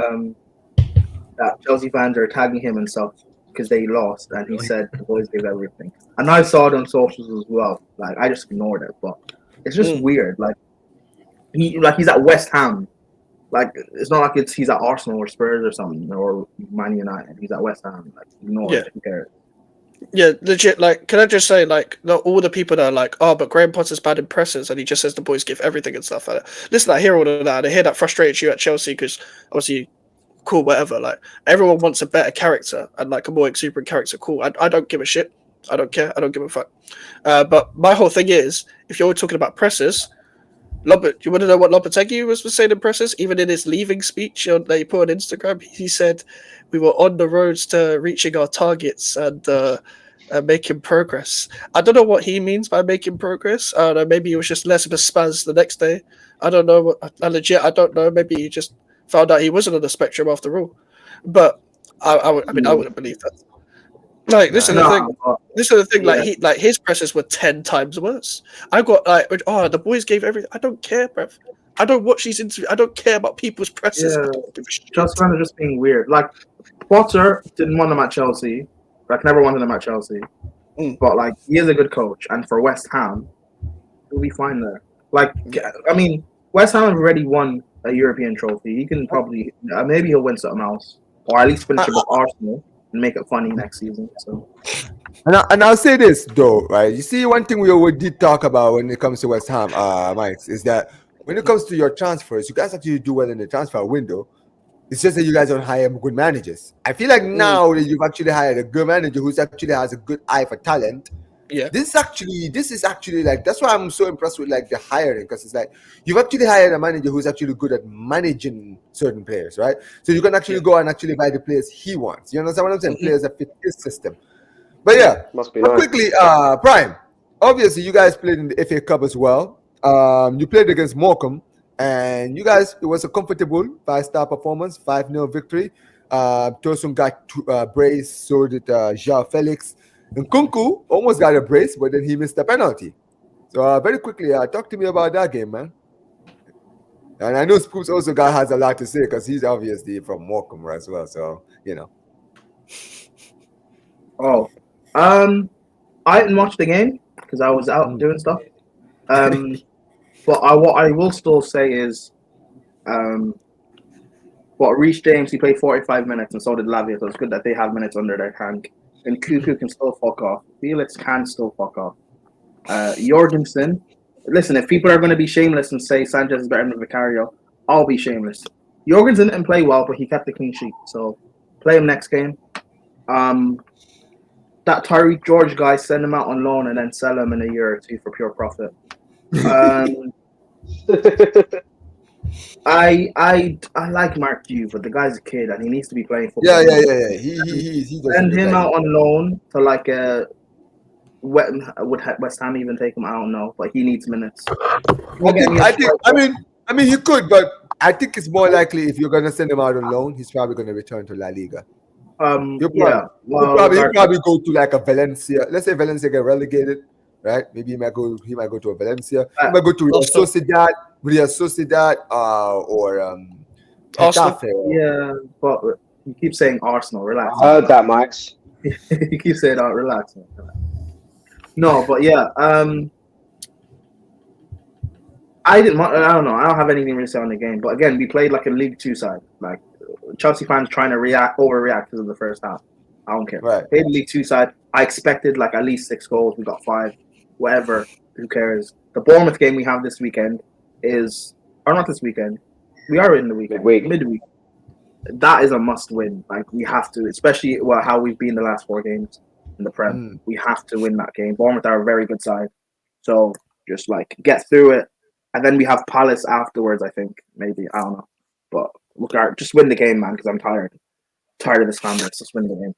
that Chelsea fans are tagging him and stuff because they lost, and he said the boys gave everything. And I saw it on socials as well. Like, I just ignored it, but it's just weird. Like he's at West Ham. Like, it's not like he's at Arsenal or Spurs or something, or Man United. He's at West Ham. Like, ignore it. Who cares? Yeah, legit. Like, can I just say, like, not all the people that are like, oh, but Graham Potter's bad in presses, and he just says the boys give everything and stuff like that. Listen, I hear all of that. I hear that frustrates you at Chelsea because obviously, cool, whatever. Like, everyone wants a better character and like a more exuberant character. Cool. I don't give a shit. I don't care. I don't give a fuck. But my whole thing is, if you're talking about presses, you want to know what Lopetegui was saying in presses? Even in his leaving speech that he put on Instagram, he said we were on the roads to reaching our targets and making progress. I don't know what he means by making progress. I don't know. Maybe it was just less of a spaz the next day. I don't know. I don't know. Maybe he just found out he wasn't on the spectrum after all. But I wouldn't believe that. Like, this is the thing. Like his presses were 10 times worse. I got the boys gave everything. I don't care, bruv. I don't watch these interviews. I don't care about people's presses. Yeah. Chelsea fans are just being weird. Like, Potter didn't want them at Chelsea. Like, never wanted them at Chelsea. But like, he is a good coach, and for West Ham, he'll be fine there. Like, I mean, West Ham have already won a European trophy. He can probably maybe he'll win something else, or at least finish above Arsenal and make it funny next season. So, and I'll say this though, right? You see, one thing we did talk about when it comes to West Ham, Mike, is that when it comes to your transfers, you guys actually do well in the transfer window. It's just that you guys don't hire good managers. I feel like now that you've actually hired a good manager who's actually has a good eye for talent. Yeah, this is actually like, that's why I'm so impressed with like the hiring, because it's like you've actually hired a manager who's actually good at managing certain players, right? So you can actually go and actually buy the players he wants. You understand what I'm saying? Players that fit his system. But yeah, must be nice. Quickly, Prime. Obviously, you guys played in the FA Cup as well. You played against Morecambe, and you guys, it was a comfortable 5-star performance, 5-0 victory. Tosun got brace, so did João Felix. And Kunku almost got a brace, but then he missed the penalty. So very quickly, talk to me about that game, man. And I know Spoops also has a lot to say because he's obviously from Morecambe as well. So, Oh, I didn't watch the game because I was out doing stuff. But what I will still say is, Reece James, he played 45 minutes, and so did Lavia. So it's good that they have minutes under their tank. And Cuckoo can still fuck off. Felix can still fuck off. Jorgensen, listen, if people are going to be shameless and say Sanchez is better than Vicario, I'll be shameless. Jorgensen didn't play well, but he kept the clean sheet. So play him next game. That Tyreek George guy, send him out on loan and then sell him in a year or two for pure profit. I like Mark Hugh, but the guy's a kid and he needs to be playing football. Yeah. He send him out on loan to like would West Ham even take him? I don't know, but he needs minutes. I mean, he could, but I think it's more likely if you're gonna send him out on loan, he's probably gonna return to La Liga. He'll probably go to like a Valencia. Let's say Valencia get relegated, right? Maybe he might go to a Valencia. He might go to Real Sociedad, or Arsenal. Yeah, but you keep saying Arsenal. Relax. I heard that, Max. You keep saying, "Oh, relax." No, but yeah. I don't know. I don't have anything really to say on the game. But again, we played like a League Two side. Like Chelsea fans trying to overreact because of the first half. I don't care. Right. Played League Two side. I expected like at least 6 goals. We got 5. Whatever. Who cares? The Bournemouth game we have this weekend or not this weekend. We are in the weekend. Midweek. That is a must win. Like we have to, especially how we've been the last 4 games in the Prem. We have to win that game. Bournemouth are a very good side. So just like get through it. And then we have Palace afterwards, I think. Maybe. I don't know. But look, just win the game, man, because I'm tired. Tired of this fan base. Just win the game.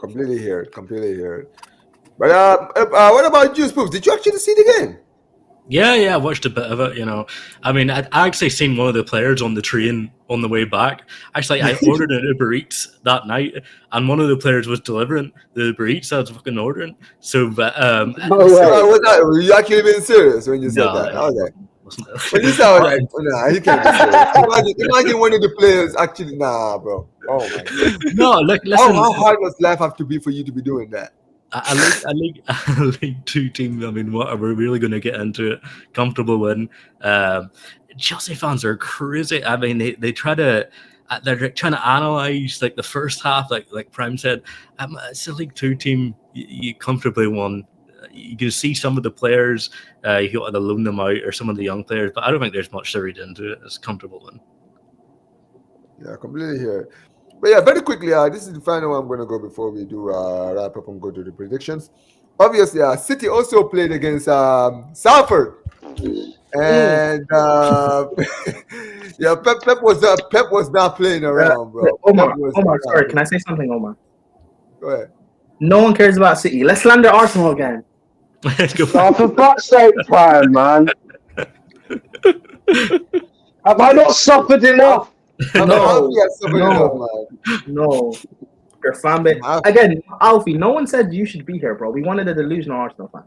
Completely hear it. But what about you, Spooks? Did you actually see the game? Yeah, I watched a bit of it, I mean, I actually seen one of the players on the train on the way back. Actually, I ordered an Uber Eats that night, and one of the players was delivering the Uber Eats I was fucking ordering. So, were you actually being serious when you said that? I was like, when you said I was like, nah, he can't be serious. Imagine one of the players actually, nah, bro. Oh my God. No, listen. How hard does life have to be for you to be doing that? I like 2 teams. I mean, what are we really going to get into it? Comfortable win. Chelsea fans are crazy. I mean, they're trying to analyze like the first half, like Prime said. It's a League 2 team. You comfortably won. You can see some of the players. You got to loan them out, or some of the young players. But I don't think there's much to read into it. It's a comfortable win. Yeah, completely here. But yeah, very quickly, this is the final one I'm going to go before we do wrap up and go to the predictions. Obviously, City also played against Salford. And yeah, Pep was not playing around, bro. Omar, sorry, can I say something, Omar? Go ahead. No one cares about City. Let's slander Arsenal again. Oh, for fuck's sake, Brian, man. Have I not suffered enough? No. Your fan base. Again, Alfie, no one said you should be here, bro. We wanted a delusional Arsenal fan.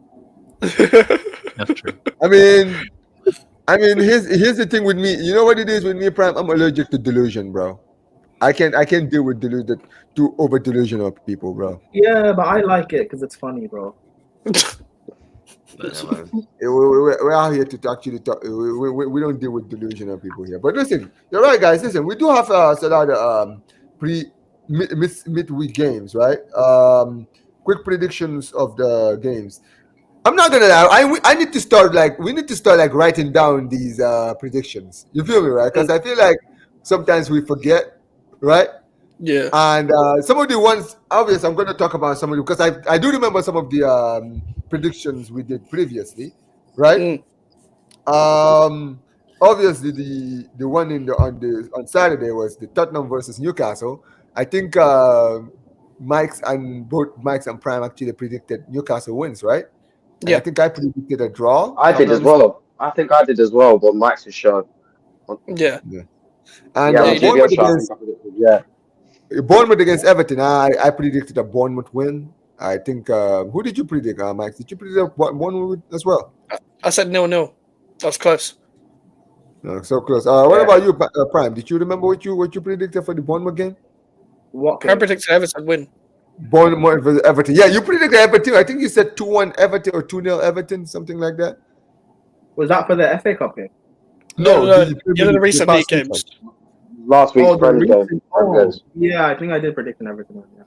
That's true. I mean, here's the thing with me. You know what it is with me, Prime? I'm allergic to delusion, bro. I can't deal with too over delusional people, bro. Yeah, but I like it because it's funny, bro. Yeah, we're out here to actually talk. We don't deal with delusional people here. But listen, you're right, guys. Listen, we do have a lot of midweek games, right? Quick predictions of the games. I'm not gonna lie. I need to start we need to start writing down these predictions. You feel me, right? Because I feel like sometimes we forget, right? Yeah. And some of the ones, obviously, I'm going to talk about some of them because I do remember some of the predictions we did previously, right? Obviously, the one on Saturday was the Tottenham versus Newcastle. I think both Mike's and Prime actually predicted Newcastle wins, right? Yeah. I think I predicted a draw. I did as well. I think I did as well, but Mike's is shown. Yeah. And yeah, Bournemouth against Everton. I predicted a Bournemouth win. I think. Who did you predict, Mike? Did you predict a Bournemouth as well? I said 0-0. That was close. No, so close. What about you, Prime? Did you remember what you predicted for the Bournemouth game? What? I predicted Everton win. Bournemouth versus Everton. Yeah, you predicted Everton. I think you said 2-1 Everton or 2-0 Everton, something like that. Was that for the FA Cup game? No. The recent league games. Last week's friendly game. Yeah, I think I did predict an Everton one. Yeah.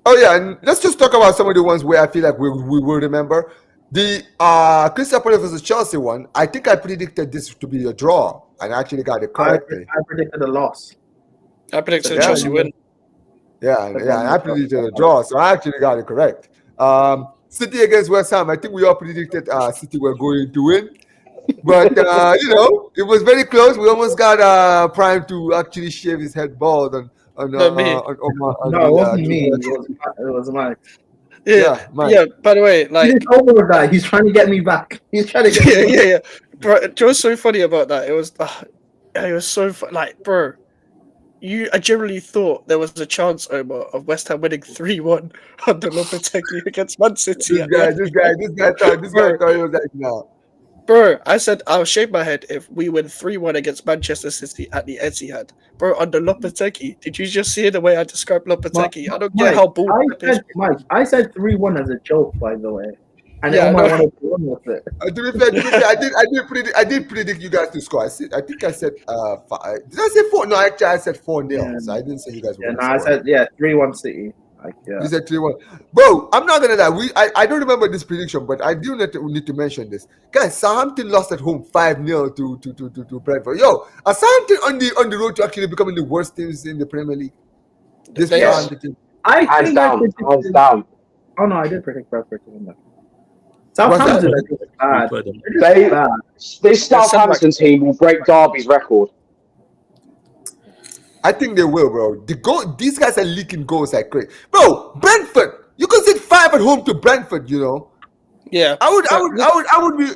Oh yeah, and let's just talk about some of the ones where I feel like we will remember. The Crystal Palace versus Chelsea one. I think I predicted this to be a draw, and I actually got it correct. I predicted a loss. I predicted Chelsea win. Yeah, I predicted a draw, so I actually got it correct. City against West Ham. I think we all predicted City were going to win, but it was very close. We almost got Prime to actually shave his head bald on me. No, it wasn't me. It was Mike. Yeah. By the way, like he's over with that. He's trying to get me back. He's trying to get me back. Yeah. Bro, it was so funny about that. It was so like, bro. I generally thought there was a chance, Omar, of West Ham winning 3-1 under Lopetegui against Man City. This guy thought he was like, no. Bro, I said I'll shave my head if we win 3-1 against Manchester City at the Etihad. Bro, under Lopetegui, did you just see the way I described Lopetegui? I don't get how bold it is. Mike, I said 3-1 as a joke, by the way. And Omar wanted to run with it. To be fair, I did predict you guys to score. I think I said 5. Did I say 4? No, actually I said 4-0. Yeah. So I didn't say you guys were. I said 3-1 City. You said 3-1. Bro, I'm not gonna lie. I don't remember this prediction, but I do need to mention this. Guys, Southampton lost at home 5-0 to Brentford. Yo, are Southampton on the road to actually becoming the worst teams in the Premier League? This hands down. Oh no, I did predict Brentford to win that. Southampton is bad. This Southampton team will break Derby's record. I think they will, bro. These guys are leaking goals like crazy. Bro, Brentford, you can sit 5 at home to Brentford, you know. Yeah. I would be.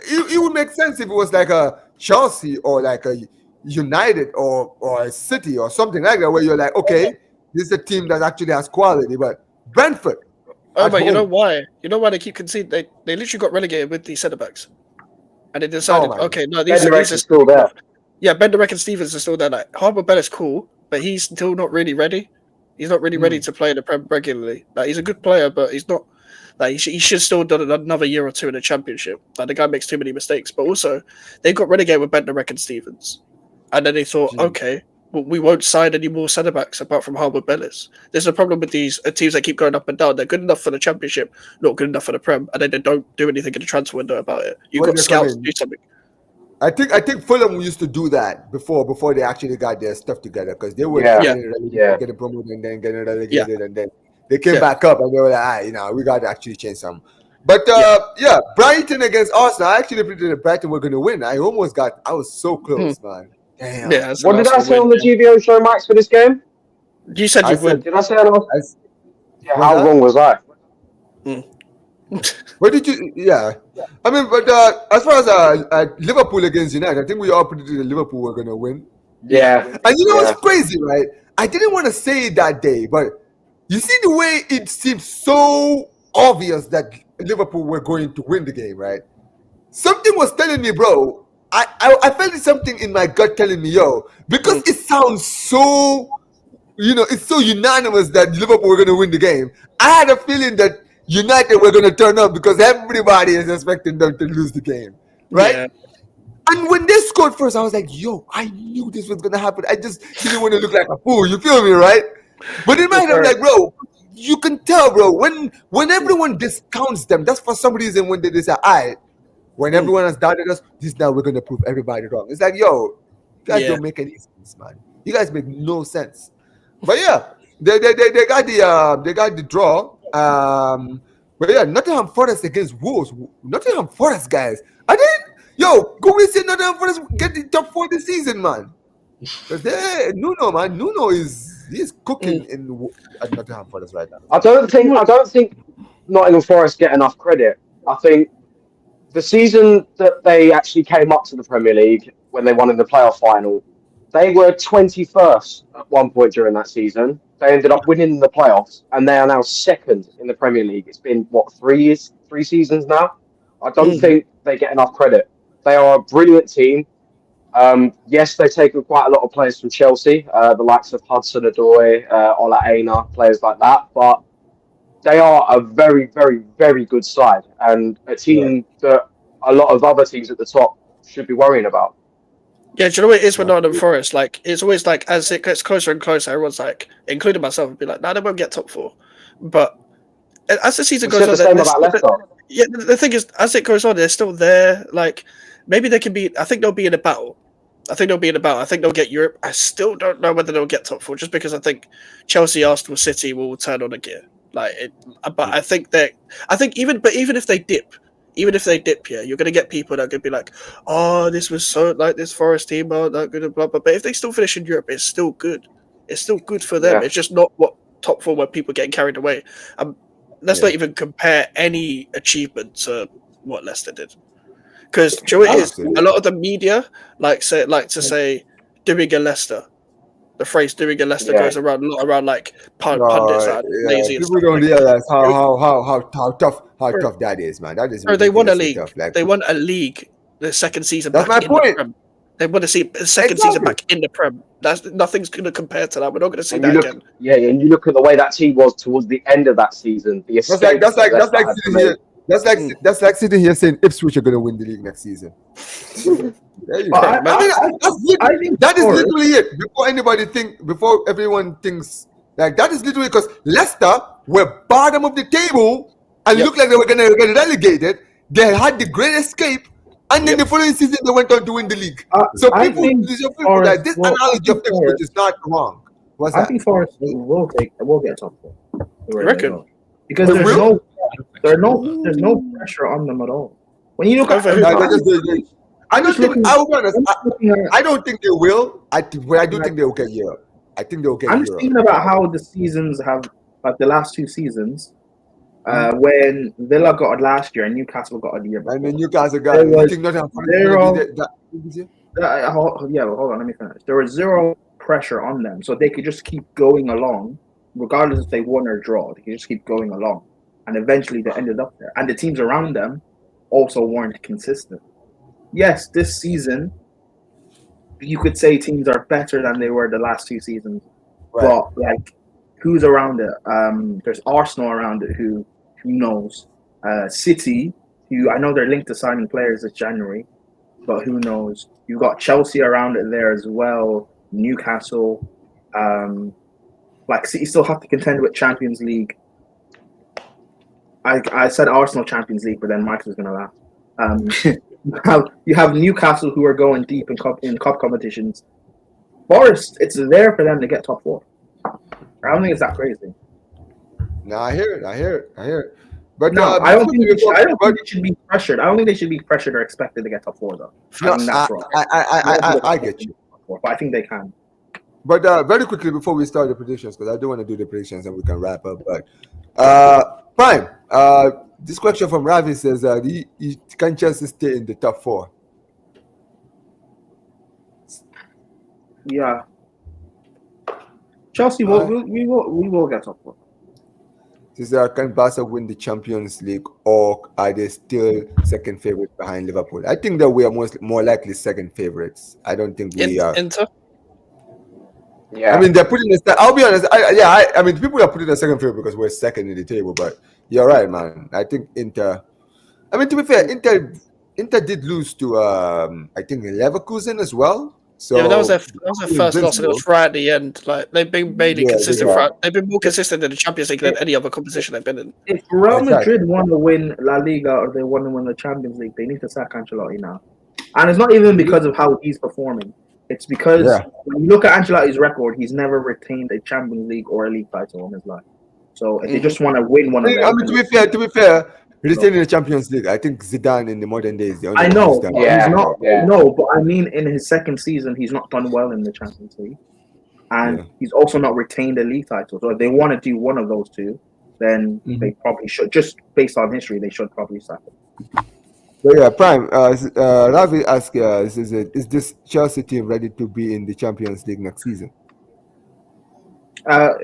It would make sense if it was like a Chelsea or like a United or a City or something like that, where you're like, okay, this is a team that actually has quality. But Brentford. But you know why? You know why they keep conceding? They literally got relegated with these centre backs, and they decided, these are still there. Yeah, Benderek and Stevens are still there. Like Harbour Bell is cool, but he's still not really ready. He's not really ready to play in the Prem regularly. Like he's a good player, but he's not. Like he should still done another year or two in the Championship. Like the guy makes too many mistakes. But also, they got relegated with Benderek and Stevens, and then they thought, okay, well, we won't sign any more centre backs apart from Harbour Bellis. There's a problem with these teams that keep going up and down. They're good enough for the Championship, not good enough for the Prem, and then they don't do anything in the transfer window about it. You've got scouts to do something. I think Fulham used to do that before they actually got their stuff together, because they were getting promoted and then getting relegated, and then they came back up and they were like, we got to actually change some. But Brighton against Arsenal. I actually predicted Brighton were going to win. I was so close, man. Damn. Yeah, what did I say on the GVO show, Max, for this game? You said you would. Did I say that? How wrong was I? What did you? Yeah, I mean, but as far as Liverpool against United, I think we all predicted that Liverpool were gonna win. Yeah, and you know what's crazy, right? I didn't want to say it that day, but you see the way it seemed so obvious that Liverpool were going to win the game, right? Something was telling me, bro. I felt something in my gut telling me, because it sounds so, it's so unanimous that Liverpool were going to win the game. I had a feeling that United were going to turn up because everybody is expecting them to lose the game, right? Yeah. And when they scored first, I was like, I knew this was going to happen. I just didn't want to look like a fool. You feel me, right? But in my head, I'm like, bro, you can tell, bro, when everyone discounts them, that's for some reason when they say, when everyone has doubted us, now we're going to prove everybody wrong. It's like, you guys don't make any sense, man. You guys make no sense. But yeah, they got the draw. But yeah, Nottingham Forest against Wolves. Nottingham Forest, guys. Go we see Nottingham Forest get the top 4 this season, man. Because Nuno he's cooking at Nottingham Forest right now. I don't think Nottingham Forest get enough credit. I think the season that they actually came up to the Premier League, when they won in the playoff final, they were 21st at one point during that season. They ended up winning the playoffs, and they are now 2nd in the Premier League. It's been, 3 seasons now? I don't think they get enough credit. They are a brilliant team. Yes, they've taken quite a lot of players from Chelsea, the likes of Hudson-Odoi, Ola Aina, players like that. But they are a very, very, very good side, and a team that a lot of other teams at the top should be worrying about. Yeah, do you know what it is with Nottingham Forest? Like, it's always like, as it gets closer and closer, everyone's like, including myself, would be like, nah, they won't get top 4. But as the season goes on, the same about Leicester. Yeah, the thing is, as it goes on, they're still there. Like, maybe they can be. I think they'll be in a battle. I think they'll get Europe. I still don't know whether they'll get top 4, just because I think Chelsea, Arsenal, City will turn on a gear. But I think even if they dip, yeah, you're gonna get people that are gonna be like, oh, this was so like this Forest team, oh, that good, blah blah. But if they still finish in Europe, it's still good. It's still good for them. Yeah. It's just not what top 4 where people getting carried away. Let's not even compare any achievement to what Leicester did. Because do you know what it is? A lot of the media like to say doing a Leicester. The phrase "doing a Leicester" goes around like pundits that are lazy. People don't realize how tough that is, man. That is. They won a league. Tough. Like, they won a league the second season. That's back my point. The Prem. They want to see the second season back in the Prem. Nothing's going to compare to that. We're not going to see that again. Yeah, and you look at the way that team was towards the end of that season. That's like sitting here saying Ipswich are going to win the league next season. I think that is literally it. Before everyone thinks like that is literally because Leicester were bottom of the table and looked like they were going to get relegated. They had the great escape, and then the following season they went on to win the league. So people like this analogy of Ipswich is not wrong. I think Forest will get top 4. You reckon? Because there's no pressure on them at all. When you look at I don't think they will. I do think they'll get Europe. I think they'll get Europe. I'm just thinking about how the seasons have, like the last 2 seasons, when Villa got it last year and Newcastle got it the year before. And then Newcastle got it. Hold on, let me finish. There was zero pressure on them, so they could just keep going along, regardless if they won or draw. They could just keep going along, and eventually they ended up there. And the teams around them also weren't consistent. Yes, this season, you could say teams are better than they were the last 2 seasons. Right. But, like, who's around it? There's Arsenal around it, who knows? City, who I know they're linked to signing players this January, but who knows? You've got Chelsea around it there as well, Newcastle. Like, City still have to contend with Champions League. I said Arsenal Champions League, but then Mike was going to laugh. You have Newcastle who are going deep in cup competitions. Forest, it's there for them to get top 4. I don't think it's that crazy. No, I hear it. But no, I don't think they should be pressured. I don't think they should be pressured or expected to get top 4 though. I get you. But I think they can. But very quickly before we start the predictions, because I do want to do the predictions and we can wrap up. But Prime, this question from Ravi says, can Chelsea stay in the top 4? Yeah. Chelsea we will get top 4. Can Barca win the Champions League, or are they still second favorite behind Liverpool? I think that we are more likely second favorites. I don't think we are. Inter? Yeah. I mean, they're putting us. I'll be honest. I mean, people are putting us second favorite because we're second in the table. But you're right, man. I think Inter. I mean, to be fair, Inter did lose to I think Leverkusen as well. So yeah, but that was their first loss, and it was right at the end. Like they've been mainly consistent. They've been more consistent in the Champions League than any other competition they've been in. If Real Madrid want to win La Liga or they want to win the Champions League, they need to sack Ancelotti now. And it's not even because of how he's performing. It's because when you look at Ancelotti's record, he's never retained a Champions League or a league title in his life. So if they just want to win one of them, I mean, to be fair, retaining the Champions League, I think Zidane in the modern days. I know, but he's not. No, but I mean, in his second season, he's not done well in the Champions League, and he's also not retained a league title. So if they want to do one of those two, then they probably should. Just based on history, they should probably sack him. But yeah, Prime. Ravi asked, is this Chelsea team ready to be in the Champions League next season?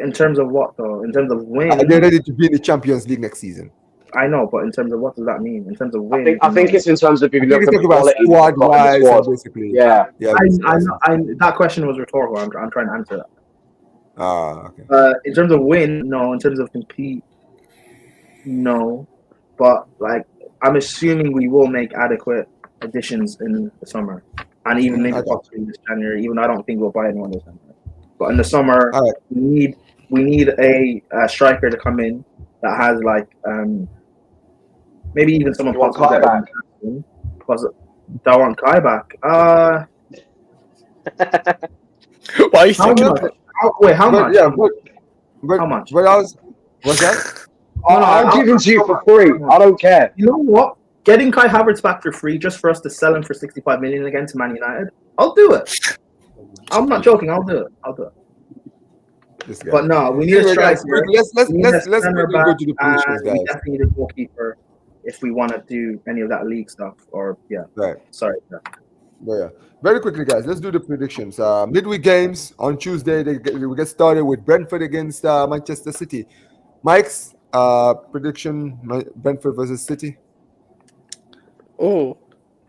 In terms of what, though? In terms of win? Are they ready to be in the Champions League next season? I know, but in terms of what does that mean? In terms of win, I think it's in terms of if you look at the talking about quality squad they've got in the wise, squad. basically. Yeah. that question was rhetorical. I'm trying to answer that. Okay. In terms of win, no. In terms of compete, no. But like, I'm assuming we will make adequate additions in the summer, and even maybe possibly this January. Even though I don't think we'll buy anyone this summer. But in the summer, we need a striker to come in that has like maybe even someone possible. Because I want Kai back. Why are you thinking about it? How much? Yeah, how much? But what's that? I'll give him to you for free. I don't care. You know what? Getting Kai Havertz back for free just for us to sell him for 65 million again to Man United, I'll do it. I'm not joking. I'll do it. But no, we need a striker. Let's quickly go to the predictions, guys. We definitely need a goalkeeper if we want to do any of that league stuff. Right. Sorry. Yeah. Very quickly, guys. Let's do the predictions. Midweek games on Tuesday. We get started with Brentford against Manchester City. Mike's prediction: Brentford versus City. Oh,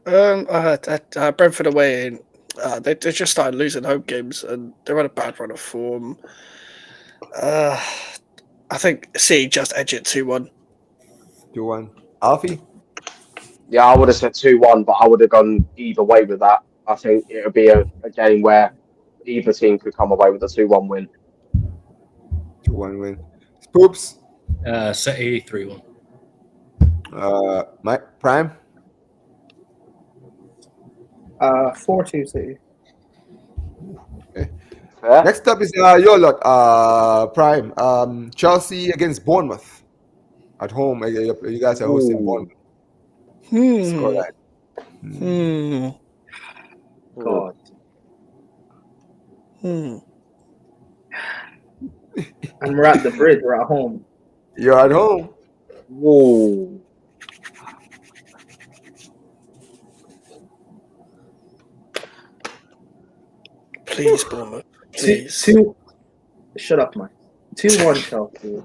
Brentford away. They just started losing home games and they're on a bad run of form. I think City just edge it 2-1. 2-1. Alfie? Yeah, I would have said 2-1, but I would have gone either way with that. I think it would be a game where either team could come away with a 2-1 win. 2-1 win. Spoops? City 3-1. Mike Prime? 4-2 City. Okay. Next up is your lot, Prime. Chelsea against Bournemouth at home. You guys are hosting Bournemouth. Score line. God. And we're at the bridge. We're at home. You're at home. Whoa. Please, Bournemouth. Please. Shut up, Mike. 2-1 Chelsea.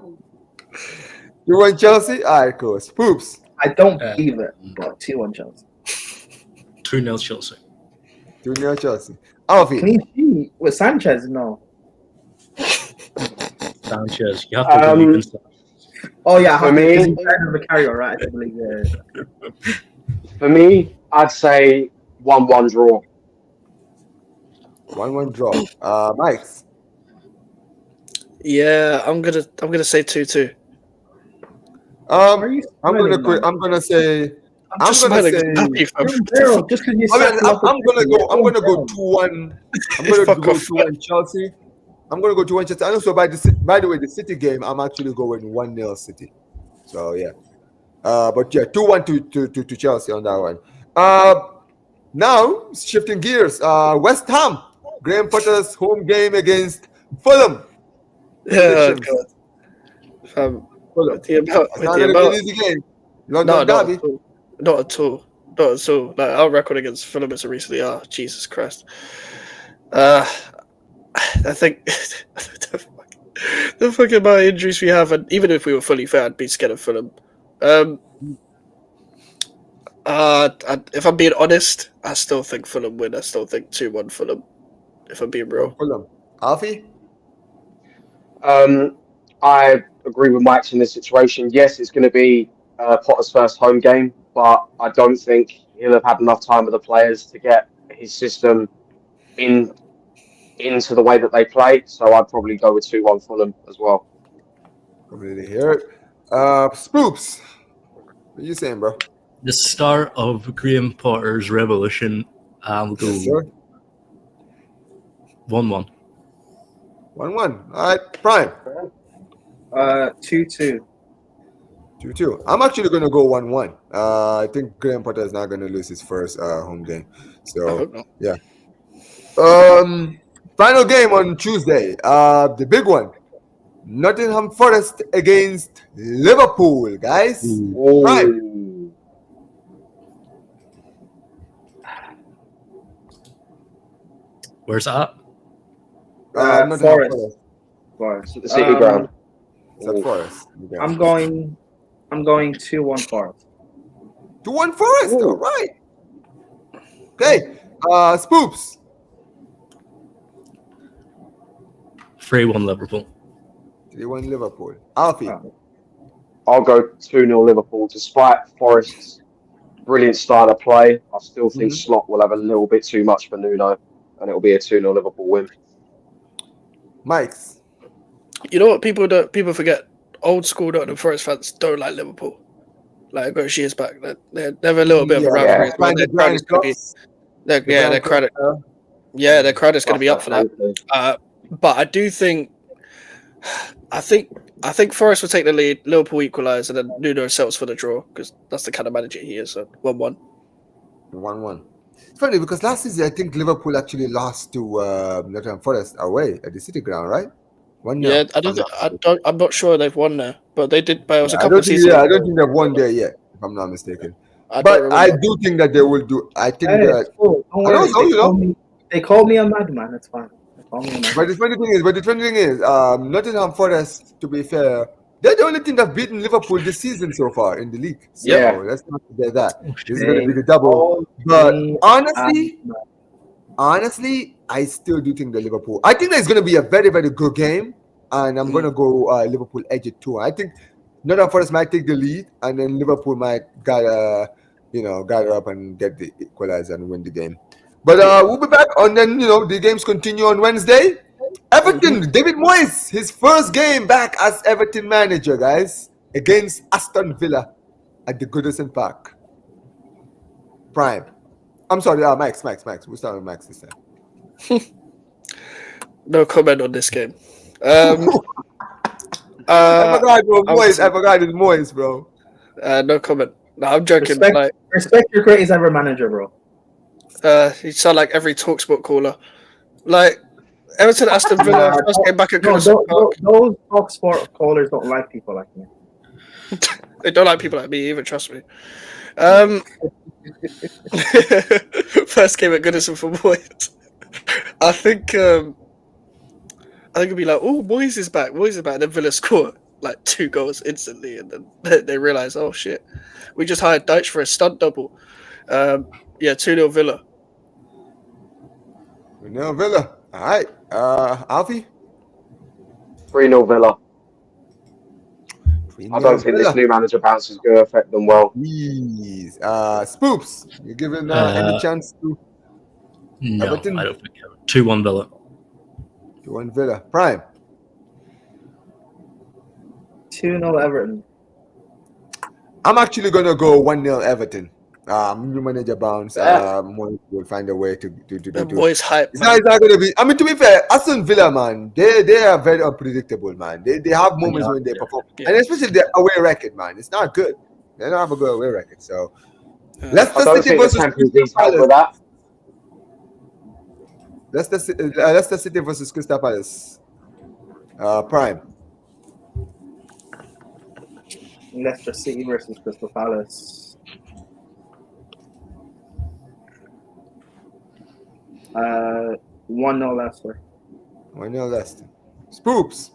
2-1 Chelsea? All right, cool. Spoops. I don't believe it, but 2-1 Chelsea. 2-0 Chelsea. 2-0 Chelsea. Alfie. Clean sheet with Sanchez? No. Sanchez. You have to believe in Sanchez. Oh, yeah. For me, he's kind of a carrier, right? I believe For me, I'd say 1-1 draw. 1-1 draw. Mike's. Yeah, I'm gonna say 2-2. I'm gonna say. I'm gonna go 2-1. I'm gonna go 2-1 Chelsea. I'm gonna go 2-1 Chelsea. And also, by the way, the City game, I'm actually going 1-0 City. So yeah. But yeah, 2-1 to Chelsea on that one. Now shifting gears. West Ham, Graham Potter's home game against Fulham. Yeah, God. With the amount, easy game. not at all. Like our record against Fulham is recently. Oh, Jesus Christ! I think the fucking amount of injuries we have, and even if we were fully fit, I'd be scared of Fulham. If I'm being honest, I still think Fulham win. I still think 2-1 Fulham. If I'm being real. Fulham. Alfie? I agree with Mike's in this situation. Yes, it's going to be Potter's first home game, but I don't think he'll have had enough time with the players to get his system into the way that they play. So I'd probably go with 2-1 Fulham as well. Completely hear it. Spoops, what are you saying, bro? The start of Graham Potter's revolution. I'll go 1-1. 1-1. All right, Prime. 2-2. 2-2. I'm actually going to go 1-1. I think Graham Potter is not going to lose his first home game. So, yeah. Final game on Tuesday. The big one. Nottingham Forest against Liverpool, guys. Prime. Where's that? Forest. The City ground. It's at Forest. I'm going I'm going 2-1 Forest. 2-1 Forest. All right. Okay. Spoops. 3-1 Liverpool. 3-1 Liverpool. Alfie. I'll go 2-0 Liverpool. Despite Forest's brilliant style of play, I still think Slot will have a little bit too much for Nuno, and it'll be a 2-0 Liverpool win. Mike's. You know what people forget? Old school Nottingham Forest fans don't like Liverpool. Like it goes years back. They have a little bit of a rivalry. Their crowd is going to be, their crowd is going to be up for that. But I do think, I think Forest will take the lead. Liverpool equalise, and then Nuno settles for the draw because that's the kind of manager he is. So 1-1. 1-1. It's funny because last season I think Liverpool actually lost to Nottingham Forest away at the City Ground, right? 1-0. Yeah, I'm not sure they've won there, but they did. But it was a couple of seasons. Yeah, I don't think they've won there yet, if I'm not mistaken. But I do think that they will do. I think that. Cool. Don't worry. They call me a madman. It's fine. But the funny thing is, Nottingham Forest, to be fair, they're the only team that's beaten Liverpool this season so far in the league. So let's not forget that. This is going to be the double. But honestly, I still do think that Liverpool. I think that it's going to be a very, very good game, and I'm going to go Liverpool edge it too. I think Nottingham Forest might take the lead, and then Liverpool might gather up and get the equalizer and win the game. But we'll be back on then, the games continue on Wednesday. Everton, David Moyes, his first game back as Everton manager, guys, against Aston Villa at the Goodison Park. Prime. I'm sorry, Max. We'll start with Max this time. No comment on this game. I forgot it's Moyes, bro. No comment. No, I'm joking. Respect your greatest ever manager, bro. You sound like every TalkSport caller. Like Everton, Aston Villa, first game back at Goodison Park. Those TalkSport callers don't like people like me. They don't like people like me either, trust me. First game at Goodison for Moyes. I think it'll be like, oh, Moyes is back. And then Villa score like 2 goals instantly, and then they realise, oh shit, we just hired Deitch for a stunt double. 2-0 Villa. 2-0 Villa. All right. Alfie? 3-0 Villa. I don't think this new manager bounce is going to affect them well. Please. Spoops, you giving any chance to No, Everton? I don't think so. 2-1 Villa. 2-1 Villa. Prime? 2-0 Everton. I'm actually going to go 1-0 Everton. New manager bounce. Moyes will find a way to do Moyes hype. It's not going to be. I mean, to be fair, Aston Villa, man, they are very unpredictable, man. They have moments when they perform, and especially their away record, man. It's not good. They don't have a good away record. So Leicester City versus Crystal Palace. Leicester City versus Crystal Palace. Prime. Leicester City versus Crystal Palace. 1-0 Leicester. 1-0 Leicester. Spoops.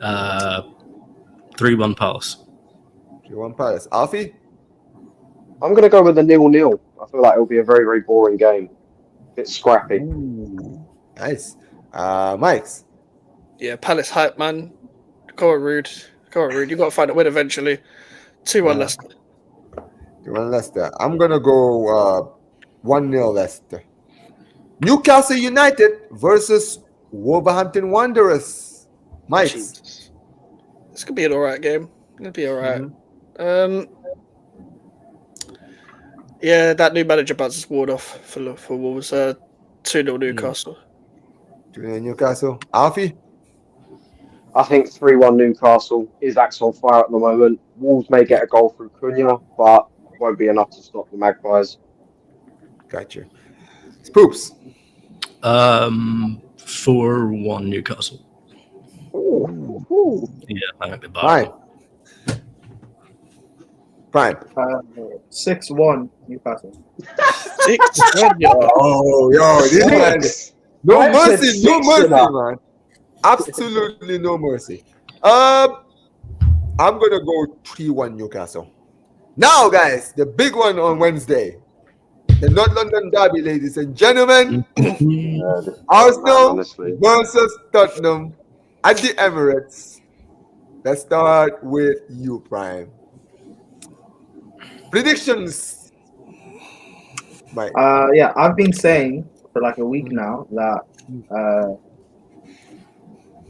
3-1 Palace. 3-1 Palace. Alfie? I'm going to go with a 0-0. I feel like it'll be a very, very boring game. A bit scrappy. Ooh, nice. Mike's? Yeah, Palace hype, man. Go on, Rude. You got to find a win eventually. 2-1 Leicester. 2-1 Leicester. I'm going to go 1-0 Leicester. Newcastle United versus Wolverhampton Wanderers. Mike. This could be an alright game. It'll be alright. Yeah, that new manager bounces ward off for Wolves. 2-0 Newcastle. 2-0 Newcastle. Alfie? I think 3-1 Newcastle. Isaac's on fire at the moment. Wolves may get a goal through Cunha, but won't be enough to stop the Magpies. Gotcha. Spoops. 4-1 Newcastle. Ooh. Yeah, I think they're bad. Prime. 6-1 Newcastle. 6-1, Oh, yo, this man. No mercy, man. Absolutely no mercy. I'm going to go 3-1 Newcastle. Now, guys, the big one on Wednesday. The North London Derby, ladies and gentlemen. Arsenal versus Tottenham at the Emirates. Let's start with you, Prime. Predictions, Mike. Yeah, I've been saying for like a week now that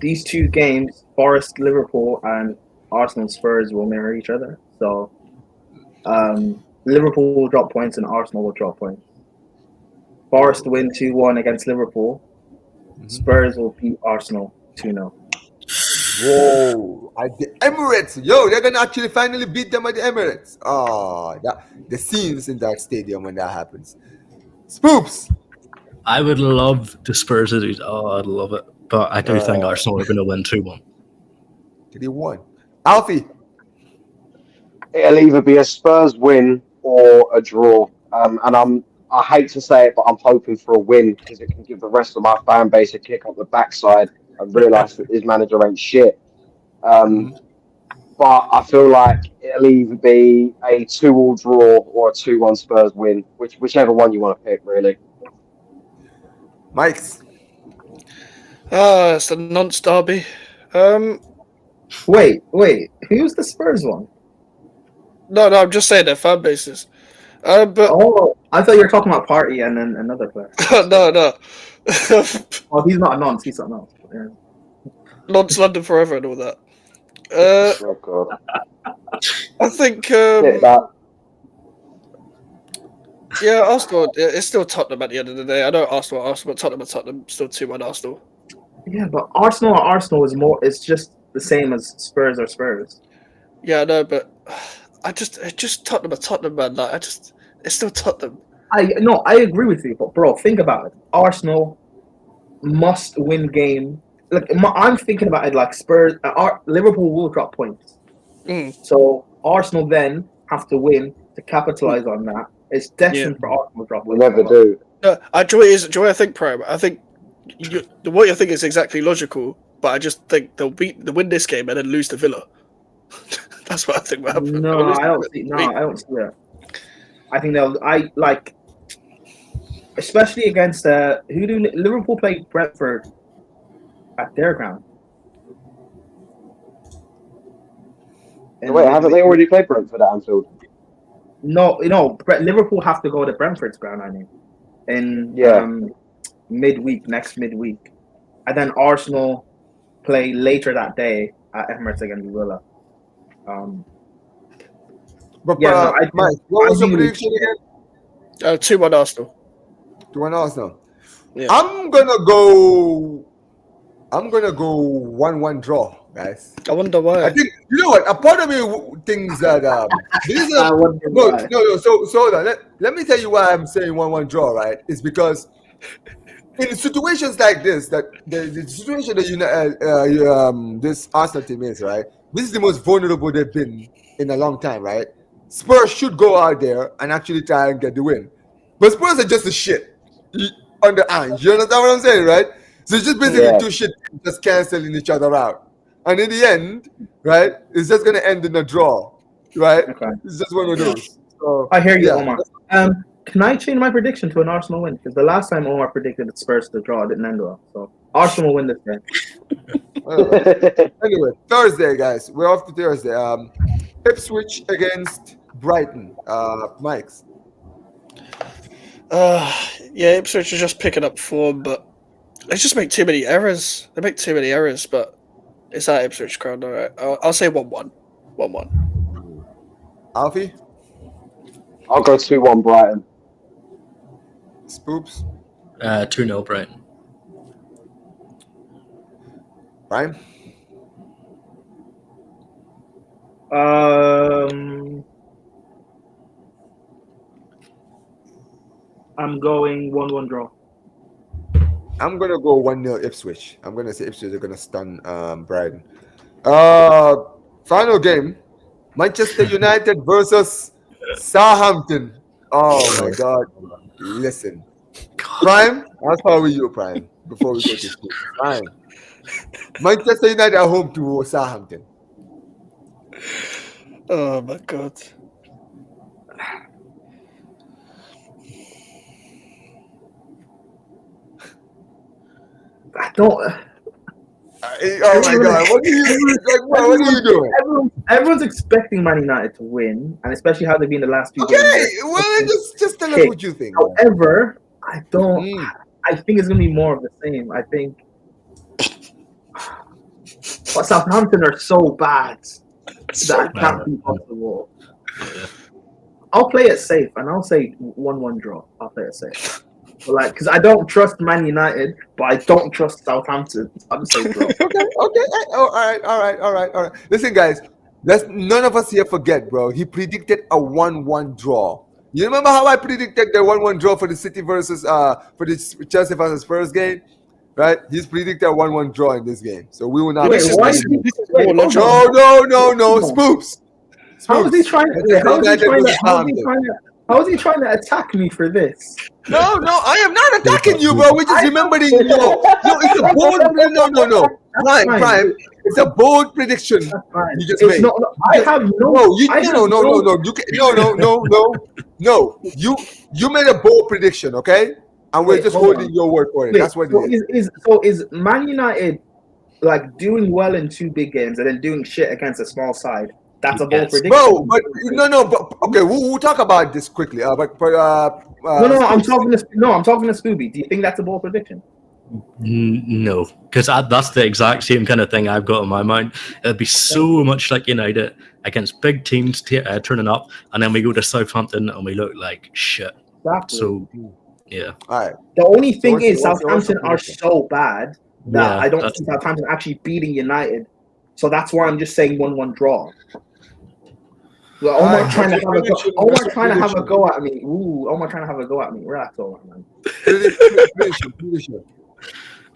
these two games, Forest, Liverpool, and Arsenal, Spurs, will mirror each other. So Liverpool will drop points and Arsenal will drop points. Forest win 2-1 against Liverpool. Spurs will beat Arsenal 2-0. Whoa, at the Emirates. Yo, they're going to actually finally beat them at the Emirates. Oh, the scenes in that stadium when that happens. Spoops. I would love the Spurs to do. Oh, I'd love it. But I do think Arsenal are going to win 2-1. They won. Alfie. It'll either be a Spurs win or a draw. And I hate to say it, but I'm hoping for a win because it can give the rest of my fan base a kick up the backside and realise that his manager ain't shit. But I feel like it'll either be a 2-2 draw or a 2-1 Spurs win, whichever one you want to pick, really. Mike's. It's a nonce derby. Wait. Who's the Spurs one? No, I'm just saying their fan bases. But I thought you were talking about Party and then another player. no. Oh, he's not a nonce. He's something else. Yeah. Nonce London forever and all that. Oh, God. I think. Yeah, Arsenal. It's still Tottenham at the end of the day. I know Arsenal, but Tottenham. Still 2-1 Arsenal. Yeah, but Arsenal is more. It's just the same as Spurs or Spurs. Yeah, I know, but it's just Tottenham, man. Like, it's still Tottenham. I agree with you, but bro, think about it. Arsenal must win game. Like I'm thinking about it like Spurs. Liverpool will drop points, so Arsenal then have to win to capitalize on that. It's destined for Arsenal to drop points. We never do. Joy, I think, Prime. I think what you think is exactly logical, but I just think they'll win this game and then lose to Villa. That's what I think will happen. No, I don't see that. I think especially against who do Liverpool play Brentford at their ground. Wait, haven't they already played Brentford at Anfield? No, Liverpool have to go to Brentford's ground, I mean, in next midweek. And then Arsenal play later that day at Emirates against Villa. Mike, what was your prediction again? 2-1 Arsenal. 2-1 Arsenal. Yeah. I'm gonna go 1-1 draw, guys. I wonder why. I think you know what. A part of me thinks that So let me tell you why I'm saying 1-1 draw. Right? It's because in situations like this, that the situation that this Arsenal team is, right? This is the most vulnerable they've been in a long time, right? Spurs should go out there and actually try and get the win, but Spurs are just a shit on the eye. You understand what I'm saying, right? So it's just basically two shit just canceling each other out, and in the end, right, it's just gonna end in a draw, right? Okay. It's just one of those. So, I hear you, Omar. Can I change my prediction to an Arsenal win? Because the last time Omar predicted the Spurs to draw, it didn't end well. So Arsenal will win this game. Anyway, Thursday, guys. We're off to Thursday. Ipswich against Brighton. Mike's. Ipswich is just picking up form, but they just make too many errors. But it's at Ipswich ground, all right. I'll say 1-1. 1-1. Alfie? I'll go 2-1 Brighton. Spoops? 2-0 Brighton. Brian? I'm going 1-1 draw. I'm gonna go 1-0 Ipswich. I'm gonna say Ipswich are gonna stun Brighton. Final game: Manchester United versus Southampton. Oh my God! Listen, Prime. How far were you, Prime? Before we go to Prime, Manchester United are home to Southampton. Oh my god. I don't. Oh my god! What are you doing? Like, what are you doing? Everyone's expecting Man United to win, and especially how they've been the last 2 Okay, games. well, just tell us what you think. However, I don't. I think it's going to be more of the same. I think. But Southampton are so bad that it can't be possible. Yeah. I'll play it safe, and I'll say 1-1 draw. I'll play it safe. But because I don't trust Man United, but I don't trust Southampton. I'm saying draw. Okay. All right. Listen, guys. None of us here forget, bro. He predicted a 1-1 draw. You remember how I predicted the 1-1 draw for the City versus for the Chelsea versus Spurs game? Right? He's predicted a 1-1 draw in this game. So we will not. Wait, why? No. Spoops. How is he trying to? How is he trying to attack me for this? No, I am not attacking you, bro. We just remembered it. No, it's a bold. No. Prime. It's a bold prediction. You just made. Not, I have no. No. You made a bold prediction, okay? And we're just holding your word for it. That's what it is. Is Man United like doing well in 2 big games and then doing shit against a small side? That's a bold prediction. Bro, but but okay, we'll talk about this quickly. I'm talking to Scooby. Do you think that's a bold prediction? No, because that's the exact same kind of thing I've got in my mind. It'd be so much like United against big teams turning up, and then we go to Southampton and we look like shit. Exactly. So, yeah. All right. The only thing is Southampton are so bad that I don't see Southampton actually beating United. So that's why I'm just saying 1-1 draw. Well, Omar trying to have a go at me. Omar trying to have a go at me. Relax, Omar, man.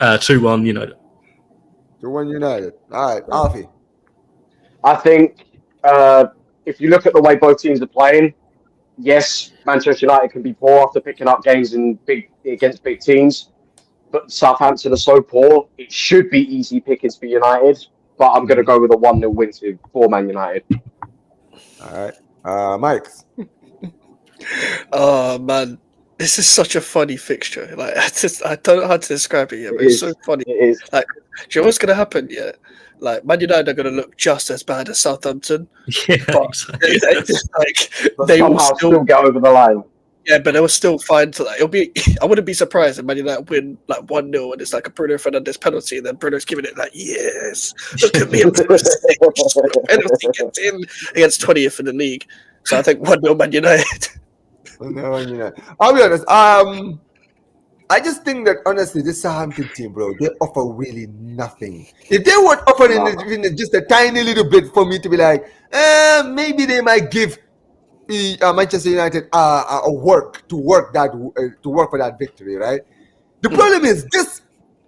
2-1 United. 2-1 United. All right, Alfie. I think if you look at the way both teams are playing, yes, Manchester United can be poor after picking up games against big teams, but Southampton are so poor, it should be easy pickings for United. But I'm going to go with a 1-0 win for Man United. All right. Mike. Oh, man. This is such a funny fixture. Like, I don't know how to describe it yet, but it's so funny. It is. Like, do you know what's going to happen yet? Like, Man United are going to look just as bad as Southampton. Yeah, but exactly. But they will still get over the line. Yeah, but they will still find. Like, it'll be. I wouldn't be surprised if Man United win like 1-0 and it's like a Bruno Fernandes penalty, and then Bruno's giving it like, yes, look at me, I'm penalty gets in against 20th in the league. So I think 1-0 Man United. No, United. I'll be honest. I just think that honestly, this Southampton team, bro, they offer really nothing. If they were offering even just a tiny little bit for me to be like, maybe they might give Manchester United a work for that victory, right? The problem is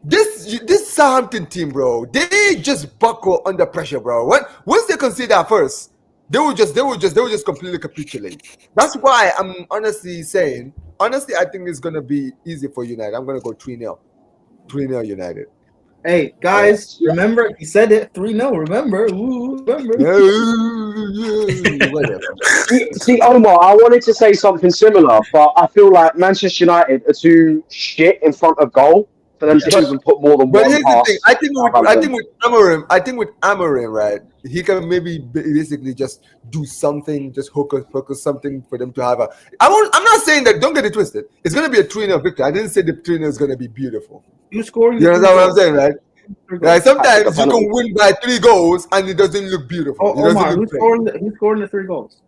this Southampton team, bro. They just buckle under pressure, bro. Once they concede that first, they will just completely capitulate. That's why I'm honestly saying, I think it's gonna be easy for United. I'm gonna go 3-0 United. Hey guys, remember he said it 3-0. Remember? See, Omar, I wanted to say something similar, but I feel like Manchester United are too shit in front of goal for them to even put more than one here's pass. the thing. I think with Amorim, right? He can maybe basically just do something, just focus something for them to have a. I'm not saying that. Don't get it twisted. It's gonna be a 3-0 victory. I didn't say the 3-0 is gonna be beautiful. You scoring? You understand what I'm saying, right? Like sometimes you can win by 3 goals and it doesn't look beautiful. Omar, who's scoring the 3 goals?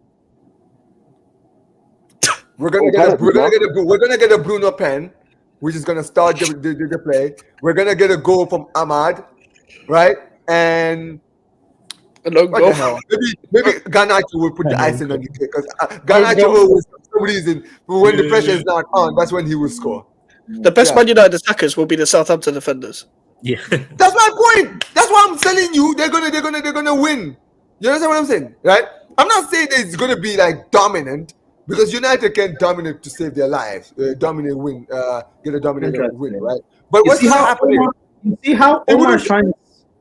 We're gonna get a Bruno pen, which is gonna start the play. We're gonna get a goal from Ahmad, right? And what the hell? Maybe Garnacho will put the icing on the cake because Garnacho will, for some reason, when the pressure is not on, that's when he will score. The best Man United attackers will be the Southampton defenders. Yeah, that's my point. That's why I'm telling you they're gonna win. You understand what I'm saying, right? I'm not saying that it's gonna be like dominant because United can dominate to save their lives, get a dominant win, right? But what's happening? You see how Omar's trying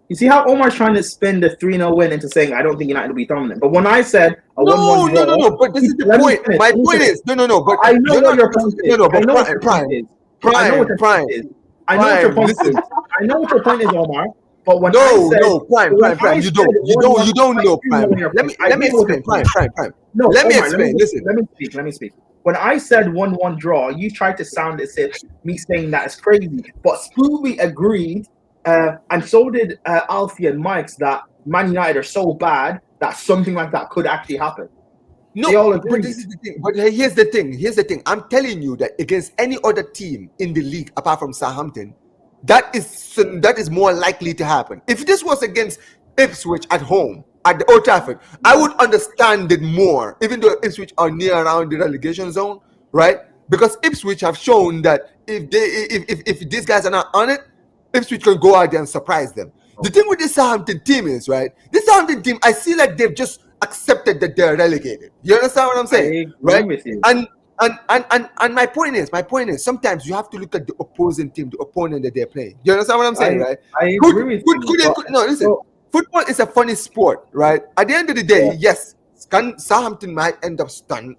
You see how Omar's trying to spin the 3-0 win into saying I don't think United will be dominant. But when I said a 1-1 draw, no. But this is the point. My point is no. But I know what your point is. I know what your point is. I know what your point is. I know what your point is. I know what your point is, Omar. But when I said Prime. You don't know, Prime. Let me explain, Prime. No, let me Omar, explain. Listen. Let me speak. When I said 1-1 draw, you tried to sound as if me saying that is crazy. But Scooby agreed, and so did Alfie and Mike's, that Man United are so bad that something like that could actually happen. No, they all agree. But this is the thing. But here's the thing. I'm telling you that against any other team in the league apart from Southampton, that is more likely to happen. If this was against Ipswich at home at the Old Trafford, I would understand it more, even though Ipswich are near around the relegation zone, right? Because Ipswich have shown that if these guys are not on it, Ipswich can go out there and surprise them. The thing with this Southampton team is, right? This Southampton team, I see like they've just accepted that they're relegated. You understand what I'm saying? Right? With you. And my point is sometimes you have to look at the opposing team, the opponent that they're playing. You understand what I'm saying, right? I agree with you. No, listen. Football is a funny sport, right? At the end of the day, yes, Southampton might end up stunning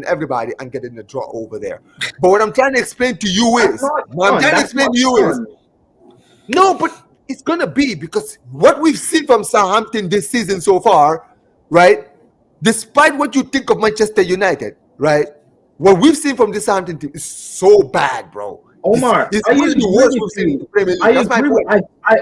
everybody and getting a draw over there. But what I'm trying to explain to you is, no, but it's gonna be because what we've seen from Southampton this season so far, right? Despite what you think of Manchester United, right? What we've seen from this Southampton team is so bad, bro. Omar, it's one of the worst we've seen in the Premier League. That's my point.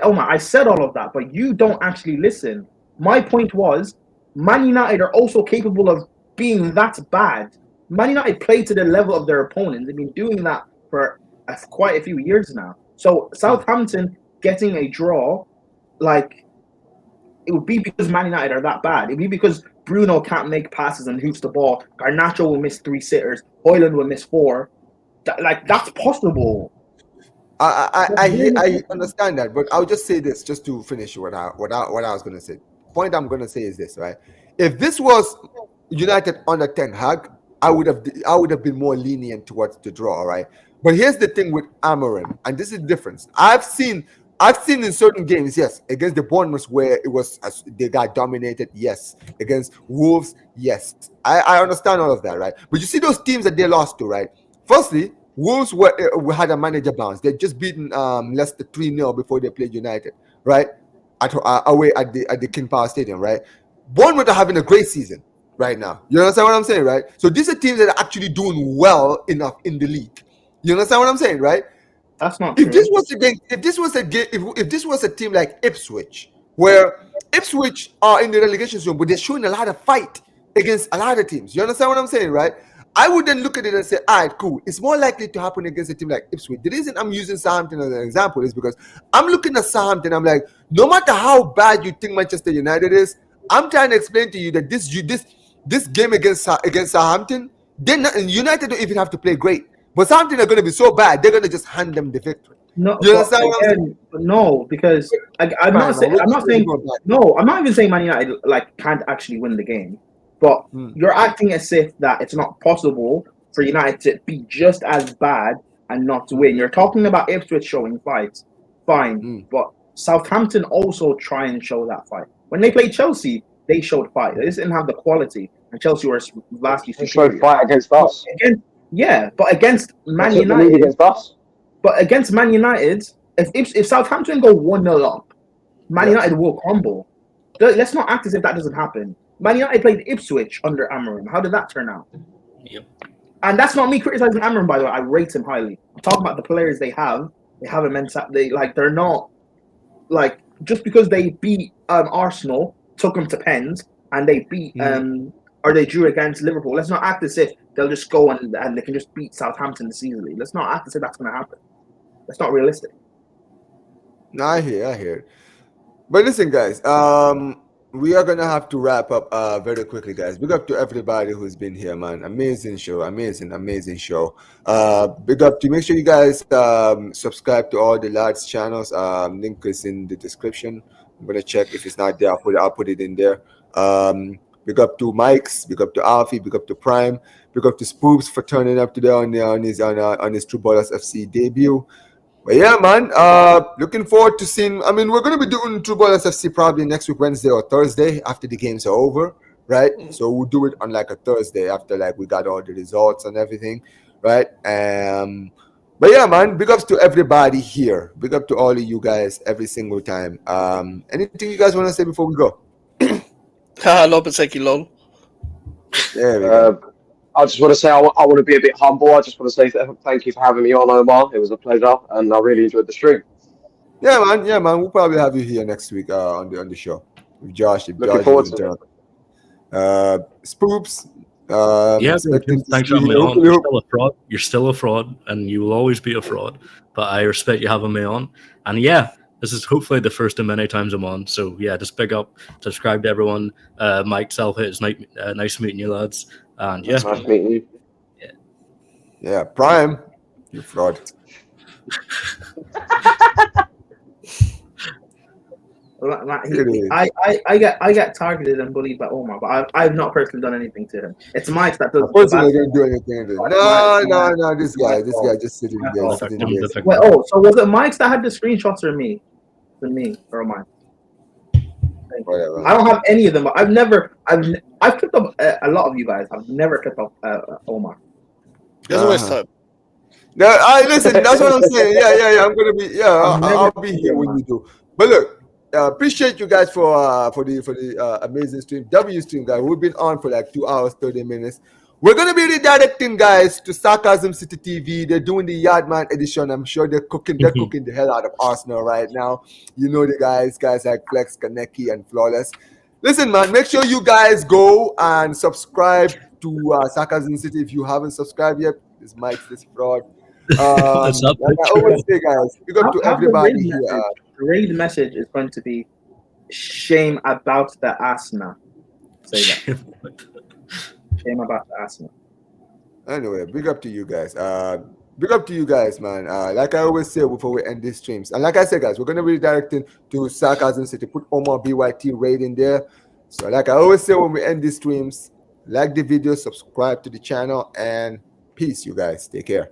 Omar, I said all of that, but you don't actually listen. My point was, Man United are also capable of being that bad. Man United play to the level of their opponents. They've been doing that for quite a few years now. So Southampton getting a draw, like, it would be because Man United are that bad. It would be because Bruno can't make passes and hoops the ball. Garnacho will miss 3 sitters. Hoyland will miss 4. That's possible. I understand that, but I'll just say this just to finish what I was going to say. Point I'm going to say is this, right? If this was United under Ten Hag, I would have been more lenient towards the draw, right? But here's the thing with Amorim, and this is the difference. I've seen in certain games, yes, against the Bournemouth where it was they got dominated, yes. Against Wolves, yes. I understand all of that, right? But you see those teams that they lost to, right? Firstly, Wolves had a manager bounce. They'd just beaten Leicester 3-0 before they played United, right? Away at the King Power Stadium, right? Bournemouth are having a great season right now. You understand what I'm saying, right? So these are teams that are actually doing well enough in the league. You understand what I'm saying, right? That's not if true. If this was a team like Ipswich, where Ipswich are in the relegation zone, but they're showing a lot of fight against a lot of teams. You understand what I'm saying, right? I would then look at it and say, all right, cool. It's more likely to happen against a team like Ipswich. The reason I'm using Southampton as an example is because I'm looking at Southampton. I'm like, no matter how bad you think Manchester United is, I'm trying to explain to you that this game against Southampton, United don't even have to play great. But Southampton are going to be so bad, they're going to just hand them the victory. No, you understand what I'm saying? No, because I'm not even saying Man United can't actually win the game. But you're acting as if that it's not possible for United to be just as bad and not to win. You're talking about Ipswich showing fights, fine. But Southampton also try and show that fight. When they played Chelsea, they showed fight. They just didn't have the quality, and Chelsea were vastly superior. They showed fight against us. But against Man United, against Man United, if Southampton go 1-0 up, Man United will crumble. Let's not act as if that doesn't happen. Man United played Ipswich under Amorim. How did that turn out? Yep. And that's not me criticizing Amorim, by the way. I rate him highly. I'm talking about the players they have. They have a mentality. They're not just because they beat Arsenal, took them to pens, and they beat or they drew against Liverpool. Let's not act as if they'll just go and they can just beat Southampton this easily. Let's not act as if that's going to happen. That's not realistic. No, I hear it. But listen, guys, we are gonna have to wrap up very quickly, guys. Big up to everybody who's been here, man. Amazing show, amazing show. Big up to make sure you guys subscribe to all the lads' channels. Link is in the description. I'm gonna check if it's not there. I'll put it in there. Big up to Mike's, big up to Alfie, big up to Prime, big up to Spoops for turning up today on his True Ballers FC debut. But yeah, man, looking forward to seeing. I mean, we're going to be doing True Ballers FC probably next week, Wednesday or Thursday after the games are over, right? So we'll do it on like a Thursday after like we got all the results and everything, right? But yeah, man, big ups to everybody here. Big up to all of you guys every single time. Anything you guys want to say before we go? Lopeteki lol. There we go. I just want to say I want to be a bit humble. I just want to say thank you for having me on, Omar. It was a pleasure, and I really enjoyed the stream. Yeah, man. We'll probably have you here next week on the show with Josh. Looking forward to it. Spoops. Thanks for having me on. You're still a fraud. You're still a fraud, and you will always be a fraud. But I respect you having me on. And yeah, this is hopefully the first of many times I'm on. So yeah, just big up, subscribe to everyone. Mike Selfie, it's nice meeting you, lads. And yeah, nice meeting you. Yeah, Prime, you fraud. I get targeted and bullied by Omar, but I've not personally done anything to him. It's Mike that does. Personally, didn't do anything. No. This guy just sitting there. Wait, so was it Mike's that had the screenshots, or me? Or mine? Whatever. I don't have any of them. But I've clipped up a lot of you guys. I've never clipped up Omar. There's always time. No, listen. That's what I'm saying. Yeah. I'm gonna be. Yeah, I'll be here when you do. But look, appreciate you guys for the amazing stream. W stream, guys. We've been on for like 2 hours 30 minutes. We're gonna be redirecting guys to Sarcasm City TV. They're doing the Yardman edition. I'm sure they're cooking the hell out of Arsenal right now. You know the guys like Flex, Kaneki, and Flawless. Listen, man, make sure you guys go and subscribe to Sarcasm City if you haven't subscribed yet. This Mike's this fraud. Like I always say, guys, big up to everybody here. The raid message is going to be shame about the Arsenal. Say that. Shame about the Arsenal. Anyway, big up to you guys. Big up to you guys, man. Like I always say before we end these streams, and like I said, guys, we're gonna be redirecting to Sarcasm City. Put Omar BYT raid in there. So, like I always say when we end these streams, like the video, subscribe to the channel, and peace, you guys. Take care.